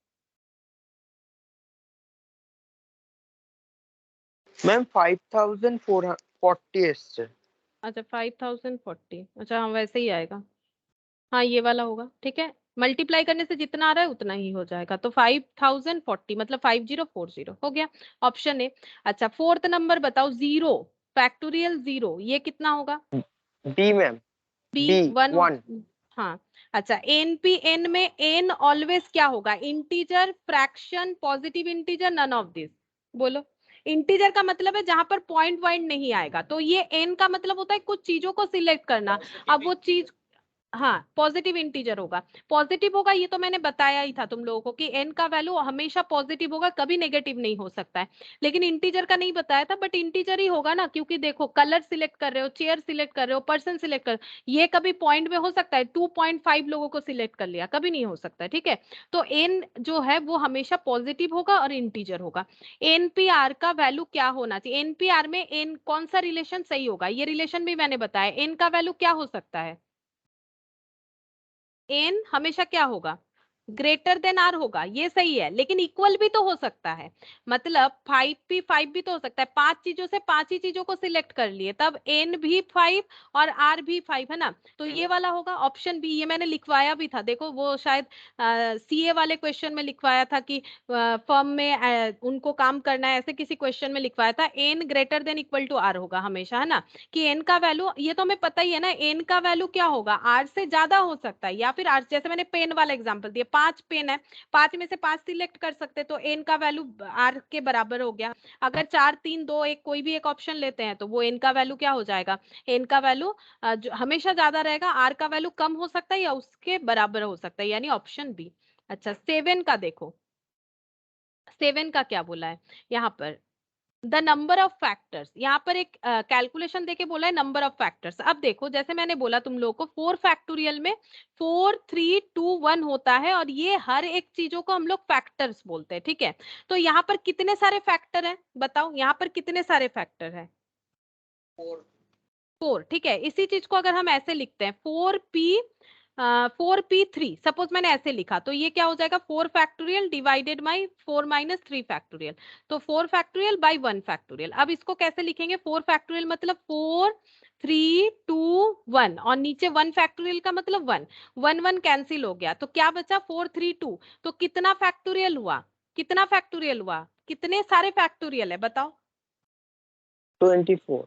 मैम 5440 एसছে। अच्छा 5040, अच्छा हाँ वैसे ही आएगा, हाँ ये वाला होगा। ठीक है, मल्टीप्लाई करने से जितना आ रहा है उतना ही हो जाएगा। तो 5040 मतलब 5040 हो गया, ऑप्शन ए। अच्छा फोर्थ नंबर बताओ, 0 फैक्टोरियल 0 ये कितना होगा? B ma'am, B B 1 1। हाँ अच्छा एन में एन ऑलवेज क्या होगा? Integer, fraction, positive integer, none of this. बोलो, इंटीजर का मतलब है जहां पर पॉइंट पॉइंट नहीं आएगा, तो ये एन का मतलब होता है कुछ चीजों को सिलेक्ट करना। अब वो चीज, हाँ पॉजिटिव इंटीजर होगा। पॉजिटिव होगा ये तो मैंने बताया ही था तुम लोगों को कि एन का वैल्यू हमेशा पॉजिटिव होगा, कभी नेगेटिव नहीं हो सकता है। लेकिन इंटीजर का नहीं बताया था, बट इंटीजर ही होगा ना, क्योंकि देखो कलर सिलेक्ट कर रहे हो, चेयर सिलेक्ट कर रहे हो, पर्सन सिलेक्ट कर, ये कभी पॉइंट में हो सकता है? 2.5 लोगों को सिलेक्ट कर लिया, कभी नहीं हो सकता है। ठीक है, तो एन जो है वो हमेशा पॉजिटिव होगा और इंटीजर होगा। एनपीआर का वैल्यू क्या होना चाहिए? एनपीआर में एन कौन सा रिलेशन सही होगा? ये रिलेशन भी मैंने बताया। एन का वैल्यू क्या हो सकता है? एन हमेशा क्या होगा? ग्रेटर देन आर होगा, ये सही है। लेकिन इक्वल भी तो हो सकता है, मतलब 5P5 भी तो हो सकता है। 5 चीजों से 5 ही चीजों को सिलेक्ट कर लिए, तब एन भी 5 और आर भी 5 है ना, तो ये वाला होगा ऑप्शन बी। ये मैंने लिखवाया भी था, देखो वो शायद सीए वाले क्वेश्चन में लिखवाया था कि फर्म में उनको काम करना है, ऐसे किसी क्वेश्चन में लिखवाया था। N greater than equal to R होगा हमेशा, है ना, कि एन का वैल्यू, ये तो हमें पता ही है ना, एन का वैल्यू क्या होगा? आर से ज्यादा हो सकता है या फिर आर, जैसे मैंने पेन वाला एग्जांपल दिया, 5 पेन है, 5 में से 5 सिलेक्ट कर सकते, तो एन का वैल्यू आर के बराबर हो गया। अगर 4 3 2 1 कोई भी एक ऑप्शन लेते हैं तो वो एन का वैल्यू क्या हो जाएगा? एन का वैल्यू हमेशा ज्यादा रहेगा, आर का वैल्यू कम हो सकता है या उसके बराबर हो सकता है, यानी ऑप्शन बी। अच्छा 7 का देखो, 7 का क्या बोला है यहाँ पर? द नंबर ऑफ फैक्टर्स, यहाँ पर एक कैलकुलेशन देके बोला है नंबर ऑफ फैक्टर्स। अब देखो जैसे मैंने बोला तुम लोगों को 4 फैक्टोरियल में 4 3 2 1 होता है, और ये हर एक चीजों को हम लोग फैक्टर्स बोलते हैं। ठीक है, तो यहाँ पर कितने सारे फैक्टर हैं बताओ? यहाँ पर कितने सारे फैक्टर हैं? 4 4, ठीक है। इसी चीज को अगर हम ऐसे लिखते हैं 4p3, सपोज मैंने ऐसे लिखा, तो ये क्या हो जाएगा 4 factorial divided by 4 minus 3 factorial, तो 4 फैक्टोरियल बाई 1 फैक्टोरियल। अब इसको कैसे लिखेंगे, 4 फैक्टोरियल मतलब 4 3 2 1, और नीचे 1 फैक्टोरियल का मतलब 1, 1 1 कैंसिल हो गया, तो क्या बचा 4 3 2, तो कितना फैक्टोरियल हुआ, कितना फैक्टोरियल हुआ, कितने सारे फैक्टोरियल है बताओ 24।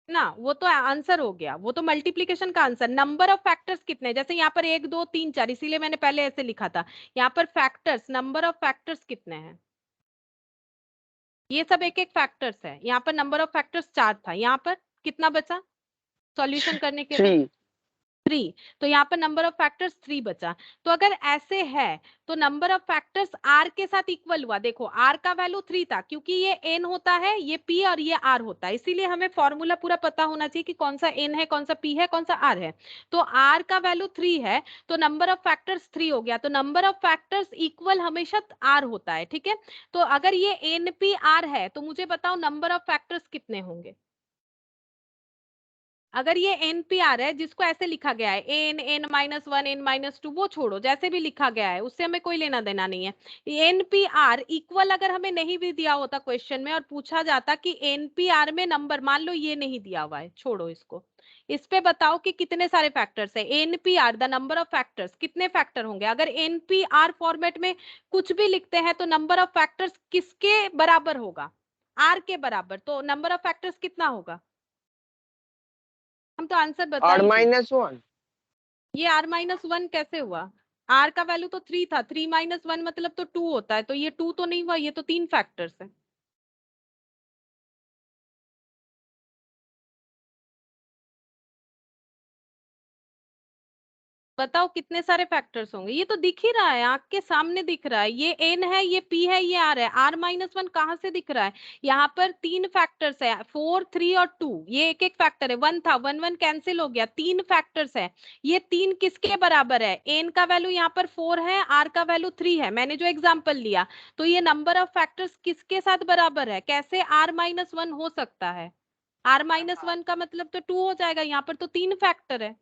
ना, वो तो आंसर हो गया, वो तो मल्टीप्लीकेशन का आंसर। नंबर ऑफ फैक्टर्स कितने, जैसे यहाँ पर 1 2 3 4, इसीलिए मैंने पहले ऐसे लिखा था। यहाँ पर फैक्टर्स, नंबर ऑफ फैक्टर्स कितने हैं, ये सब एक एक फैक्टर्स है। यहाँ पर नंबर ऑफ फैक्टर्स 4 था, यहाँ पर कितना बचा सॉल्यूशन करने के बाद 3। 3, तो यहाँ पर नंबर ऑफ फैक्टर्स 3 बचा। तो अगर ऐसे है तो नंबर ऑफ फैक्टर्स r के साथ इक्वल हुआ। देखो r का वैल्यू 3 था, क्योंकि ये n होता है, ये p और ये r होता है, इसीलिए हमें फॉर्मूला पूरा पता होना चाहिए कि कौन सा n है, कौन सा p है, कौन सा r है। तो r का वैल्यू 3 है, तो नंबर ऑफ फैक्टर्स 3 हो गया, तो नंबर ऑफ फैक्टर्स इक्वल हमेशा r होता है, ठीक है। तो अगर ये npr है तो मुझे बताओ नंबर ऑफ फैक्टर्स कितने होंगे। अगर ये NPR है, जिसको ऐसे लिखा गया है n n minus 1 n minus 2, वो छोड़ो, जैसे भी लिखा गया है उससे हमें कोई लेना देना नहीं है। NPR इक्वल अगर हमें नहीं भी दिया होता क्वेश्चन में और पूछा जाता कि NPR में नंबर, मान लो ये नहीं दिया हुआ है, छोड़ो इसको, इस पे बताओ कि कितने सारे फैक्टर्स है। NPR the number of factors, कितने फैक्टर होंगे। अगर NPR फॉर्मेट में कुछ भी लिखते हैं तो नंबर ऑफ फैक्टर्स किसके बराबर होगा, R के बराबर, तो नंबर ऑफ फैक्टर्स कितना होगा, हम तो आंसर बता r ही दिए। माइनस 1। ये r माइनस 1 कैसे हुआ, r का वैल्यू तो 3 था, 3 माइनस 1 मतलब तो 2 होता है, तो ये 2 तो नहीं हुआ, ये तो 3 फैक्टर्स है। बताओ कितने सारे फैक्टर्स होंगे, ये तो दिख ही रहा है, आंख के सामने दिख रहा है, ये n है, ये p है, ये r है। r माइनस 1 कहाँ से दिख रहा है, यहाँ पर 3 फैक्टर्स है, 4 3 और 2, ये एक एक फैक्टर है, 1 था, 1 1 कैंसिल हो गया, 3 फैक्टर्स है। ये 3 किसके बराबर है, n का वैल्यू यहाँ पर 4 है, r का वैल्यू 3 है, मैंने जो एग्जाम्पल लिया, तो ये नंबर ऑफ फैक्टर्स किसके साथ बराबर है, कैसे r माइनस 1 हो सकता है, r माइनस 1 का मतलब तो 2 हो जाएगा, यहाँ पर तो 3 फैक्टर है,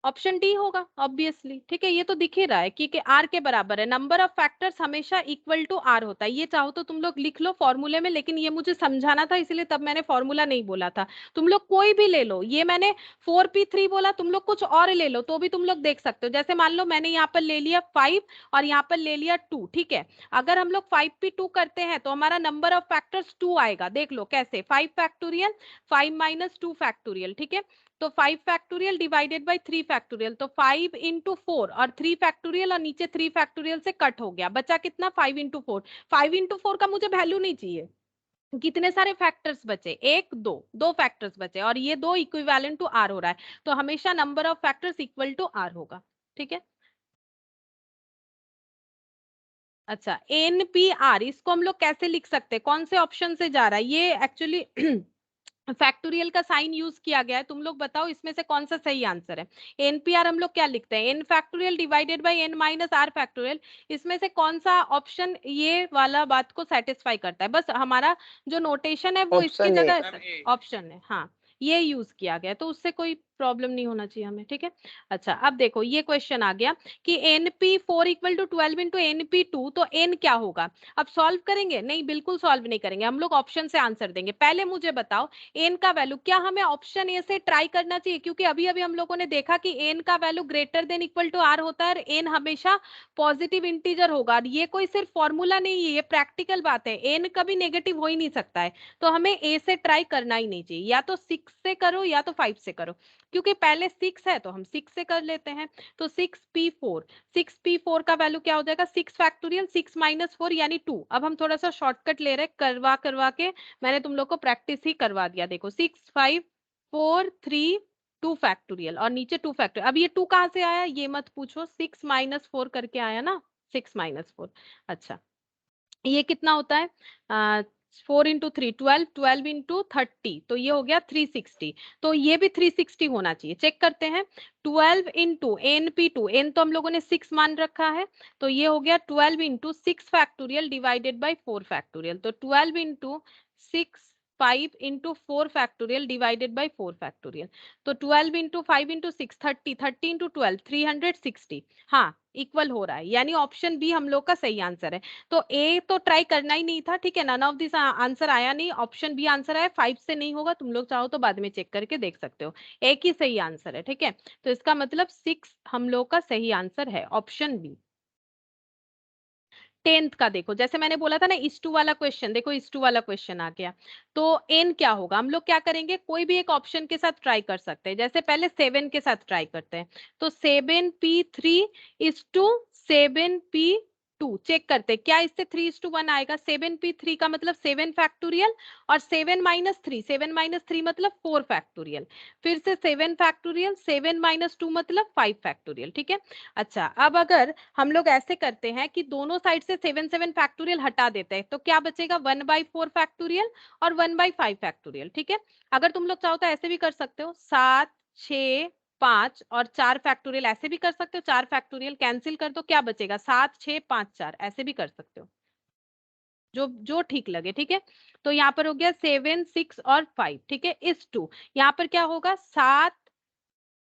ऑप्शन डी होगा ऑब्वियसली, ठीक है। ये तो दिख ही रहा है कि आर के बराबर है, नंबर ऑफ फैक्टर्स हमेशा इक्वल टू आर होता है। ये चाहो तो तुम लोग लिख लो फॉर्मूले में, लेकिन ये मुझे समझाना था इसलिए तब मैंने फॉर्मूला नहीं बोला था। तुम लोग कोई भी ले लो, ये मैंने 4p3 बोला, तुम लोग कुछ और ले लो तो भी तुम लोग देख सकते हो। जैसे मान लो मैंने यहाँ पर ले लिया 5 और यहाँ पर ले लिया 2, ठीक है। अगर हम लोग 5p2 करते हैं तो हमारा नंबर ऑफ फैक्टर्स 2 आएगा, देख लो कैसे, 5 फैक्टोरियल 5 माइनस 2 फैक्टोरियल, ठीक है। तो 5 फैक्टोरियल डिवाइडेड बाई 3 फैक्टोरियल, तो 5 इंटू 4 और 3 फैक्टोरियल, और नीचे 3 फैक्टोरियल से कट हो गया, बचा कितना 5 इंटू 4। 5 इंटू 4 का मुझे वैल्यू नहीं चाहिए, कितने सारे फैक्टर्स बचे, एक दो, दो फैक्टर्स बचे, और ये दो इक्विवेलेंट टू आर हो रहा है, तो हमेशा number of factors equal to R होगा, ठीक है। अच्छा, एनपीआर इसको हम लोग कैसे लिख सकते हैं, कौन से ऑप्शन से जा रहा है, ये एक्चुअली फैक्टोरियल का साइन यूज किया गया है, तुम लोग बताओ इसमें से कौन सा सही आंसर है। एनपीआर हम लोग क्या लिखते हैं, N factorial divided by N minus R factorial, इसमें से कौन सा ऑप्शन ये वाला बात को सेटिस्फाई करता है। बस हमारा जो नोटेशन है वो इसकी ऑप्शन ए। जगह ऑप्शन है, हाँ ये यूज किया गया, तो उससे कोई प्रॉब्लम नहीं होना चाहिए हमें, ठीक है। अच्छा अब देखो ये क्वेश्चन आ गया कि NP4 equal to 12 into NP2, तो n क्या होगा। अब सॉल्व करेंगे, नहीं बिल्कुल सॉल्व नहीं करेंगे, हम लोग ऑप्शन से आंसर देंगे। पहले मुझे बताओ n का वैल्यू, क्या हमें ऑप्शन ए से ट्राई करना चाहिए, क्योंकि अभी अभी हम लोगों ने देखा कि n का value greater than equal to r होता है, और n हमेशा पॉजिटिव इंटीजर होगा। ये कोई सिर्फ फॉर्मूला नहीं है, ये प्रैक्टिकल बात है, n कभी नेगेटिव हो ही नहीं सकता है, तो हमें a से ट्राई करना ही नहीं चाहिए, या तो 6 से करो या तो 5 से करो, क्योंकि पहले 6 है तो हम 6 से कर लेते हैं। तो 6p4 का वैल्यू क्या हो जाएगा, 6 फैक्टोरियल 6 माइनस 4 यानी 2। अब हम थोड़ा सा शॉर्टकट ले रहे हैं, करवा करवा के मैंने तुम लोग को प्रैक्टिस ही करवा दिया। देखो 6 5 4 3 2 फैक्टोरियल और नीचे 2 फैक्टोरियल। अब ये 2 कहाँ से आया ये मत पूछो, 6 माइनस 4 करके आया ना, 6 माइनस 4। अच्छा ये कितना होता है, 4 इंटू 3 12, 12 इंटू 30, तो ये हो गया 360, तो ये भी 360 होना चाहिए। चेक करते हैं, 12 इंटू NP2, n तो हम लोगों ने 6 मान रखा है, तो ये हो गया 12 into 6 factorial divided by 4 factorial, तो 12 into 6 5 into 4 factorial divided by 4 factorial. तो 12 into 5 into 6 30, 30 into 12 360. हाँ इक्वल हो रहा है, यानी ऑप्शन बी हम लोग का सही आंसर है। तो ए तो ट्राई करना ही नहीं था, ठीक है, नन ऑफ दिस आंसर आया नहीं, ऑप्शन बी आंसर आया। 5 से नहीं होगा, तुम लोग चाहो तो बाद में चेक करके देख सकते हो, एक ही सही आंसर है, ठीक है। तो इसका मतलब 6 हम लोग का सही आंसर है, ऑप्शन बी। 10th का देखो, जैसे मैंने बोला था ना इस टू वाला क्वेश्चन, देखो इस टू वाला क्वेश्चन आ गया। तो एन क्या होगा, हम लोग क्या करेंगे, कोई भी एक ऑप्शन के साथ ट्राई कर सकते हैं। जैसे पहले 7 के साथ ट्राई करते हैं, तो 7p3 is to 7p2 check करते हैं क्या इससे 3:1 आएगा। 7p3 का मतलब 7 फैक्टोरियल और 7 माइनस 3, 7 माइनस 3 मतलब 4 फैक्टोरियल, फिर से 7 फैक्टोरियल, 7 माइनस 2 मतलब 5 फैक्टोरियल, ठीक है। अच्छा अब अगर हम लोग ऐसे करते हैं कि दोनों साइड से 7 7 फैक्टोरियल हटा देते हैं, तो क्या बचेगा 1/4 फैक्टोरियल और 1/5 फैक्टोरियल, ठीक है। अगर तुम लोग चाहो तो ऐसे भी कर सकते हो, 7 6 5 और 4 फैक्टोरियल, ऐसे भी कर सकते हो, 4 फैक्टोरियल कैंसिल कर दो, क्या बचेगा 7 6 5 4, ऐसे भी कर सकते हो, जो जो ठीक लगे, ठीक है। तो यहाँ पर हो गया 7 6 और 5, ठीक है, इस टू। यहाँ पर क्या होगा 7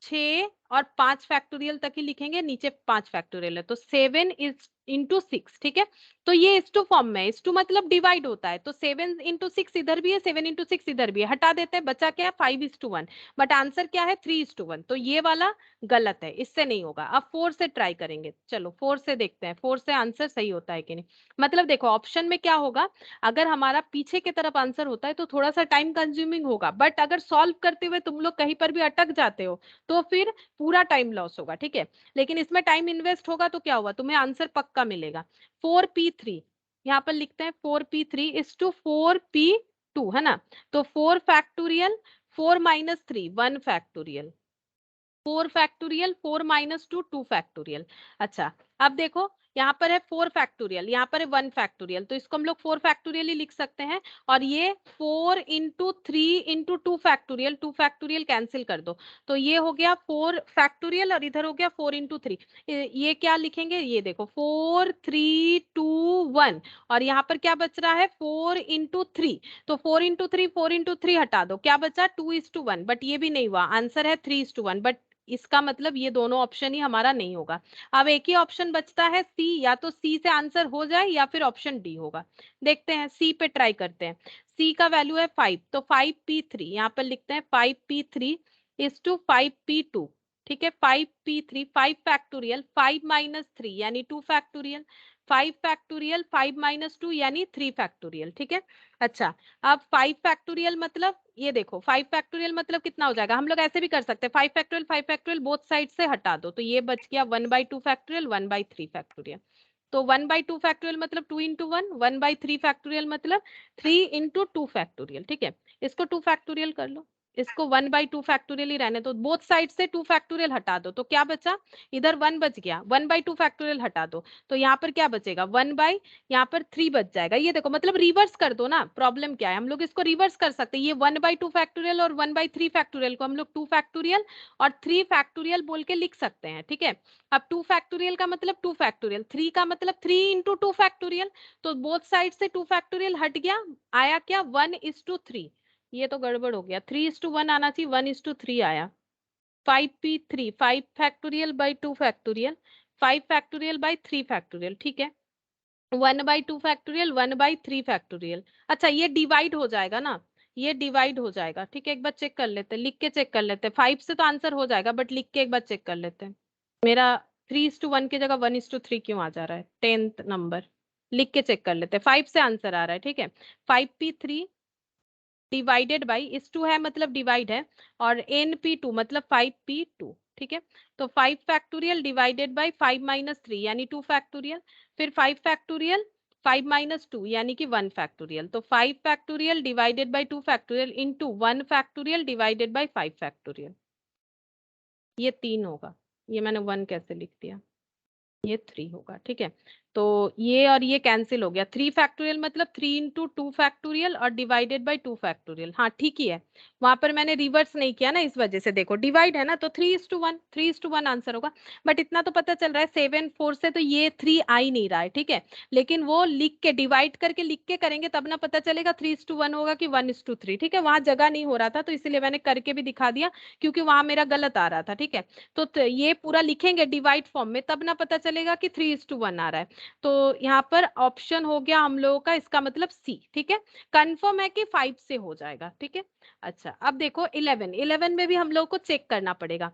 6 और 5 फैक्टोरियल तक ही लिखेंगे, नीचे 5 फैक्टोरियल है, तो 7 इज इंटू 6, ठीक है। तो ये इस टू फॉर्म में है, इस टू मतलब डिवाइड होता है, तो 7 इंटू 6 इधर भी है, 7 इंटू 6 इधर भी है, हटा देते हैं, बचा क्या है 5:1, बट आंसर क्या है 3:1, तो ये वाला गलत है, इससे नहीं होगा। अब 4 से ट्राई करेंगे, चलो 4 से देखते हैं 4 से आंसर सही होता है कि नहीं। मतलब देखो ऑप्शन में क्या होगा, अगर हमारा पीछे की तरफ आंसर होता है तो थोड़ा सा टाइम कंज्यूमिंग होगा, बट अगर सॉल्व करते हुए तुम लोग कहीं पर भी अटक जाते हो तो फिर पूरा टाइम लॉस होगा, ठीक है। लेकिन इसमें टाइम इन्वेस्ट होगा तो क्या हुआ, तुम्हें आंसर पक्का मिलेगा। 4p3 यहाँ पर लिखते हैं, 4p3 इज टू 4p2, है ना। तो 4 factorial 4 minus 3 1 factorial, 4 factorial 4 minus 2 2 factorial. अच्छा अब देखो यहाँ पर है 4 फैक्टोरियल, यहाँ पर है 1 फैक्टोरियल, तो इसको हम लोग 4 फैक्टोरियल ही लिख सकते हैं। और ये 4 into 3 into 2 factorial, 2 factorial cancel कर दो, तो ये हो गया 4 फैक्टोरियल और इधर हो गया 4 इंटू 3। ये क्या लिखेंगे, ये देखो 4 3 2 1, और यहाँ पर क्या बच रहा है 4 इंटू 3, तो 4 इंटू 3 4 इंटू 3 हटा दो, क्या बचा 2:1, बट ये भी नहीं हुआ, आंसर है 3:1, बट इसका मतलब ये दोनों ऑप्शन ही हमारा नहीं होगा। अब एक ही ऑप्शन बचता है सी, या तो सी से आंसर हो जाए या फिर ऑप्शन डी होगा। देखते हैं सी पे ट्राई करते हैं। सी का वैल्यू है 5, तो 5p3 यहाँ पर लिखते हैं 5p3 इज टू 5p2, ठीक है। 5p3 5 फैक्टोरियल 5 माइनस 3 यानी 2 फैक्टोरियल, 5 फैक्टोरियल 5 माइनस 2 यानी 3 फैक्टोरियल, ठीक है। अच्छा अब 5 फैक्टोरियल मतलब ये देखो 5 फैक्टोरियल मतलब कितना हो जाएगा, हम लोग ऐसे भी कर सकते हैं 5 फैक्टोरियल बोथ साइड से हटा दो, तो ये बच गया 1/2 फैक्टोरियल 1/3 फैक्टोरियल। तो 1/2 फैक्टोरियल मतलब 2 इंटू 1, 1/3 फैक्टोरियल मतलब 3 इंटू 2 फैक्टोरियल, ठीक है। इसको 2 फैक्टोरियल कर लो, इसको 1/2 फैक्टोरियल ही रहने दो, बोथ साइड से 2 फैक्टोरियल हटा दो, तो क्या बचा, इधर 1 बच गया, 1/2 फैक्टोरियल हटा दो, तो यहाँ पर क्या बचेगा 1/यहाँ पर 3 बच जाएगा। ये देखो मतलब रिवर्स कर दो ना, प्रॉब्लम क्या है, हम लोग इसको रिवर्स कर सकते हैं, ये 1/2 फैक्टोरियल और 1/3 फैक्टोरियल को हम लोग 2 फैक्टोरियल और 3 फैक्टोरियल बोल के लिख सकते हैं, ठीक है। अब 2 फैक्टोरियल का मतलब 2 फैक्टोरियल, 3 का मतलब 3 इंटू 2 फैक्टोरियल, तो बोथ साइड से 2 फैक्टोरियल हट गया, आया क्या 1:3। ये तो गड़बड़ हो गया, 3:1 आना चाहिए, 1:3 आया। 5p3 5 factorial by 2 factorial, 5 factorial by 3 factorial, ठीक है। 1/2 फैक्टोरियल 1/3 फैक्टोरियल। अच्छा ये डिवाइड हो जाएगा ना, ये डिवाइड हो जाएगा, ठीक है। एक बार चेक कर लेते हैं, लिख के चेक कर लेते हैं, 5 से तो आंसर हो जाएगा, बट लिख के एक बार चेक कर लेते हैं। मेरा 3:1 की जगह 1:3 क्यों आ जा रहा है, 10th नंबर, लिख के चेक कर लेते हैं, 5 से आंसर आ रहा है, ठीक है। 5p3 डिवाइडेड बाई, इस 2 है मतलब डिवाइड है, और np2 मतलब 5p2, ठीक है। तो 5 फैक्टोरियल डिवाइडेड बाई 5 माइनस 3 यानी 2 फैक्टोरियल, फिर 5 फैक्टोरियल 5 माइनस 2 यानी कि 1 फैक्टोरियल, तो 5 factorial divided by 2 factorial into 1 factorial divided by 5 factorial, ये 3 होगा। ये मैंने 1 कैसे लिख दिया, ये 3 होगा, ठीक है। तो ये और ये कैंसिल हो गया, 3 फैक्टोरियल मतलब 3 इंटू 2 फैक्टोरियल और डिवाइडेड बाई 2 फैक्टोरियल। हाँ ठीक ही है, वहां पर मैंने रिवर्स नहीं किया ना, इस वजह से देखो डिवाइड है ना, तो 3:1, 3:1 आंसर होगा। बट इतना तो पता चल रहा है 7 4 से तो ये 3 आ ही नहीं रहा है, ठीक है। लेकिन वो लिख के डिवाइड करके लिख के करेंगे तब ना पता चलेगा 3:1 होगा कि 1:3, ठीक है। वहां जगह नहीं हो रहा था तो इसलिए मैंने करके भी दिखा दिया, क्योंकि वहां मेरा गलत आ रहा था, ठीक है। तो ये पूरा लिखेंगे डिवाइड फॉर्म में तब ना पता चलेगा कि 3:1 आ रहा है। तो यहाँ पर ऑप्शन हो गया हम लोगों का, इसका मतलब सी, ठीक है। कंफर्म है कि 5 से हो जाएगा, ठीक है। अच्छा अब देखो 11 में भी हम लोग को चेक करना पड़ेगा।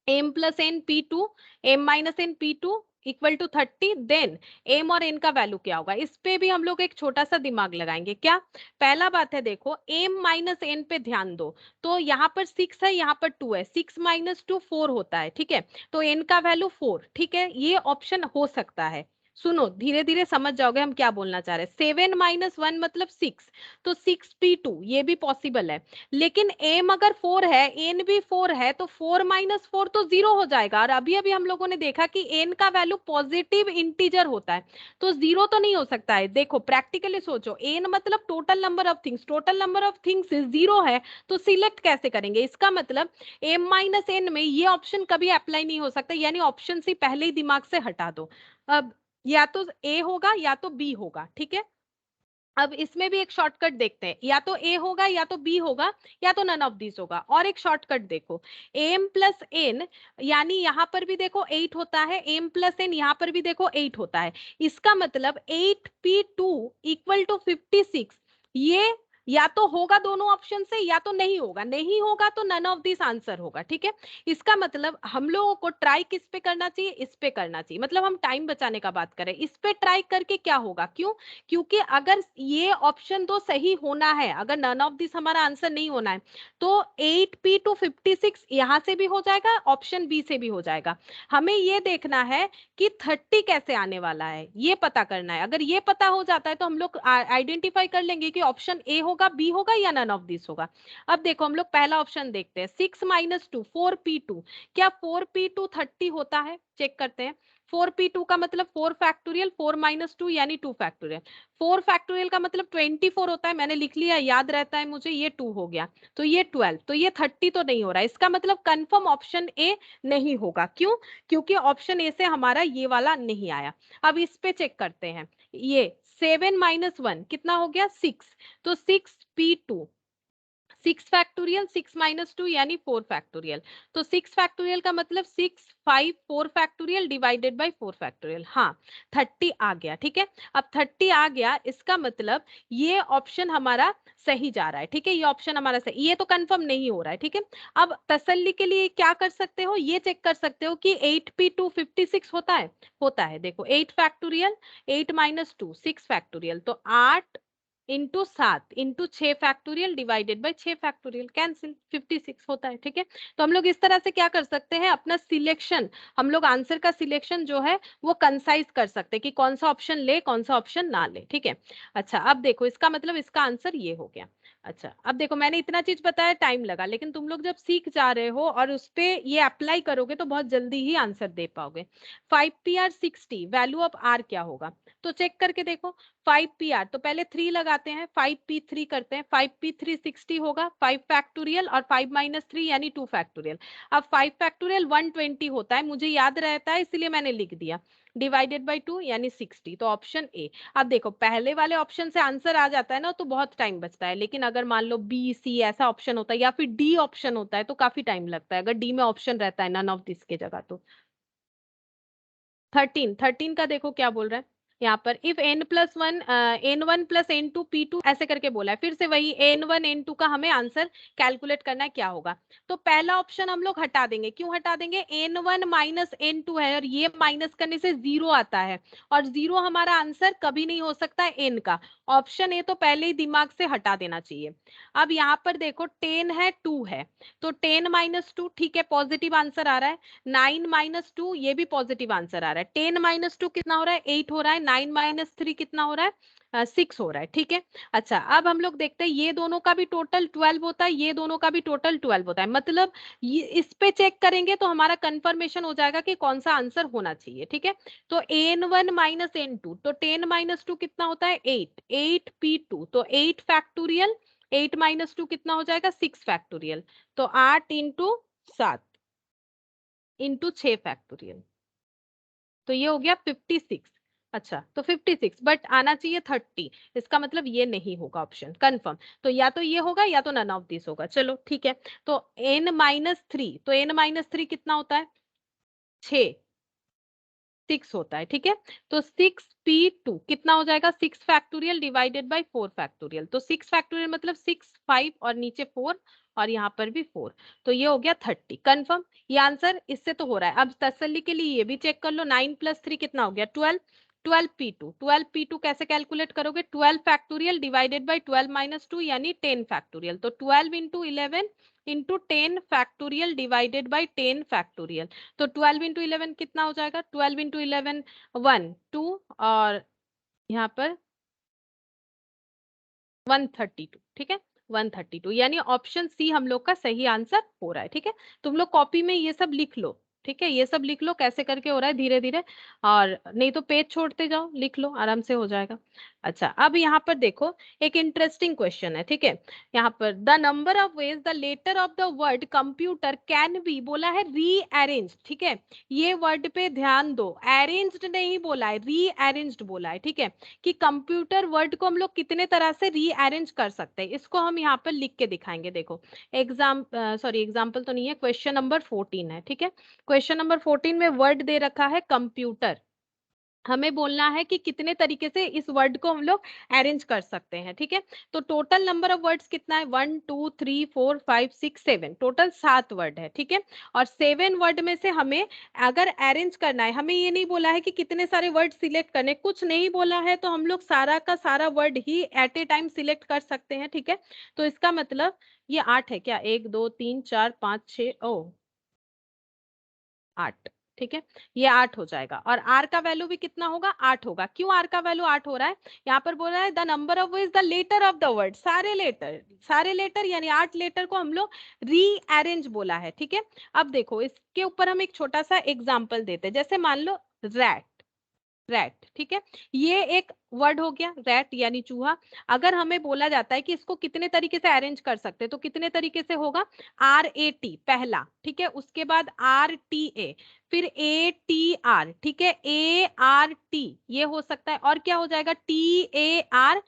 m plus N P two, M minus N P two equal to 30, then m और n का वैल्यू क्या होगा, इस पे भी हम लोग एक छोटा सा दिमाग लगाएंगे। क्या पहला बात है, देखो m माइनस n पे ध्यान दो, तो यहाँ पर 6 है, यहाँ पर 2 है, 6 माइनस 2 4 होता है, ठीक है। तो n का वैल्यू 4, ठीक है, ये ऑप्शन हो सकता है। सुनो धीरे धीरे समझ जाओगे हम क्या बोलना चाह रहे हैं। 7 माइनस 1 मतलब 6, तो 6p2 ये भी पॉसिबल है। लेकिन m अगर 4 है, n भी 4 है, तो 4 माइनस 4 तो 0 हो जाएगा। और अभी अभी हम लोगों ने देखा कि n का वैल्यू पॉजिटिव इंटीजर होता है, तो 0 तो नहीं हो सकता है। देखो प्रैक्टिकली सोचो, n मतलब total number of things, total number of things 0 है, तो सिलेक्ट कैसे करेंगे। इसका मतलब m माइनस n में ये ऑप्शन कभी अप्लाई नहीं हो सकता, यानी ऑप्शन सी पहले ही दिमाग से हटा दो। अब या तो a होगा या तो b होगा, ठीक है। अब इसमें भी एक शॉर्टकट देखते हैं, या तो ए होगा या तो बी होगा या तो नन ऑफ दिस होगा। और एक शॉर्टकट देखो, एम प्लस एन, यानी यहाँ पर भी देखो 8 होता है, एम प्लस एन यहाँ पर भी देखो 8 होता है। इसका मतलब 8p2 इक्वल टू 56, ये या तो होगा दोनों ऑप्शन से या तो नहीं होगा, नहीं होगा तो नन ऑफ दिस आंसर होगा, ठीक है। इसका मतलब हम लोगों को ट्राई किस पे करना चाहिए, इस पे करना चाहिए। मतलब हम टाइम बचाने का बात करें, इस पे ट्राई करके क्या होगा, क्यों, क्योंकि अगर ये ऑप्शन दो सही होना है, अगर नन ऑफ दिस हमारा आंसर नहीं होना है, तो 8p टू 56 यहां से भी हो जाएगा, ऑप्शन बी से भी हो जाएगा। हमें ये देखना है कि 30 कैसे आने वाला है, ये पता करना है। अगर ये पता हो जाता है तो हम लोग आइडेंटिफाई कर लेंगे कि ऑप्शन ए होगा, बी होगा या नन ऑफ दिस होगा। अब देखो हम लोग पहला ऑप्शन देखते हैं, 6 माइनस 2 4p2, क्या 4p2 30 होता है, चेक करते हैं। 4p2 का मतलब 4 फैक्टोरियल, 4 माइनस 2 यानी 2 फैक्टोरियल, 4 फैक्टोरियल का मतलब 24 होता है, मैंने लिख लिया, याद रहता है मुझे, ये 2 हो गया, तो ये 12, तो ये 30 तो नहीं हो रहा है। इसका मतलब कंफर्म ऑप्शन ए नहीं होगा, क्यों, क्योंकि ऑप्शन ए से हमारा ये वाला नहीं आया। अब इस पे चेक करते हैं, ये 7 माइनस 1 कितना हो गया 6, तो 6p2, 6 फैक्टोरियल, 6 माइनस 2 यानी 4 फैक्टोरियल, तो 6 फैक्टोरियल का मतलब 6 5 4 फैक्टोरियल डिवाइडेड बाय 4 फैक्टोरियल, हाँ 30 आ गया, ठीक है। अब 30 आ गया, इसका मतलब ये ऑप्शन हमारा सही जा रहा है, ठीक है, ये ऑप्शन हमारा सही, ये तो कंफर्म नहीं हो रहा है, ठीक है। अब तसल्ली के लिए क्या कर सकते हो, ये चेक कर सकते हो कि 8p2 56 होता है, देखो 8 फैक्टोरियल, 8 माइनस 2 6 फैक्टोरियल, तो 8 into 7 into 6 factorial divided bye 6 factorial, cancel 56 होता है, ठीक है। तो हम लोग इस तरह से क्या कर सकते हैं, अपना सिलेक्शन, हम लोग आंसर का सिलेक्शन जो है वो कंसाइज कर सकते हैं कि कौन सा ऑप्शन ले कौन सा ऑप्शन ना ले, ठीक है। अच्छा अब देखो इसका मतलब इसका आंसर ये हो गया। अच्छा अब देखो मैंने इतना चीज बताया, टाइम लगा, लेकिन तुम लोग जब सीख जा रहे हो और उस पे ये अप्लाई करोगे तो बहुत जल्दी ही आंसर दे पाओगे। 5pr 60, वैल्यू ऑफ आर क्या होगा, तो चेक करके देखो। 5pr तो पहले 3 लगाते हैं, 5p3 करते हैं, 5p3 60 होगा, 5 फैक्टोरियल और 5 माइनस 3 यानी 2 फैक्टोरियल। अब 5 फैक्टोरियल 120 होता है, मुझे याद रहता है इसलिए मैंने लिख दिया, डिवाइडेड बाय 2 यानी 60, तो ऑप्शन ए। अब देखो पहले वाले ऑप्शन से आंसर आ जाता है ना तो बहुत टाइम बचता है, लेकिन अगर मान लो बी सी ऐसा ऑप्शन होता है या फिर डी ऑप्शन होता है तो काफी टाइम लगता है, अगर डी में ऑप्शन रहता है नन ऑफ दिस के जगह तो। 13 का देखो क्या बोल रहा है यहाँ पर, if n plus 1 n1 plus n2 p2 ऐसे करके बोला है, फिर से वही n1 n2 का हमें आंसर कैलकुलेट करना है क्या होगा। तो पहला ऑप्शन हम लोग हटा देंगे, क्यों हटा देंगे, n1 माइनस n2 है और ये माइनस करने से 0 आता है, और 0 हमारा आंसर कभी नहीं हो सकता है n का, ऑप्शन ए तो पहले ही दिमाग से हटा देना चाहिए। अब यहाँ पर देखो 10 है 2 है, तो 10 माइनस 2 ठीक है पॉजिटिव आंसर आ रहा है, 9 माइनस 2 ये भी पॉजिटिव आंसर आ रहा है, 10 माइनस 2 कितना हो रहा है 8 हो रहा है, 9 माइनस 3 कितना हो रहा है 6 हो रहा है, ठीक है। अच्छा अब हम लोग देखते हैं ये दोनों का भी टोटल 12 होता है, ये दोनों का भी टोटल 12 होता है, मतलब ये इस पे चेक करेंगे तो हमारा कंफर्मेशन हो जाएगा कि कौन सा आंसर होना चाहिए, ठीक है। तो n1 माइनस n2, तो 10 माइनस 2 कितना होता है 8, 8p2, तो 8 फैक्टोरियल, 8 माइनस 2 कितना हो जाएगा 6 फैक्टोरियल, तो 8 इंटू 7 इंटू 6 फैक्टोरियल, तो ये हो गया 56। अच्छा तो 56 बट आना चाहिए 30, इसका मतलब ये नहीं होगा ऑप्शन कंफर्म, तो या तो ये होगा या तो नन ऑफ दिस होगा। चलो ठीक है, तो n माइनस 3, तो n माइनस 3 कितना होता है 6, 6 होता है, ठीक है। तो 6p2 कितना हो जाएगा 6 फैक्टोरियल डिवाइडेड बाय 4 फैक्टोरियल, तो 6 फैक्टोरियल मतलब 6 5 और नीचे 4 और यहाँ पर भी 4, तो ये हो गया 30 कंफर्म। ये आंसर इससे तो हो रहा है। अब तसल्ली के लिए ये भी चेक कर लो, 9 प्लस 3 कितना हो गया 12, 12p2, 12p2 कैसे कैलकुलेट करोगे 12 फैक्टोरियल डिवाइडेड बाय 12 माइनस 2 यानी 10 फैक्टोरियल, तो 12 into 11 into 10 factorial divided bye 10 factorial, तो 12 इंटू 11 कितना हो जाएगा 12 इंटू 11 1 2 और यहाँ पर 132, ठीक है 132, यानी ऑप्शन सी हम लोग का सही आंसर हो रहा है, ठीक है। तुम लोग कॉपी में ये सब लिख लो, ठीक है, ये सब लिख लो कैसे करके हो रहा है धीरे धीरे, और नहीं तो पेज छोड़ते जाओ, लिख लो आराम से हो जाएगा। अच्छा अब यहाँ पर देखो एक इंटरेस्टिंग क्वेश्चन है, ठीक है। यहाँ पर the number of ways the letter of the word computer can be बोला है रीअरेंज, ठीक है। ये वर्ड पे ध्यान दो, अरेंज्ड नहीं बोला है, रीअरेंज्ड बोला है, ठीक है, कि कंप्यूटर वर्ड को हम लोग कितने तरह से रीअरेंज कर सकते हैं, इसको हम यहाँ पर लिख के दिखाएंगे। देखो एग्जाम्पल तो नहीं है, क्वेश्चन नंबर 14 है, ठीक है। क्वेश्चन नंबर 14 में वर्ड दे रखा है कंप्यूटर, हमें बोलना है कि कितने तरीके से इस वर्ड को हम लोग अरेंज कर सकते हैं, ठीक है। तो टोटल नंबर ऑफ वर्ड्स कितना है 1 2 3 4 5 6 7, टोटल 7 वर्ड है, ठीक है। और 7 वर्ड में से हमें अगर अरेंज करना है, हमें ये नहीं बोला है कि कितने सारे वर्ड सिलेक्ट करने, कुछ नहीं बोला है, तो हम लोग सारा का सारा वर्ड ही एट ए टाइम सिलेक्ट कर सकते हैं, ठीक है। तो इसका मतलब ये 8 है क्या, 1 2 3 4 5 6 8, ठीक है, ये 8 हो जाएगा। और r का वैल्यू भी कितना होगा 8 होगा। क्यों r का वैल्यू 8 हो रहा है, यहाँ पर बोल रहा है the number of is the letter of the word, सारे लेटर यानी 8 लेटर को हम लोग रीअरेंज बोला है, ठीक है। अब देखो इसके ऊपर हम एक छोटा सा एग्जाम्पल देते हैं, जैसे मान लो रैट, ठीक है, ये एक वर्ड हो गया रैट यानी चूहा। अगर हमें बोला जाता है कि इसको कितने तरीके से अरेंज कर सकते हैं, तो कितने तरीके से होगा RAT पहला, ठीक है, उसके बाद RTA, फिर ATR, ठीक है, ART, ये हो सकता है, और क्या हो जाएगा TARTRA,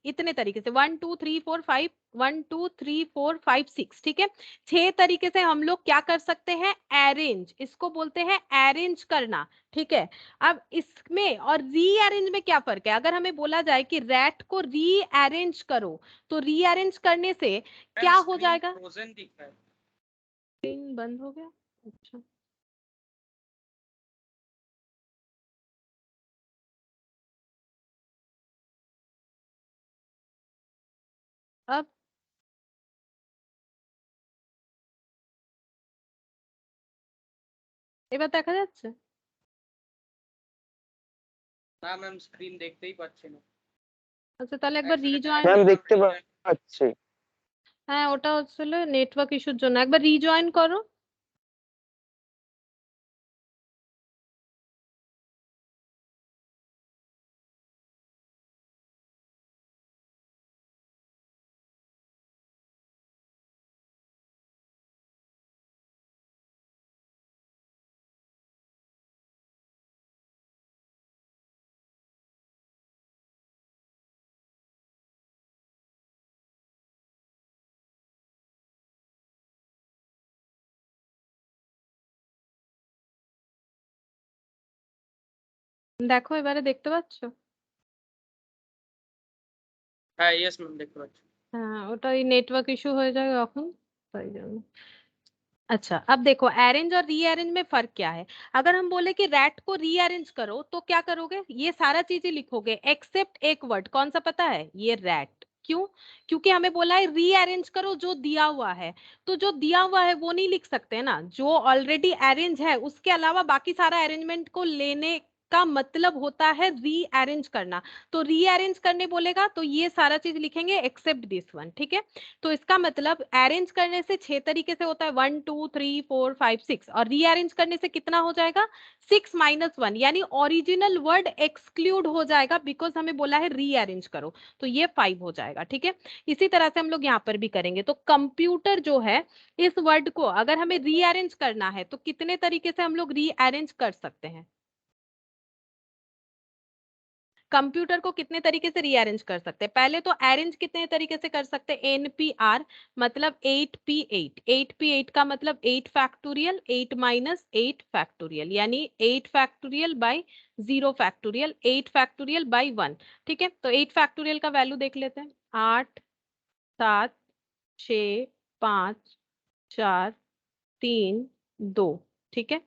इतने तरीके से 1 2 3 4 5 1 2 3 4 5 6, ठीक है, 6 तरीके से हम लोग क्या कर सकते हैं अरेंज, इसको बोलते हैं अरेंज करना, ठीक है। अब इसमें और रीअरेंज में क्या फर्क है, अगर हमें बोला जाए कि रैट को रीअरेंज करो, तो रीअरेंज करने से क्या हो जाएगा, फ्रोजन दिख रहा है, स्क्रीन बंद हो गया, अच्छा अब এবার দেখা যাচ্ছে? না ম্যাম স্ক্রিন দেখতেই পাচ্ছি না। আচ্ছা তাহলে একবার রিজয়েন, ম্যাম দেখতে পাচ্ছি। হ্যাঁ ওটা হচ্ছিল নেটওয়ার্ক ইস্যুর জন্য, একবার রিজয়েন করো। দেখো এবারে দেখতে পাচ্ছো? হ্যাঁ ইয়েস ম্যাম দেখতে পাচ্ছি। হ্যাঁ ওটা ওই নেটওয়ার্ক ইস্যু হয়ে যায় তখন, তাই জন্য। अच्छा अब देखो अरेंज और रीअरेंज में फर्क क्या है, अगर हम बोले कि रैट को रीअरेंज करो तो क्या करोगे, ये सारा चीजें लिखोगे एक्सेप्ट एक वर्ड, कौन सा पता है, ये रैट। क्यों, क्योंकि हमें बोला है रीअरेंज करो जो दिया हुआ है, तो जो दिया हुआ है वो नहीं लिख सकते ना, जो ऑलरेडी अरेंज है उसके अलावा बाकी सारा अरेंजमेंट को लेने इसका मतलब होता है रीअरेंज करना। तो रीअरेंज करने बोलेगा तो ये सारा चीज लिखेंगे एक्सेप्ट दिस वन, ठीक है। तो इसका मतलब अरेंज करने से 6 तरीके से होता है, 1 2 3 4 5 6, और रीअरेंज करने से कितना हो जाएगा 6 - 1, यानी ओरिजिनल वर्ड एक्सक्लूड हो जाएगा, बिकॉज हमें बोला है रीअरेंज करो, तो ये 5 हो जाएगा, ठीक है। इसी तरह से हम लोग यहाँ पर भी करेंगे। तो कंप्यूटर जो है, इस वर्ड को अगर हमें रीअरेंज करना है तो कितने तरीके से हम लोग रीअरेंज कर सकते हैं? कंप्यूटर को कितने तरीके से रीअरेंज कर सकते हैं? पहले तो अरेंज कितने तरीके से कर सकते हैं? NPR मतलब 8P8, 8P8 का मतलब 8 फैक्टोरियल, 8 माइनस 8 फैक्टोरियल, यानी 8 factorial by 0 factorial, 8 factorial by 1, ठीक है। तो 8 फैक्टोरियल का वैल्यू देख लेते हैं, 8 7 6 5 4 3 2, ठीक है।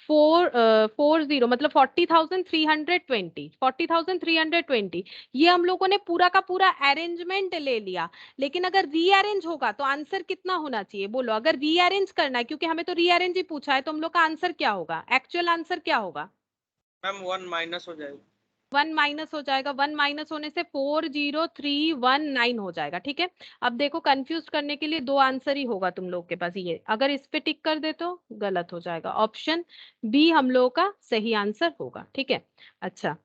440 मतलब 40,320, 40,320, ये हम लोगों ने पूरा का पूरा अरेंजमेंट ले लिया। लेकिन अगर रीअरेंज होगा तो आंसर कितना होना चाहिए बोलो? अगर रीअरेंज करना है, क्योंकि हमें तो रीअरेंज ही पूछा है, तो हम लोग का आंसर क्या होगा? एक्चुअल आंसर क्या होगा? मैम 1 माइनस हो जाएगा। 1 माइनस हो जाएगा, 1 माइनस होने से 40319 हो जाएगा, ठीक है। अब देखो, कंफ्यूज करने के लिए दो आंसर ही होगा तुम लोग के पास, ये अगर इस पे टिक कर दे तो गलत हो जाएगा। ऑप्शन बी हम लोग का सही आंसर होगा, ठीक है। अच्छा,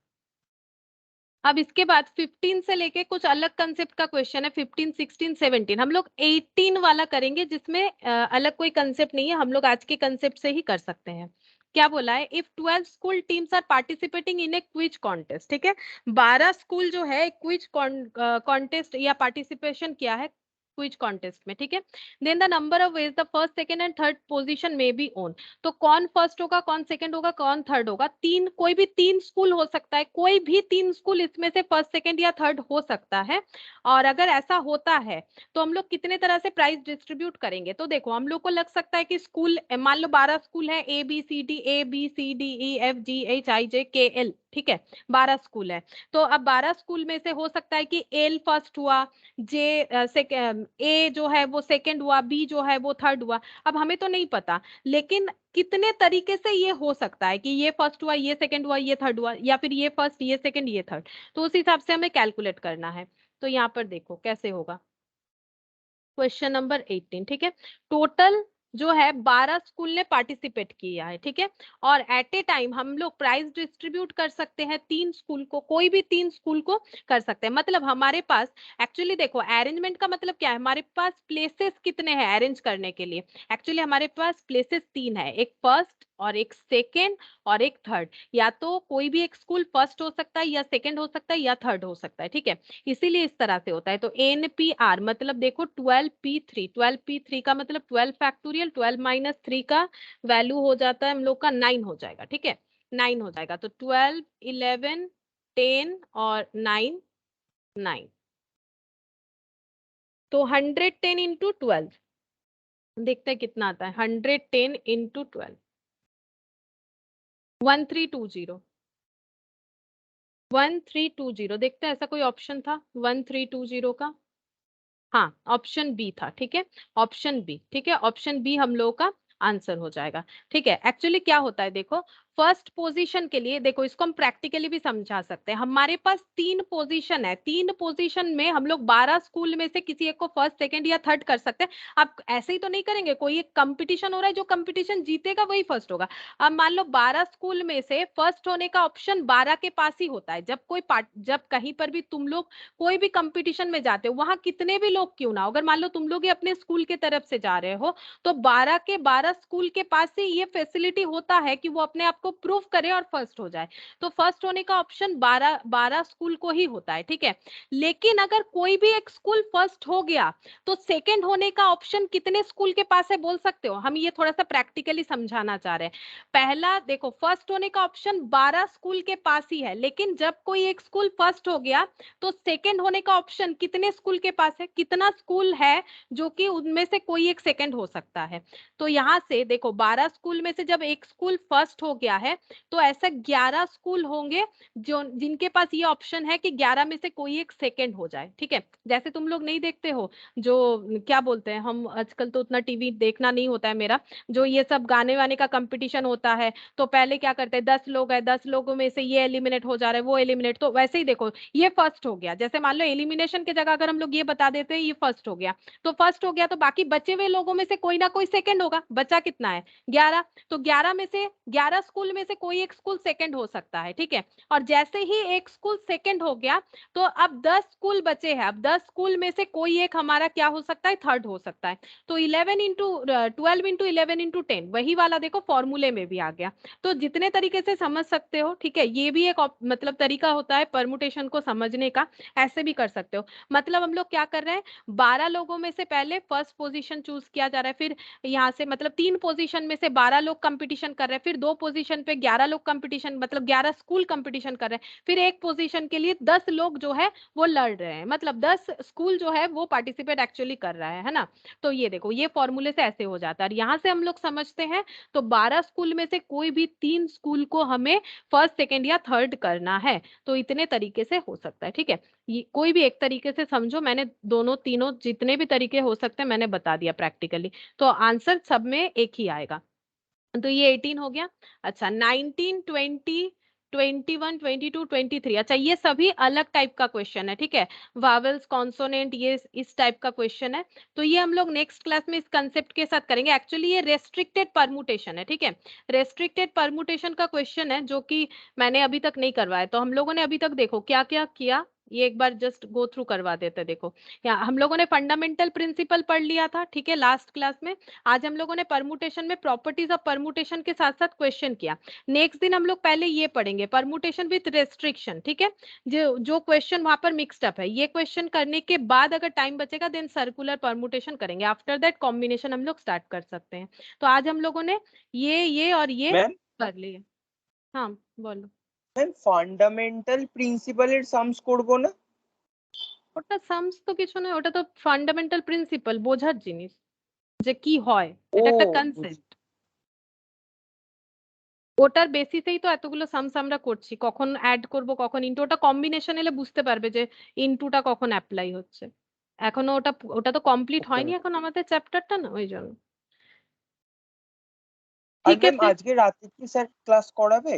अब इसके बाद 15 से लेके कुछ अलग कंसेप्ट का क्वेश्चन है, 15 16 17, हम लोग 18 वाला करेंगे, जिसमें अलग कोई कंसेप्ट नहीं है, हम लोग आज के कंसेप्ट से ही कर सकते हैं। क्या बोला है? If 12 school teams are participating in a quiz contest, ठीक है। 12 स्कूल जो है क्विज कॉन्टेस्ट या पार्टिसिपेशन किया है क्विज कॉन्टेस्ट में, ठीक है। Then the number of ways the first second and third position में बी ओन। तो कौन फर्स्ट होगा, कौन सेकंड होगा, कौन थर्ड होगा? तीन, कोई भी तीन स्कूल हो सकता है, कोई भी तीन स्कूल इसमें से फर्स्ट सेकंड या थर्ड हो सकता है। और अगर ऐसा होता है तो हम लोग कितने तरह से प्राइस डिस्ट्रीब्यूट करेंगे? तो देखो, हम लोग को लग सकता है कि स्कूल, मान लो 12 स्कूल है, ABCDEFGHIJKL, ठीक है, 12 स्कूल है। तो अब 12 स्कूल में से हो सकता है कि एल फर्स्ट हुआ, ए जो है वो सेकंड हुआ, बी जो है वो थर्ड हुआ। अब हमें तो नहीं पता, लेकिन कितने तरीके से ये हो सकता है कि ये फर्स्ट हुआ, ये सेकंड हुआ, ये थर्ड हुआ, या फिर ये फर्स्ट, ये सेकंड, ये थर्ड। तो उस हिसाब से हमें कैलकुलेट करना है। तो यहाँ पर देखो कैसे होगा। क्वेश्चन नंबर 18, ठीक है। टोटल जो है 12 स्कूल ने पार्टिसिपेट किया है, ठीक है। और एट ए टाइम हम लोग प्राइज डिस्ट्रीब्यूट कर सकते हैं तीन स्कूल को, कोई भी तीन स्कूल को कर सकते हैं। मतलब हमारे पास, एक्चुअली देखो, अरेंजमेंट का मतलब क्या है? हमारे पास प्लेसेस कितने हैं अरेंज करने के लिए? एक्चुअली हमारे पास प्लेसेस तीन है, एक फर्स्ट और एक सेकेंड और एक थर्ड। या तो कोई भी एक स्कूल फर्स्ट हो सकता है, या सेकेंड हो सकता है, या थर्ड हो सकता है, ठीक है। इसीलिए इस तरह से होता है। तो NPR मतलब देखो 12P3, 12P3 का मतलब 12 फैक्टोरियल, 12 माइनस 3 का वैल्यू हो जाता है हम लोग का 9 हो जाएगा, ठीक है, 9 हो जाएगा। तो 12 11 10 और 9 9, तो 110 इंटू 12, देखते हैं कितना आता है। 110 इंटू 12, 1320, 1320। देखते हैं ऐसा कोई ऑप्शन था 1320 का? हाँ, ऑप्शन बी था, ठीक है, ऑप्शन बी, ठीक है, ऑप्शन बी हम लोगों का आंसर हो जाएगा, ठीक है। एक्चुअली क्या होता है देखो, फर्स्ट पोजीशन के लिए देखो, इसको हम प्रैक्टिकली भी समझा सकते हैं। हमारे पास तीन पोजीशन है, तीन पोजीशन में हम लोग 12 स्कूल में से किसी एक को फर्स्ट सेकंड या थर्ड कर सकते हैं। आप ऐसे ही तो नहीं करेंगे, कोई एक कंपटीशन हो रहा है, जो कंपटीशन जीतेगा वही फर्स्ट होगा। अब मान लो 12 स्कूल में से फर्स्ट होने का ऑप्शन 12 के पास ही होता है। जब कहीं पर भी तुम लोग कोई भी कंपटीशन में जाते हो, वहां कितने भी लोग क्यों ना हो, अगर मान लो तुम लोग ही अपने स्कूल के तरफ से जा रहे हो, तो 12 के 12 स्कूल के पास से ये फैसिलिटी होता है कि वो अपने आप को प्रूव करे और फर्स्ट हो जाए। तो फर्स्ट होने का ऑप्शन 12 स्कूल को ही होता है, ठीक है। लेकिन अगर कोई भी एक स्कूल फर्स्ट हो गया तो सेकंड होने का ऑप्शन कितने स्कूल के पास है बोल सकते हो? हम ये थोड़ा सा प्रैक्टिकली समझाना चाह रहे हैं। पहला देखो, फर्स्ट होने का ऑप्शन 12 स्कूल के पास ही है, लेकिन जब कोई एक स्कूल फर्स्ट हो गया तो सेकंड होने का ऑप्शन कितने स्कूल के पास है? कितना स्कूल है जो कि उनमें से कोई एक सेकंड हो सकता है? तो यहाँ यहाँ से देखो 12 स्कूल में से जब एक स्कूल फर्स्ट हो गया है तो ऐसा 11 स्कूल होंगे जो जिनके पास ये ऑप्शन है कि 11 में से कोई एक सेकंड हो जाए, ठीक है। जैसे तुम लोग नहीं देखते हो जो क्या बोलते हैं, हम आजकल तो उतना टीवी देखना नहीं होता है मेरा, जो ये सब गाने वाने का कंपटीशन होता है तो पहले क्या करते हैं 10 लोग है, 10 लोगों में से ये एलिमिनेट हो जा रहा है वो एलिमिनेट, तो वैसे ही देखो ये फर्स्ट हो गया, जैसे मान लो एलिमिनेशन की जगह अगर हम लोग ये बता देते हैं ये फर्स्ट हो गया, तो फर्स्ट हो गया तो बाकी बचे हुए लोगों में से कोई ना कोई सेकंड होगा, बचा कितना है 11, तो 11 में से 11 स्कूल में से कोई एक स्कूल सेकंड हो सकता है, ठीक है। और जैसे ही एक स्कूल सेकंड हो गया तो अब 10 स्कूल बचे हैं, अब 10 स्कूल में से कोई एक हमारा क्या हो सकता है, थर्ड हो सकता है। तो 11 इंटू 12 इंटू 11 इंटू 10 वही वाला देखो फॉर्मूले में भी आ गया। तो जितने तरीके से समझ सकते हो, ठीक है, ये भी एक मतलब तरीका होता है परमुटेशन को समझने का, ऐसे भी कर सकते हो। मतलब हम लोग क्या कर रहे हैं, 12 लोगों में से पहले फर्स्ट पोजीशन चूज किया जा रहा है, फिर यहाँ से मतलब 3 पोजीशन में से 12 लोग कंपटीशन कर रहे हैं, फिर 2 पोजीशन पे 11 लोग कंपटीशन मतलब 11 स्कूल कंपटीशन कर रहे हैं, फिर एक पोजीशन के लिए 10 लोग जो है वो लड़ रहे हैं, मतलब 10 स्कूल जो है वो पार्टिसिपेट एक्चुअली कर रहा है ना। तो ये देखो ये फॉर्मूले से ऐसे हो जाता है। और यहाँ से हम लोग समझते हैं तो 12 स्कूल में से कोई भी 3 स्कूल को हमें फर्स्ट सेकेंड या थर्ड करना है, तो इतने तरीके से हो सकता है, ठीक है। ये कोई भी एक तरीके से समझो, मैंने दोनों तीनों जितने भी तरीके हो सकते हैं मैंने बता दिया प्रैक्टिकली, तो आंसर सब में एक ही आएगा। तो ये 18 हो गया। अच्छा 19 20 21 22 23, अच्छा ये सभी अलग टाइप का क्वेश्चन है, ठीक है। वावल्स कॉन्सोनेंट ये इस टाइप का क्वेश्चन है, तो ये हम लोग नेक्स्ट क्लास में इस कंसेप्ट के साथ करेंगे। एक्चुअली ये रेस्ट्रिक्टेड परमुटेशन है, ठीक है। रेस्ट्रिक्टेड परमुटेशन का क्वेश्चन है जो कि मैंने अभी तक नहीं करवाया, तो हम लोगों ने अभी तक देखो क्या क्या किया, ये एक बार जस्ट गो थ्रू करवा देते हैं। देखो यहाँ हम लोगों ने फंडामेंटल प्रिंसिपल पढ़ लिया था, ठीक है, लास्ट क्लास में। आज हम लोगों ने परमुटेशन में प्रॉपर्टीज ऑफ परमुटेशन के साथ साथ क्वेश्चन किया। नेक्स्ट दिन हम लोग पहले ये पढ़ेंगे परमुटेशन विद रेस्ट्रिक्शन, ठीक है। जो क्वेश्चन वहां पर मिक्स्ड अप है, ये क्वेश्चन करने के बाद अगर टाइम बचेगा देन सर्कुलर परमुटेशन करेंगे, आफ्टर दैट कॉम्बिनेशन हम लोग स्टार्ट कर सकते हैं। तो आज हम लोगों ने ये और ये मैम कर लिए। हाँ बोलो। ম্যাম ফান্ডামেন্টাল প্রিন্সিপালের সামস করব না? ওটা সামস তো কিছু নয়, ওটা তো ফান্ডামেন্টাল প্রিন্সিপাল, বোঝার জিনিস যে কি হয়, ও এটা একটা কনসেপ্ট। ওটার বেসিসেই তো এতগুলো সামস আমরা করছি, কখন অ্যাড করব কখন ইনটু, ওটা কম্বিনেশন এলে বুঝতে পারবে যে ইনটুটা কখন অ্যাপ্লাই হচ্ছে। এখনো ওটা ওটা তো কমপ্লিট ওকে হয়নি ম্যাম। এখন আমাদের চ্যাপ্টারটা, না ওই জন্য। আর ঠিক ম্যাম আছে। আজকে রাতে কি স্যার ক্লাস করাবে?